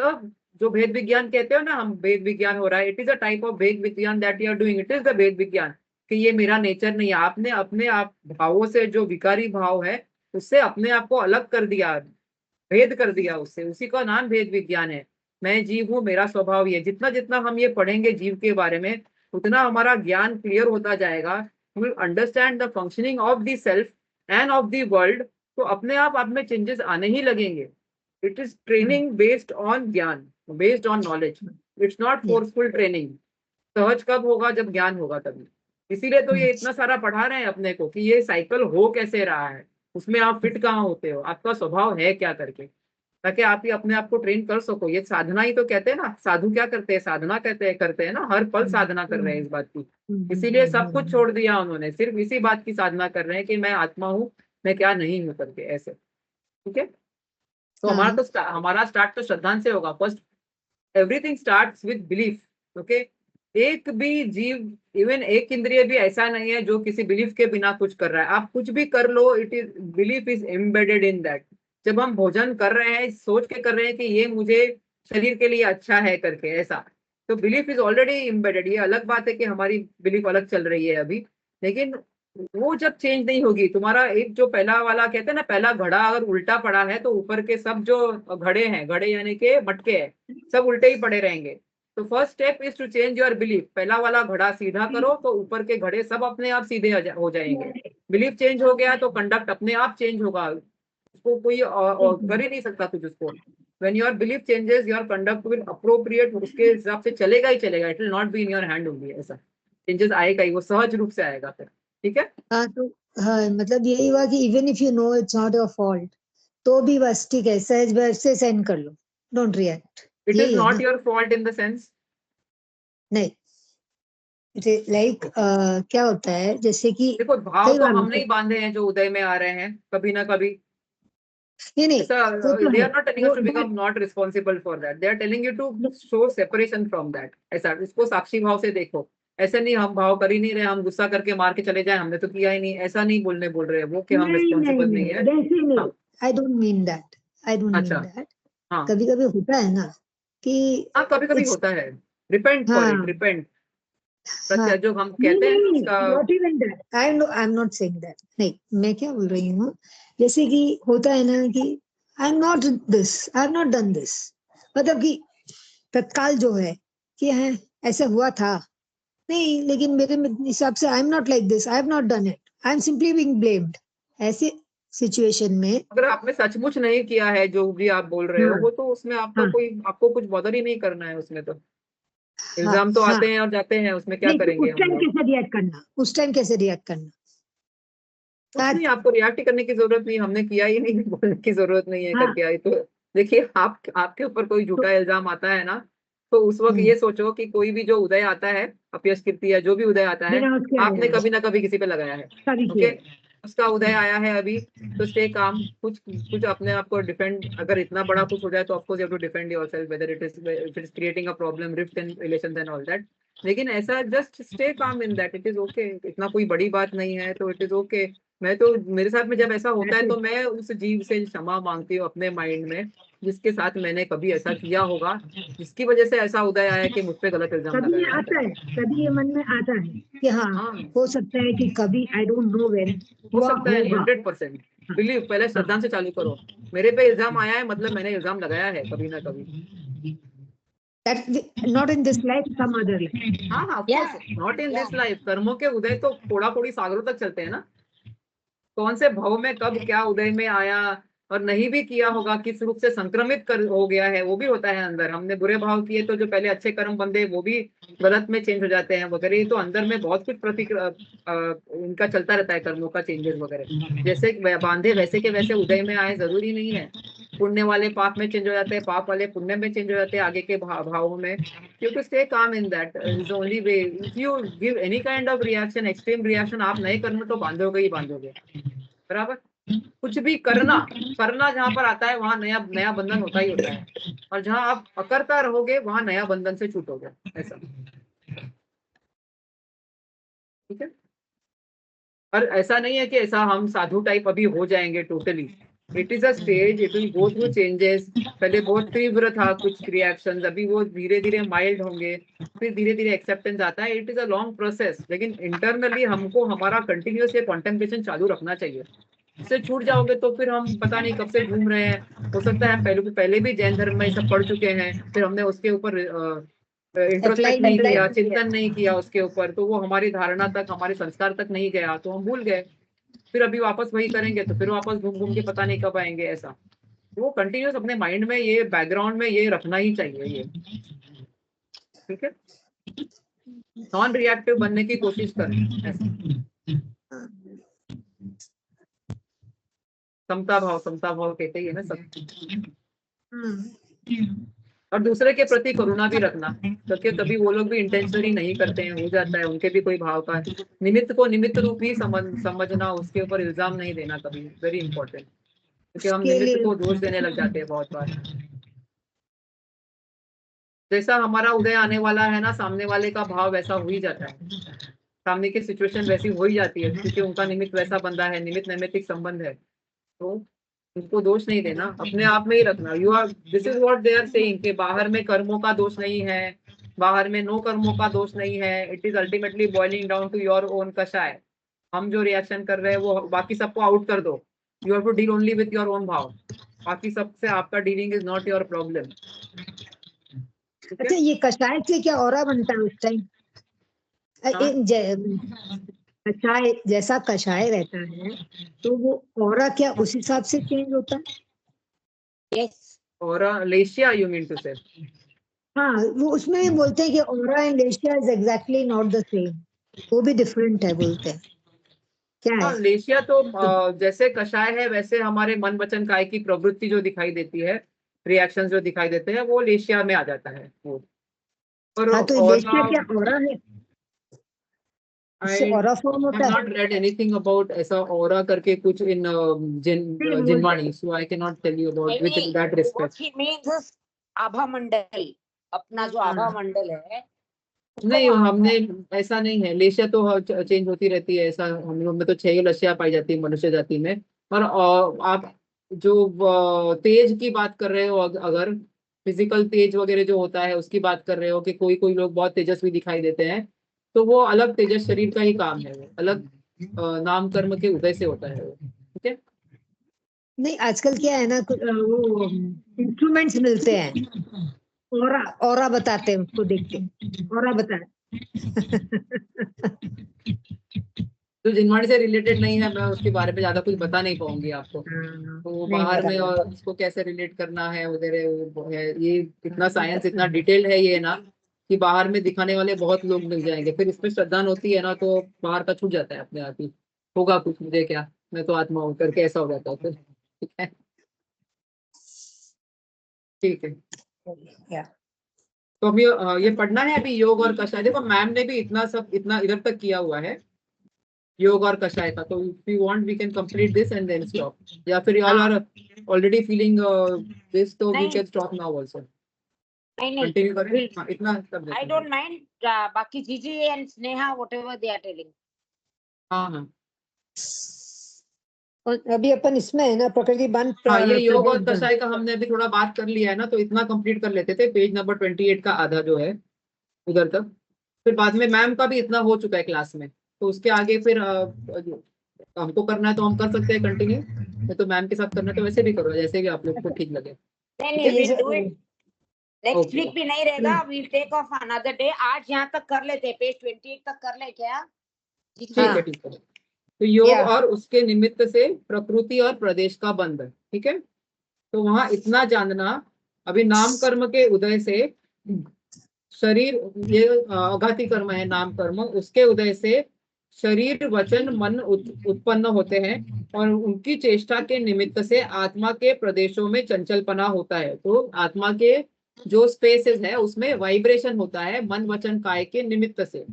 जो भेद विज्ञान कहते हो ना, हम भेद विज्ञान हो रहा है, it is a type of भेद विज्ञान that you are doing. It is the भेद विज्ञान कि ये मेरा नेचर नहीं है. आपने अपने आप भावों से, जो विकारी भाव है, उससे अपने आप को अलग कर दिया, भेद कर दिया उससे. उसी का नाम भेद विज्ञान है. मैं जीव हूँ, मेरा स्वभाव ये. जितना जितना हम ये पढ़ेंगे जीव के बारे में, उतना हमारा ज्ञान क्लियर होता जाएगा. We will understand the functioning of the self and of the world तो अपने आप में चेंजेस आने ही लगेंगे। It is training based on ज्ञान, based on knowledge, it's not forceful training. सहज कब होगा? जब ज्ञान होगा तभी। इसीलिए तो ये इतना सारा पढ़ा रहे हैं अपने को कि ये साइकिल हो कैसे रहा है, उसमें आप फिट कहाँ होते हो, आपका स्वभाव है क्या करके, ताकि आप ही अपने आप को ट्रेन कर सको। ये साधना ही तो कहते हैं ना, साधु क्या करते हैं? साधना करते हैं ना, हर पल साधना कर रहे हैं इस बात की। इसीलिए सब कुछ छोड़ दिया उन्होंने, सिर्फ इसी बात की साधना कर रहे हैं कि मैं आत्मा हूँ, मैं क्या नहीं हूँ करके, ऐसे। ठीक है, तो हमारा स्टार्ट तो श्रद्धांत से होगा first. Everything starts with belief. Okay, एक भी जीव, इवन एक इंद्रिय भी ऐसा नहीं है जो किसी बिलीफ के बिना कुछ कर रहा है। आप कुछ भी कर लो, it is, belief is embedded in that. जब हम भोजन कर रहे हैं, सोच के कर रहे हैं कि ये मुझे शरीर के लिए अच्छा है करके, ऐसा, तो बिलीफ इज ऑलरेडी एम्बेडेड। ये अलग बात है कि हमारी बिलीफ अलग चल रही है अभी, लेकिन वो जब चेंज नहीं होगी, तुम्हारा एक जो पहला वाला कहते हैं ना, पहला घड़ा अगर उल्टा पड़ा है तो ऊपर के सब जो घड़े हैं, घड़े यानी के मटके हैं, सब उल्टे ही पड़े रहेंगे। तो first step is to change your belief. पहला वाला घड़ा सीधा करो तो ऊपर के घड़े सब अपने आप सीधे हो जाएंगे। बिलीफ चेंज हो गया तो कंडक्ट अपने आप चेंज होगा, उसको कोई कर ही नहीं सकता कुछ उसको। When your belief changes, your conduct will appropriate, उसके हिसाब से चलेगा ही चलेगा। It will not be in your hand only, ऐसा चेंजेस आएगा ही, वो सहज रूप से आएगा फिर। ठीक है, हाँ, तो हाँ, मतलब यही हुआ कि even if you know it's not your fault, तो भी बस ठीक है, सहज वैसे सेंड कर लो, डोंट रिएक्ट। इट इज यही है नॉट ना? Your fault in the sense, नहीं, लाइक क्या होता है, जैसे कि देखो भाव कई तो बार हम होता नहीं है, बांधे हैं जो उदय में आ रहे हैं कभी ना कभी, नहीं ऐसा। वो तो दे है, आर नॉट टेलिंग वो us to become not responsible for that, they are telling you to show separation from that, ऐसा। इसको साक्षी भाव से देखो। ऐसे नहीं हम भाव कर ही नहीं रहे, हम गुस्सा करके मार के चले जाए, हमने तो किया ही नहीं, ऐसा नहीं बोल रहे वो कि हम नहीं नहीं रिस्पॉन्सिबल नहीं नहीं, है। वैसे नहीं, हाँ, I don't mean that, I don't mean अच्छा, दैट। हाँ कभी कभी होता है ना कि हाँ, कभी कभी इट्स, होता है। रिपेंट फॉर इट, हाँ रिपेंट, हाँ, जो हम नहीं कहते हैं ना नहीं, उसका। Not even that, I am not saying that. नहीं, मैं क्या बोल रही हूँ, जैसे कि होता है ना कि I am not this, I have not done this, मतलब कि तत्काल जो है कि है ऐसा हुआ था, नहीं, लेकिन मेरे हिसाब से I am not like this, I have not done it, I am simply being blamed. ऐसे सिचुएशन में, अगर आपने सचमुच नहीं किया है जो भी आप बोल रहे हो, हाँ वो तो उसमें आपका हाँ कोई, आपको कुछ बॉदर ही नहीं करना है उसमें तो। हाँ इल्जाम तो हाँ, आते हैं और जाते हैं, उसमें क्या नहीं तो करेंगे उस हम टाइम लोग। कैसे रिएक्ट करना, उस टाइम कैसे रिएक्ट करना? कुछ आज, नहीं, आपको रिएक्ट करने की जरूरत नहीं, हमने किया ही नहीं, बोलने की जरूरत नहीं है हाँ, करके आई तो। देखिए, आप आपके ऊपर कोई तो झूठा इल्जाम आता है ना, तो उस वक्त ये सोचो कि कोई भी जो उदय आता है, अपयश कीर्ति या जो भी उदय आता है, बिना उसके आपने आया, कभी ना कभी किसी पे लगाया है। कभी ओके, किया है। उसका उदय आया है अभी, तो स्टे काम। कुछ कुछ अपने आप को डिफेंड, अगर इतना बड़ा कुछ हो जाए तो of course you have to defend yourself, whether it is creating a problem, rift in relations and all that. लेकिन ऐसा just stay calm in that, it is okay, इतना कोई बड़ी बात नहीं है, तो इट इज ओके। मैं तो, मेरे साथ में जब ऐसा होता है ऐसे तो मैं उस जीव से क्षमा मांगती हूँ अपने माइंड में, जिसके साथ मैंने कभी ऐसा किया होगा, जिसकी वजह से ऐसा उदय आया कि मुझ पे गलत इल्जाम कभी ये लगाया आता जाता है, कभी ये मन में आता है कि हाँ, है। हाँ, हो सकता है कि कभी, आई डोंट नो वेन, हो हुआ सकता है, होगा। 100%। हाँ बिलीव, पहले हाँ, श्रद्धा से चालू करो। मेरे पे इल्जाम आया है, मतलब मैंने इल्जाम लगाया है कभी ना कभी। that not in this life, some other life. हाँ हाँ, Yeah, of course not in this yeah. Life. कर्मों के उदय तो थोड़ा थोड़ी सागरों तक चलते हैं ना, कौन से भव में कब क्या उदय में आया, और नहीं भी किया होगा, किस रूप से संक्रमित कर हो गया है, वो भी होता है अंदर। हमने बुरे भाव किए तो जो पहले अच्छे कर्म बंधे वो भी गलत में चेंज हो जाते हैं वगैरह। ये तो अंदर में बहुत कुछ इनका चलता रहता है, कर्मों का चेंजेस वगैरह। जैसे बांधे वैसे के वैसे उदय में आए, जरूरी नहीं है। पुण्य वाले पाप में चेंज हो जाते हैं, पाप वाले पुण्य में चेंज हो जाते हैं आगे के भावों में। You to stay calm in that is only way. If you give any kind of reaction, extreme reaction, आप नए कर्म तो बांधोगे ही बांधोगे, बराबर। कुछ भी करना, करना जहां पर आता है वहां नया नया बंधन होता ही होता है, और जहां आप अकर्ता रहोगे वहां नया बंधन से छूटोगे, ऐसा। ठीक है, और ऐसा नहीं है कि ऐसा हम साधु टाइप अभी हो जाएंगे totally. It is a stage, it will go through changes. पहले बहुत तीव्र था कुछ रिएक्शंस, अभी वो धीरे धीरे माइल्ड होंगे, फिर धीरे धीरे एक्सेप्टेंस आता है। It is a long process, लेकिन इंटरनली हमको हमारा कंटिन्यूअस ये कॉन्टेम्पलेशन चालू रखना चाहिए। इससे छूट जाओगे तो फिर हम पता नहीं कब से घूम रहे हैं। हो सकता है हम पहले भी जैन धर्म में ये सब पढ़ चुके हैं, फिर हमने उसके ऊपर इंट्रोस्पेक्ट अप्लाई नहीं नहीं किया, किया। चिंतन नहीं किया उसके ऊपर, तो वो हमारी धारणा तक, हमारे संस्कार तक नहीं गया, तो हम भूल गए। फिर अभी वापस वही करेंगे तो फिर वापस घूम घूम के पता नहीं कब आएंगे, ऐसा। वो कंटिन्यूस अपने माइंड में ये बैकग्राउंड में ये रखना ही चाहिए ये, ठीक है। नॉन रिएक्टिव बनने की कोशिश करें ऐसा। समता भाव कहते हैं ना सब। और दूसरे के प्रति करुणा भी रखना, क्योंकि कभी वो लोग भी इंटेंशनली नहीं करते हैं, हो जाता है उनके भी कोई भाव का निमित्त को निमित्त रूप ही समझना, उसके ऊपर इल्जाम नहीं देना कभी, वेरी इंपॉर्टेंट, क्योंकि हम उसके निमित्त लिए को दोष देने लग जाते हैं बहुत बार। जैसा हमारा उदय आने वाला है ना, सामने वाले का भाव वैसा हो ही जाता है, सामने की सिचुएशन वैसी हो ही जाती है, क्योंकि उनका निमित्त वैसा बंदा है, निमित्त नैमित्तिक संबंध है। तो उनको दोष नहीं देना, अपने आप में ही रखना। You are, this is what they are saying कि बाहर में कर्मों का दोष नहीं है, बाहर में नो कर्मों का दोष नहीं है। It is ultimately boiling down to your own कषाय। हम जो रिएक्शन कर रहे हैं वो बाकी सबको आउट कर दो। You have to deal only with your own भाव, बाकी सबसे आपका dealing is not your problem. अच्छा, ये कषाय से क्या औरा बनता है उस टाइम? कषाय जैसा कषाय रहता है तो वो औरा क्या उस हिसाब से चेंज होता है? यस, और लेशिया यू मीन टू से? हाँ, वो उसमें भी बोलते हैं कि औरा एंड लेशिया is exactly not the same, वो भी डिफरेंट है बोलते हैं। क्या हाँ, है? लेशिया तो जैसे कषाय है वैसे हमारे मन वचन काय की प्रवृत्ति जो दिखाई देती है, रिएक्शंस जो दिखाई देते हैं, वो लेशिया में आ जाता है वो। हाँ, तो और लेशिया क्या औरा है? उससे आई औरा फॉर्म हैव होता है? नॉट रेड एनीथिंग अबाउट ऐसा ऑरा करके कुछ इन नहीं बोलते जिनवाणी, so I can not tell you about with that what respect. He means आभा मंडल, अपना जो आभा मंडल है उसको नहीं, वो हमने ऐसा नहीं है, लेशिया तो चेंज होती रहती है, ऐसा हम लोग में तो 6 लशिया पाई जाती है मनुष्य जाति में। और आप जो तेज की बात कर रहे हो, अगर फिजिकल तेज वगैरह जो होता है उसकी बात कर रहे हो कि कोई कोई लोग बहुत तेजस्वी दिखाई देते हैं, तो वो अलग तेजस शरीर का ही काम है, वो अलग नाम कर्म के उदय से होता है वो, ठीक है। नहीं, आजकल क्या है ना, वो इंस्ट्रूमेंट्स मिलते हैं, औरा औरा बताते हैं, उसको देख के औरा बताए। तो जिनवाणी से रिलेटेड नहीं है, मैं उसके बारे में ज्यादा कुछ बता नहीं पाऊंगी आपको। हाँ, तो नहीं बाहर में बराबर। और उसको कैसे रिलेट करना है वगैरह वो है, ये इतना साइंस इतना डिटेल्ड है ये ना, कि बाहर में दिखाने वाले बहुत लोग मिल जाएंगे, फिर इसमें श्रद्धा होती है ना तो बाहर का छूट जाता है अपने आप ही। होगा कुछ, मुझे क्या, मैं तो आत्मा हूँ करके ऐसा हो जाता है फिर, ठीक है। ठीक है, या तो अभी ये पढ़ना है अभी योग और कषाय। देखो मैम ने भी इतना सब इतना इधर तक किया हुआ है योग और कषाय का, तो if you want we can complete this and then stop, या फिर all are already feeling this, तो वी नहीं कैन स्टॉप नाउ आल्सो, नहीं नहीं, कंटिन्यू करें। हाँ, इतना सब आई देखना है। डोंट माइंड, बाकी जीजी and Sneha whatever they are telling. हाँ हाँ और अभी अपन इसमें है ना, प्रकृति बन हाँ, ये योग और प्रदेश बन। कषाय का हमने अभी थोड़ा बात कर लिया है ना, तो इतना कंप्लीट कर लेते थे, पेज नंबर 28 का आधा जो है उधर तक। फिर बाद में मैम का भी इतना हो चुका है क्लास में, तो उसके आगे फिर हमको करना है तो हम कर सकते हैं कंटिन्यू, नहीं तो मैम के साथ करना है तो वैसे भी करो, जैसे भी आप लोग को ठीक लगे, नहीं ठीक नहीं, है। Will do it, next okay week भी नहीं रहेगा, we'll take off another day. आज यहाँ तक कर लेते, पेज 28 तक कर ले क्या ठीक है, हाँ, ठीक है। तो योग या और उसके निमित्त से प्रकृति और प्रदेश का बंध, ठीक है। तो वहां इतना जानना, अभी नाम कर्म के उदय से शरीर, ये अघाती कर्म है नाम कर्म, उसके उदय से शरीर वचन मन उत्पन्न होते हैं, और उनकी चेष्टा के निमित्त से आत्मा के प्रदेशों में चंचलपना होता है। तो आत्मा के जो स्पेसेस है उसमें वाइब्रेशन होता है मन वचन काय के निमित्त से।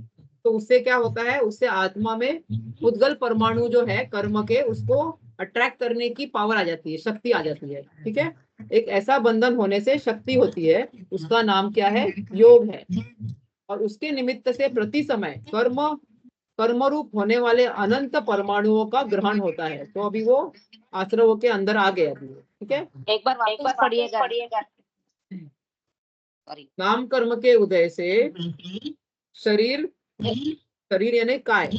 तो उससे क्या होता है, उससे आत्मा में उद्गल परमाणु जो है कर्म के, उसको अट्रैक्ट करने की पावर आ जाती है, शक्ति आ जाती है, ठीक है। एक ऐसा बंधन होने से शक्ति होती है, उसका नाम क्या है, योग है। और उसके निमित्त से प्रति समय कर्मरूप होने वाले अनंत परमाणुओं का ग्रहण होता है। तो अभी वो आश्रवों के अंदर आ गए अभी, ठीक है। एक बार वापस पढ़िएगा। सॉरी, नाम कर्म के उदय से शरीर, शरीर यानी काय,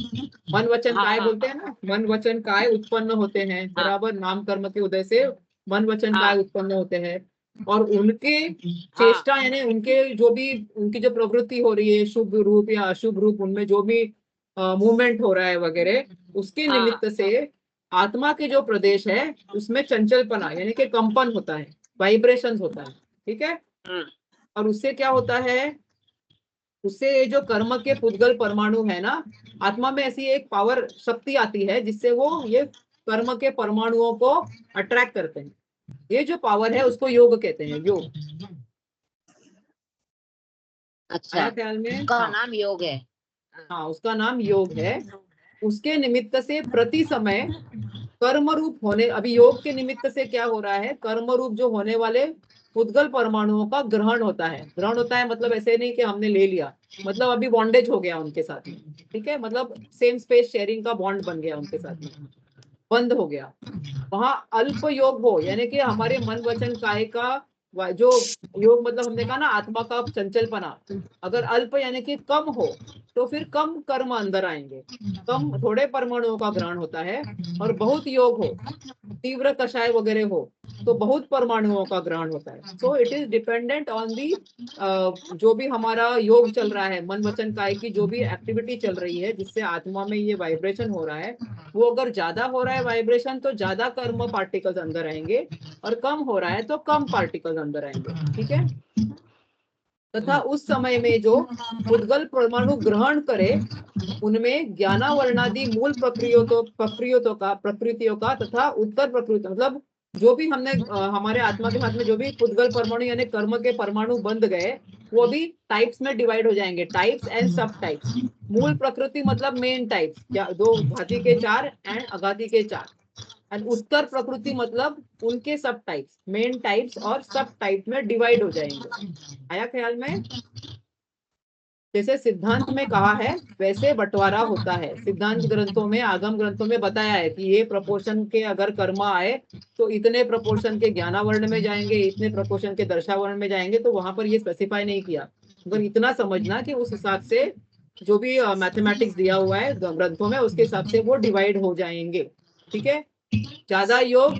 मन वचन काय बोलते हैं ना, मन वचन काय उत्पन्न होते हैं, बराबर। नाम कर्म के उदय से मन वचन काय उत्पन्न होते हैं, और उनके चेष्टा यानी उनके जो भी उनकी जो प्रवृत्ति हो रही है, शुभ रूप या अशुभ रूप, उनमें जो भी मूवमेंट हो रहा है वगैरह, उसके हाँ। निमित्त से आत्मा के जो प्रदेश है उसमें चंचलपना यानी कि कंपन होता है, वाइब्रेशंस होता है, ठीक है। और उससे क्या होता है, उससे ये जो कर्म के पुद्गल परमाणु है ना, आत्मा में ऐसी एक पावर शक्ति आती है जिससे वो ये कर्म के परमाणुओं को अट्रैक्ट करते हैं। ये जो पावर है उसको योग कहते हैं, योग। अच्छा, आया ख्याल में? उसका हाँ नाम योग है। हाँ, उसका नाम योग है। उसके निमित्त से प्रति समय कर्म रूप होने, अभी योग के निमित्त से क्या हो रहा है, कर्म रूप जो होने वाले पुद्गल परमाणुओं का ग्रहण होता है। ग्रहण होता है मतलब ऐसे नहीं कि हमने ले लिया, मतलब अभी बॉन्डेज हो गया उनके साथ में, ठीक है, मतलब सेम स्पेस शेयरिंग का बॉन्ड बन गया उनके साथ में, बंद हो गया। वहां अल्प योग हो यानी कि हमारे मन वचन काय का जो योग, मतलब हमने कहा ना आत्मा का चंचलपना, अगर अल्प यानी कि कम हो तो फिर कम कर्म अंदर आएंगे। कम थोड़े परमाणुओं का ग्रहण होता है। और बहुत योग हो, तीव्र कषाय वगैरह हो तो बहुत परमाणुओं का ग्रहण होता है। So it is dependent on the जो भी हमारा योग चल रहा है, मन वचन काय की जो भी एक्टिविटी चल रही है जिससे आत्मा में ये वाइब्रेशन हो रहा है, वो अगर ज्यादा हो रहा है वाइब्रेशन तो ज्यादा कर्म पार्टिकल्स अंदर आएंगे, और कम हो रहा है तो कम पार्टिकल्स अंदर आएंगे, ठीक है। तथा उस समय में जो उद्गल परमाणु ग्रहण करे उनमें ज्ञानावर्णादि मूल प्रकृतियों का तथा उत्तर प्रकृति, मतलब जो भी हमने हमारे आत्मा के साथ में जो भी पुद्गल परमाणु यानी कर्म के परमाणु बंध गए, वो भी टाइप्स में डिवाइड हो जाएंगे, टाइप्स एंड सब टाइप्स। मूल प्रकृति मतलब मेन टाइप्स, दो घाती के 4 एंड अघाती के 4, एंड उत्तर प्रकृति मतलब उनके सब टाइप्स, मेन टाइप्स और सब टाइप में डिवाइड हो जाएंगे। आया ख्याल में? जैसे सिद्धांत में कहा है वैसे बंटवारा होता है। सिद्धांत ग्रंथों में, आगम ग्रंथों में बताया है कि ये प्रपोर्शन के अगर कर्म आए तो इतने प्रपोर्शन के ज्ञानावर्ण में जाएंगे, इतने प्रपोर्शन के दर्शावर्ण में जाएंगे, तो वहां पर ये स्पेसिफाई नहीं किया। अगर इतना समझना कि उस हिसाब से जो भी मैथमेटिक्स दिया हुआ है ग्रंथों में उसके हिसाब से वो डिवाइड हो जाएंगे, ठीक है। ज्यादा योग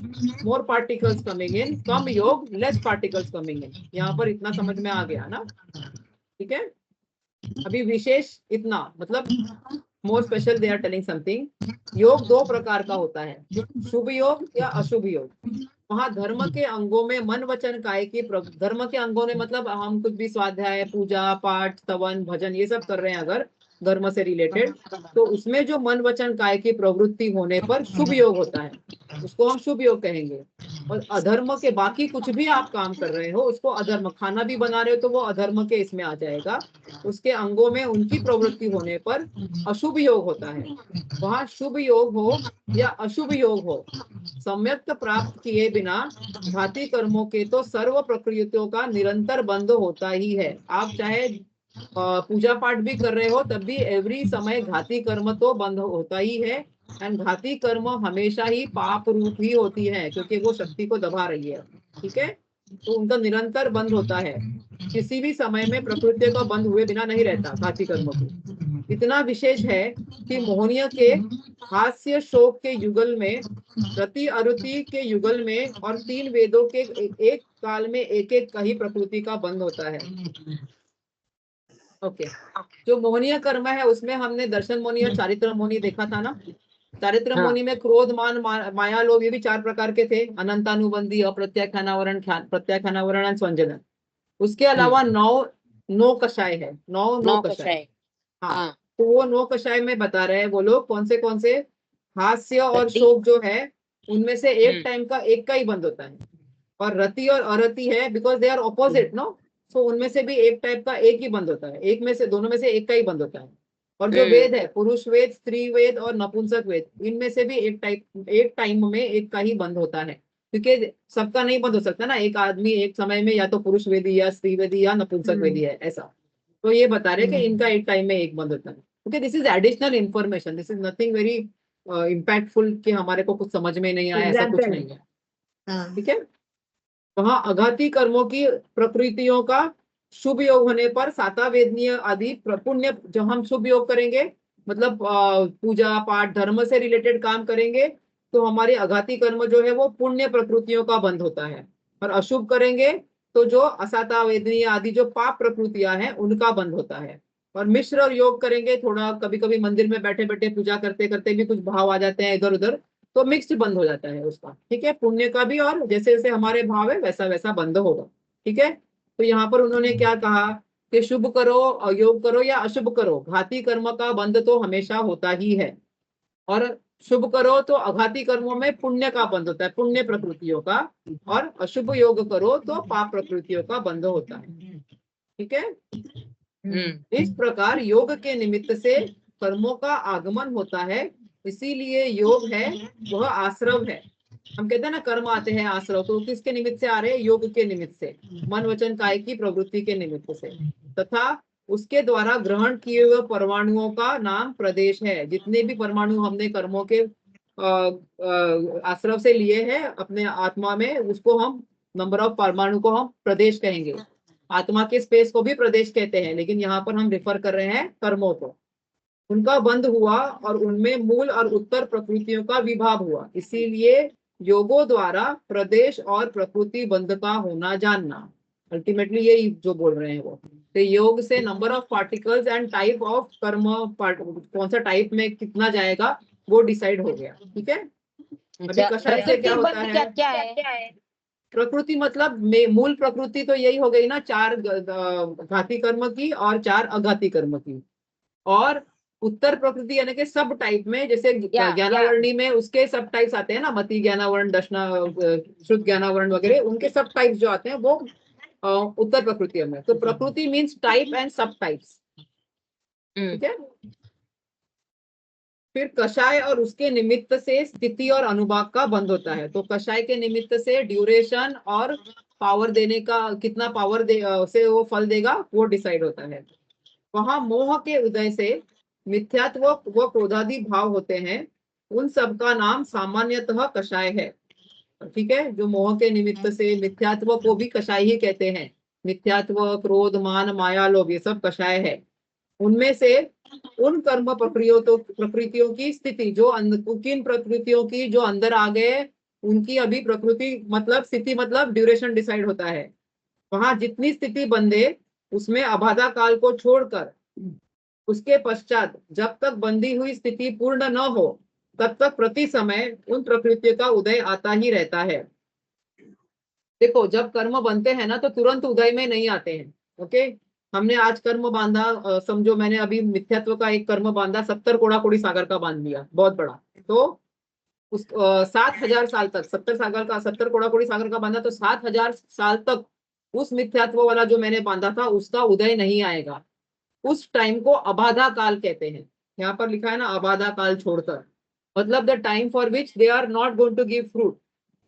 मोर पार्टिकल्स कमिंग इन, कम योग लेस पार्टिकल्स कमिंग इन। यहाँ पर इतना समझ में आ गया ना, ठीक है। अभी विशेष इतना मतलब more special they are telling something. योग दो प्रकार का होता है, शुभ योग या अशुभ योग। वहां धर्म के अंगों में मन वचन काय की धर्म के अंगों में मतलब हम कुछ भी स्वाध्याय पूजा पाठ स्तवन भजन ये सब कर रहे हैं अगर धर्म से रिलेटेड, तो उसमें जो मन वचन काय की प्रवृत्ति होने पर शुभ योग होता है, उसको हम शुभ योग कहेंगे। और अधर्म के बाकी कुछ भी आप काम कर रहे हो उसको अधर्म, खाना भी बना रहे हो तो वो अधर्म के इसमें आ जाएगा। उसके अंगों में उनकी प्रवृत्ति होने पर अशुभ योग होता है। वहां शुभ योग हो या अशुभ योग हो, सम्यक प्राप्त किए बिना घाती कर्मों के तो सर्व प्रकृतियों का निरंतर बंध होता ही है। आप चाहे पूजा पाठ भी कर रहे हो तब भी एवरी समय घाती कर्म तो बंद होता ही है। एंड घाती कर्म हमेशा ही पाप रूप ही होती है क्योंकि वो शक्ति को दबा रही है, ठीक है। तो उनका निरंतर बंद होता है, किसी भी समय में प्रकृति का बंद हुए बिना नहीं रहता घाती कर्म को। इतना विशेष है कि मोहनीय के हास्य शोक के युगल में, रति अरुति के युगल में और 3 वेदों के एक काल में एक एक का ही प्रकृति का बंद होता है। ओके जो मोहनीय कर्म है उसमें हमने दर्शन मोहनी और चारित्र मोहनी देखा था ना। चारित्र मोहनी में क्रोध मान माया लोभ ये भी 4 प्रकार के थे, अनंतानुबंधी अप्रत्याख्यानावरण प्रत्याख्यानावरण और स्वंजन। उसके अलावा 9 कषाय है, 9 कषाय। हाँ तो वो 9 कषाय में बता रहे हैं वो लोग कौन से हास्य और शोक जो है उनमें से एक टाइम का एक का ही बंद होता है। और रति और अरति है because they are opposite no, so उनमें से भी एक टाइप का एक ही बंद होता है, एक में से दोनों में से एक का ही बंद होता है। और जो वेद है पुरुष वेद स्त्री वेद और नपुंसक वेद इनमें से भी एक टाइम में एक का ही बंद होता है, क्योंकि सबका नहीं बंद हो सकता ना, एक आदमी एक समय में या तो पुरुष वेदी या स्त्री वेदी या नपुंसक वेदी है ऐसा। तो ये बता रहे कि इनका एक टाइम में एक बंद होता है। Okay this is additional information, this is nothing very impactful कि हमारे को कुछ समझ में नहीं आया, ऐसा कुछ नहीं है, ठीक है। वहां अघाती कर्मों की प्रकृतियों का शुभ योग होने पर साता वेदनीय आदि पुण्य, जब हम शुभ योग करेंगे मतलब पूजा पाठ धर्म से रिलेटेड काम करेंगे तो हमारे अघाती कर्म जो है वो पुण्य प्रकृतियों का बंद होता है। और अशुभ करेंगे तो जो असाता वेदनीय आदि जो पाप प्रकृतियां हैं उनका बंद होता है। और मिश्र योग करेंगे, थोड़ा कभी कभी मंदिर में बैठे बैठे पूजा करते करते भी कुछ भाव आ जाते हैं इधर उधर, तो मिक्स बंद हो जाता है उसका, ठीक है, पुण्य का भी, और जैसे जैसे हमारे भाव है वैसा वैसा बंद होगा, ठीक है। तो यहाँ पर उन्होंने क्या कहा कि शुभ करो, योग करो या अशुभ करो, घाती कर्म का बंध तो हमेशा होता ही है, और शुभ करो तो अघाती कर्मों में पुण्य का बंध होता है, पुण्य प्रकृतियों का, और अशुभ योग करो तो पाप प्रकृतियों का बंध होता है, ठीक है। इस प्रकार योग के निमित्त से कर्मों का आगमन होता है, इसीलिए योग है वह आश्रव है। हम कहते हैं ना कर्म आते हैं आश्रव, तो किसके निमित्त से आ रहे हैं? योग के निमित्त से, मन वचन काय की प्रवृत्ति के निमित्त से, तथा उसके द्वारा ग्रहण किए हुए परमाणुओं का नाम प्रदेश है। जितने भी परमाणु हमने कर्मों के आश्रव से लिए हैं अपने आत्मा में, उसको हम, नंबर ऑफ परमाणु को हम प्रदेश कहेंगे। आत्मा के स्पेस को भी प्रदेश कहते हैं, लेकिन यहाँ पर हम रिफर कर रहे हैं कर्मों को। उनका बंध हुआ और उनमें मूल और उत्तर प्रकृतियों का विभाग हुआ, इसीलिए योगों द्वारा प्रदेश और प्रकृति बंध का होना जानना, अल्टीमेटली यही जो बोल रहे हैं वो। तो योग से number of particles and type of कर्म, कौन सा टाइप में कितना जाएगा वो डिसाइड हो गया, ठीक है। अभी कषाय से क्या होता है? क्या है? प्रकृति मतलब मूल प्रकृति तो यही हो गई ना, 4 घाती कर्म की और 4 अघाती कर्म की, और उत्तर प्रकृति यानी कि सब टाइप में, जैसे ज्ञानावरणी में उसके सब टाइप्स आते हैं ना, मति ज्ञानावरण, दशना, शुद्ध ज्ञानावरण वगैरह, उनके सब टाइप्स जो आते हैं वो उत्तर प्रकृति में। तो प्रकृति मीन्स टाइप एंड सब टाइप्स, ठीक है। फिर कषाय और उसके निमित्त से स्थिति और अनुभाग का बंध होता है। तो कषाय के निमित्त से ड्यूरेशन और पावर देने का, कितना पावर से वो फल देगा वो डिसाइड होता है। वहां मोह के उदय से मिथ्यात्व व क्रोधादि भाव होते हैं, उन सब का नाम सामान्यतः कषाय है, ठीक है। जो मोह के निमित्त से, मिथ्यात्व को भी कषाय ही कहते हैं, मिथ्यात्व, क्रोध, मान, माया, लोभ, ये सब कषाय है। उनमें से उन कर्म प्रकृतियों की स्थिति जो किन प्रकृतियों की जो अंदर आ गए, उनकी अभी प्रकृति मतलब स्थिति मतलब ड्यूरेशन डिसाइड होता है। वहां जितनी स्थिति बंधे उसमें अबाधा काल को छोड़कर उसके पश्चात जब तक बंधी हुई स्थिति पूर्ण न हो तब तक प्रति समय उन प्रकृतियों का उदय आता ही रहता है। देखो जब कर्म बनते हैं ना तो तुरंत उदय में नहीं आते हैं, ओके। हमने आज कर्म बांधा, समझो मैंने अभी मिथ्यात्व का एक कर्म बांधा, 70 कोड़ा कोड़ी सागर का बांध लिया, बहुत बड़ा, तो उस 7,000 साल तक, 70 कोड़ा कोड़ी सागर का बांधा तो 7,000 साल तक उस मिथ्यात्व वाला जो मैंने बांधा था उसका उदय नहीं आएगा। उस टाइम को अबाधा काल कहते हैं। यहाँ पर लिखा है ना अबाधा काल छोड़कर, मतलब the time for which they are not going to give fruit,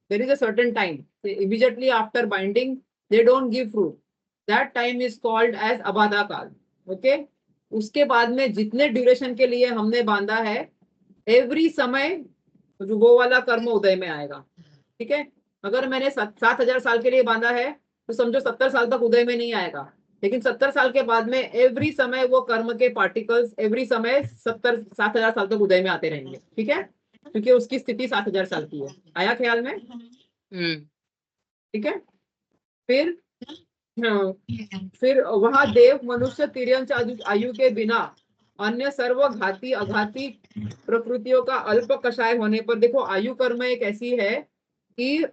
there is a certain time, immediately after binding they don't give fruit, that time is called as अबाधा काल, ओके। उसके बाद में जितने ड्यूरेशन के लिए हमने बांधा है, एवरी समय जो वो वाला कर्म उदय में आएगा, ठीक है। अगर मैंने 7,000 साल के लिए बांधा है तो समझो 70 साल तक उदय में नहीं आएगा, लेकिन 70 साल के बाद में एवरी समय वो कर्म के पार्टिकल्स एवरी समय 7,000 साल तक उदय में आते रहेंगे, ठीक है, क्योंकि उसकी स्थिति 7,000 साल की है। आया ख्याल में? ठीक है। फिर फिर वहां देव, मनुष्य, तिर्यंच आयु के बिना अन्य सर्व घाती अघाती प्रकृतियों का अल्प कषाय होने पर, देखो आयु कर्म एक ऐसी है कि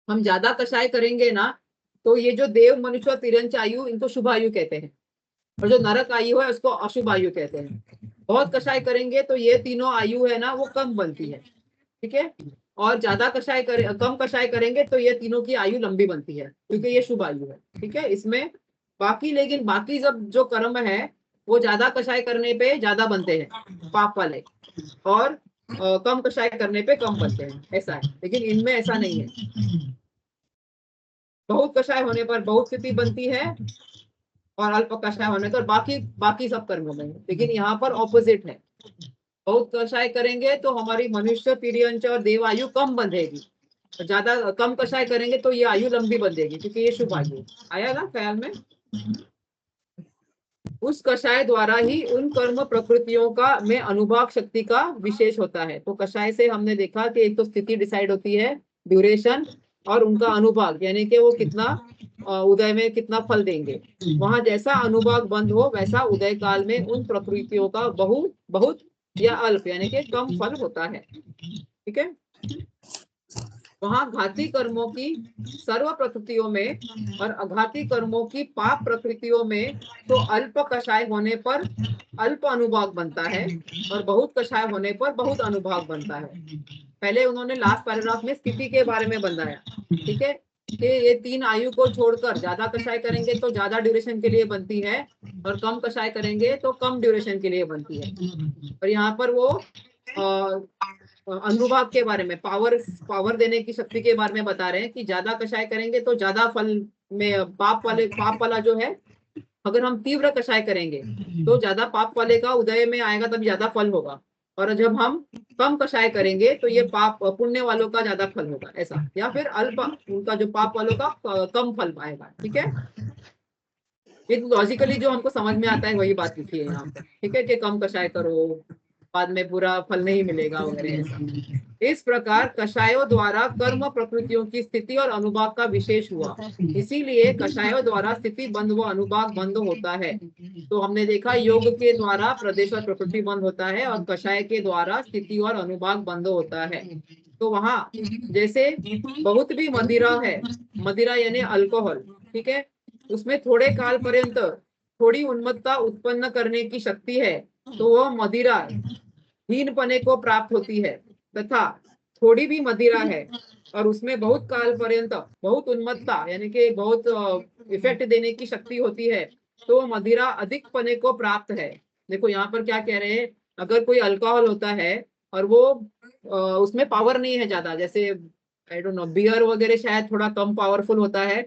हम ज्यादा कषाय करेंगे ना तो ये जो देव, मनुष्य, तिर्यंच आयु, इनको शुभ आयु कहते हैं, और जो नरक आयु है उसको अशुभ आयु कहते हैं। बहुत कषाय करेंगे तो ये तीनों आयु है ना वो कम बनती है, ठीक है, और ज्यादा कषाय कम कषाय करेंगे तो ये तीनों की आयु लंबी बनती है, क्योंकि ये शुभ आयु है, ठीक है। इसमें बाकी, लेकिन बाकी सब जो कर्म है वो ज्यादा कषाय करने पे ज्यादा बनते हैं पाप वाले, और कम कषाय करने पे कम बनते हैं, ऐसा है। लेकिन इनमें ऐसा नहीं है, बहुत कषाय होने पर बहुत स्थिति बनती है और अल्प कषाय होने पर बाकी सब कर्मों में, लेकिन यहाँ पर ऑपोजिट है। बहुत कषाय करेंगे तो हमारी मनुष्य, तिर्यंच और देव आयु कम बंधेगी, ज्यादा कम कषाय करेंगे तो ये आयु लंबी बंधेगी, क्योंकि ये शुभ आयु। आया ना ख्याल में? उस कषाय द्वारा ही उन कर्म प्रकृतियों का में अनुभाग शक्ति का विशेष होता है। तो कषाय से हमने देखा कि एक तो स्थिति डिसाइड होती है, ड्यूरेशन, और उनका अनुभाग यानी कि वो कितना उदय में कितना फल देंगे। वहां जैसा अनुभाग बंद हो वैसा उदय काल में उन प्रकृतियों का बहुत या अल्प यानी कि कम फल होता है। ठीक है। वहां घाती कर्मों की सर्व प्रकृतियों में और अघाती कर्मों की पाप प्रकृतियों में तो अल्प कषाय होने पर अल्प अनुभाग बनता है और बहुत कषाय होने पर बहुत अनुभाग बनता है। पहले उन्होंने लास्ट पैराग्राफ में स्थिति के बारे में बताया। ठीक है कि ये 3 आयु को छोड़कर ज्यादा कषाय करेंगे तो ज्यादा ड्यूरेशन के लिए बनती है और कम कषाय करेंगे तो कम ड्यूरेशन के लिए बनती है। और यहाँ पर वो अनुभाग के बारे में पावर देने की शक्ति के बारे में बता रहे हैं कि ज्यादा कषाय करेंगे तो ज्यादा फल में पाप वाला जो है, अगर हम तीव्र कषाय करेंगे तो ज्यादा पाप वाले का उदय में आएगा तब ज्यादा फल होगा, और जब हम कम कषाय करेंगे तो ये पाप पुण्य वालों का ज्यादा फल होगा ऐसा, या फिर अल्प उनका जो पाप वालों का कम फल पाएगा। ठीक है। ये लॉजिकली जो हमको समझ में आता है वही बात लिखी है यहाँ पर। ठीक है कि कम कषाय करो बाद में बुरा फल नहीं मिलेगा वगैरह ऐसा। इस प्रकार कषायों द्वारा कर्म प्रकृतियों की स्थिति और अनुभाग का विशेष हुआ, इसीलिए कषायों द्वारा स्थिति बंद व अनुभाग बंद होता है। तो हमने देखा योग के द्वारा प्रदेश और प्रकृति बंद होता है और कषाय के द्वारा स्थिति और अनुभाग बंद होता है। तो वहां जैसे बहुत भी मदिरा है, मदिरा यानी अल्कोहल, ठीक है, उसमें थोड़े काल पर्यंत थोड़ी उन्मत्तता उत्पन्न करने की शक्ति है, तो वह मदिरा हीनपने को प्राप्त होती है। तथा थोड़ी भी मदिरा है और उसमें बहुत काल पर्यंत बहुत उन्मत्तता यानी कि बहुत इफेक्ट देने की शक्ति होती है, तो मदिरा अधिक पने को प्राप्त है। देखो यहाँ पर क्या कह रहे हैं, अगर कोई अल्कोहल होता है और वो उसमें पावर नहीं है ज्यादा, जैसे आई डोंट नो बियर वगैरह शायद थोड़ा कम पावरफुल होता है,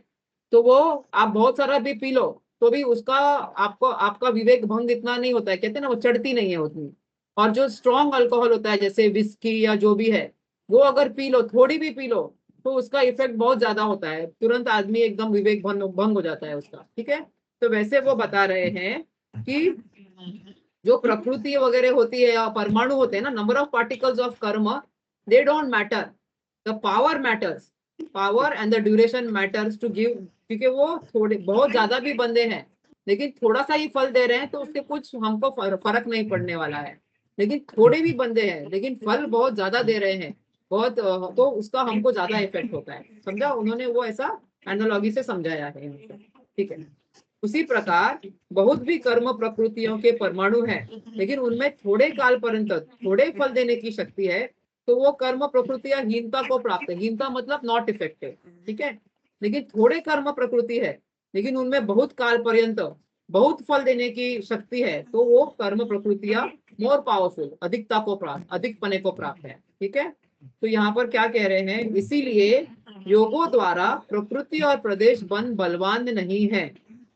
तो वो आप बहुत सारा भी पी लो तो भी उसका आपको आपका विवेक भंग इतना नहीं होता है, कहते हैं ना, वो चढ़ती नहीं है उतनी। और जो स्ट्रॉन्ग अल्कोहल होता है जैसे विस्की या जो भी है, वो अगर पी लो थोड़ी भी पी लो तो उसका इफेक्ट बहुत ज्यादा होता है, तुरंत आदमी एकदम विवेक भंग हो जाता है उसका। ठीक है। तो वैसे वो बता रहे हैं कि जो प्रकृति वगैरह होती है या परमाणु होते हैं ना, नंबर ऑफ पार्टिकल्स ऑफ कर्म they don't matter, the power matters, power and the duration matters to give, क्योंकि वो थोड़े बहुत ज्यादा भी बंदे हैं लेकिन थोड़ा सा ही फल दे रहे हैं तो उससे कुछ हमको फर्क नहीं पड़ने वाला है। लेकिन थोड़े भी बंदे हैं लेकिन फल बहुत ज्यादा दे रहे हैं बहुत तो उसका हमको ज्यादा इफेक्ट होता है। समझा, उन्होंने वो ऐसा एनालॉजी से समझाया है। ठीक है। उसी प्रकार बहुत भी कर्म प्रकृतियों के परमाणु हैं लेकिन उनमें थोड़े काल पर्यंत थोड़े फल देने की शक्ति है, तो वो कर्म प्रकृतियां हीनता को प्राप्त है। हीनता मतलब नॉट इफेक्टिव। ठीक है। लेकिन थोड़े कर्म प्रकृति है लेकिन उनमें बहुत काल पर्यंत बहुत फल देने की शक्ति है, तो वो कर्म प्रकृतियां मोर पावरफुल, अधिकता को प्राप्त, अधिक पने को प्राप्त है। ठीक है। तो यहाँ पर क्या कह रहे हैं, इसीलिए योगों द्वारा प्रकृति और प्रदेश बंद बलवान नहीं है,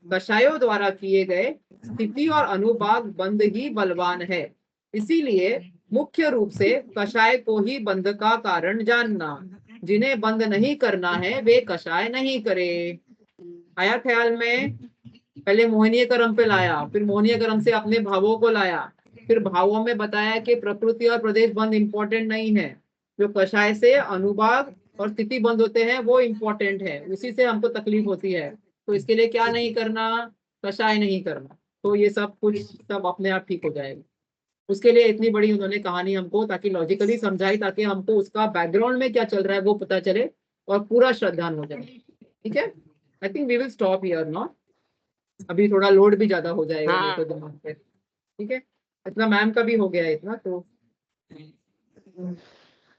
कषायों द्वारा किए गए स्थिति और अनुभाग बंद ही बलवान है। इसीलिए मुख्य रूप से कषाय को ही बंद का कारण जानना, जिन्हें बंद नहीं करना है वे कषाय नहीं करे। आया ख्याल में? पहले मोहनीय कर्म पे लाया, फिर मोहनीय कर्म से अपने भावों को लाया, फिर भावों में बताया कि प्रकृति और प्रदेश बंद इंपॉर्टेंट नहीं है, जो कषाय से अनुभाग और स्थिति बंद होते हैं वो इंपॉर्टेंट है, उसी से हमको तकलीफ होती है। तो इसके लिए क्या नहीं करना, कषाय नहीं करना, तो ये सब कुछ सब अपने आप ठीक हो जाएगा। उसके लिए इतनी बड़ी उन्होंने कहानी हमको ताकि लॉजिकली समझाई, ताकि हमको उसका बैकग्राउंड में क्या चल रहा है वो पता चले और पूरा श्रद्धान हो जाए। ठीक है। I think we will stop here not, अभी थोड़ा लोड भी ज्यादा हो जाएगा नहीं तो दिमाग पे। ठीक है। इतना मैम का भी हो गया है इतना तो,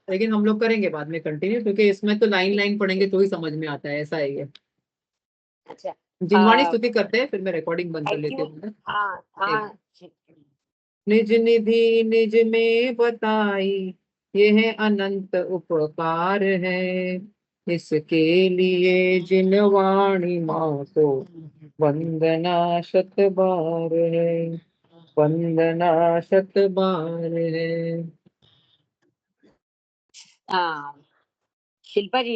लेकिन हम लोग करेंगे बाद में कंटिन्यू, क्योंकि इसमें तो लाइन लाइन पढ़ेंगे तो ही समझ में आता है, ऐसा है ये। अच्छा, जिनवाणी स्तुति करते हैं फिर मैं रिकॉर्डिंग बंद कर लेती हूँ। निज निधि निज में बताई ये है अनंत उपकार है, इसके लिए जिनवाणी माँ को वंदना शत बार है, वंदना शत बार है। शिल्पा जी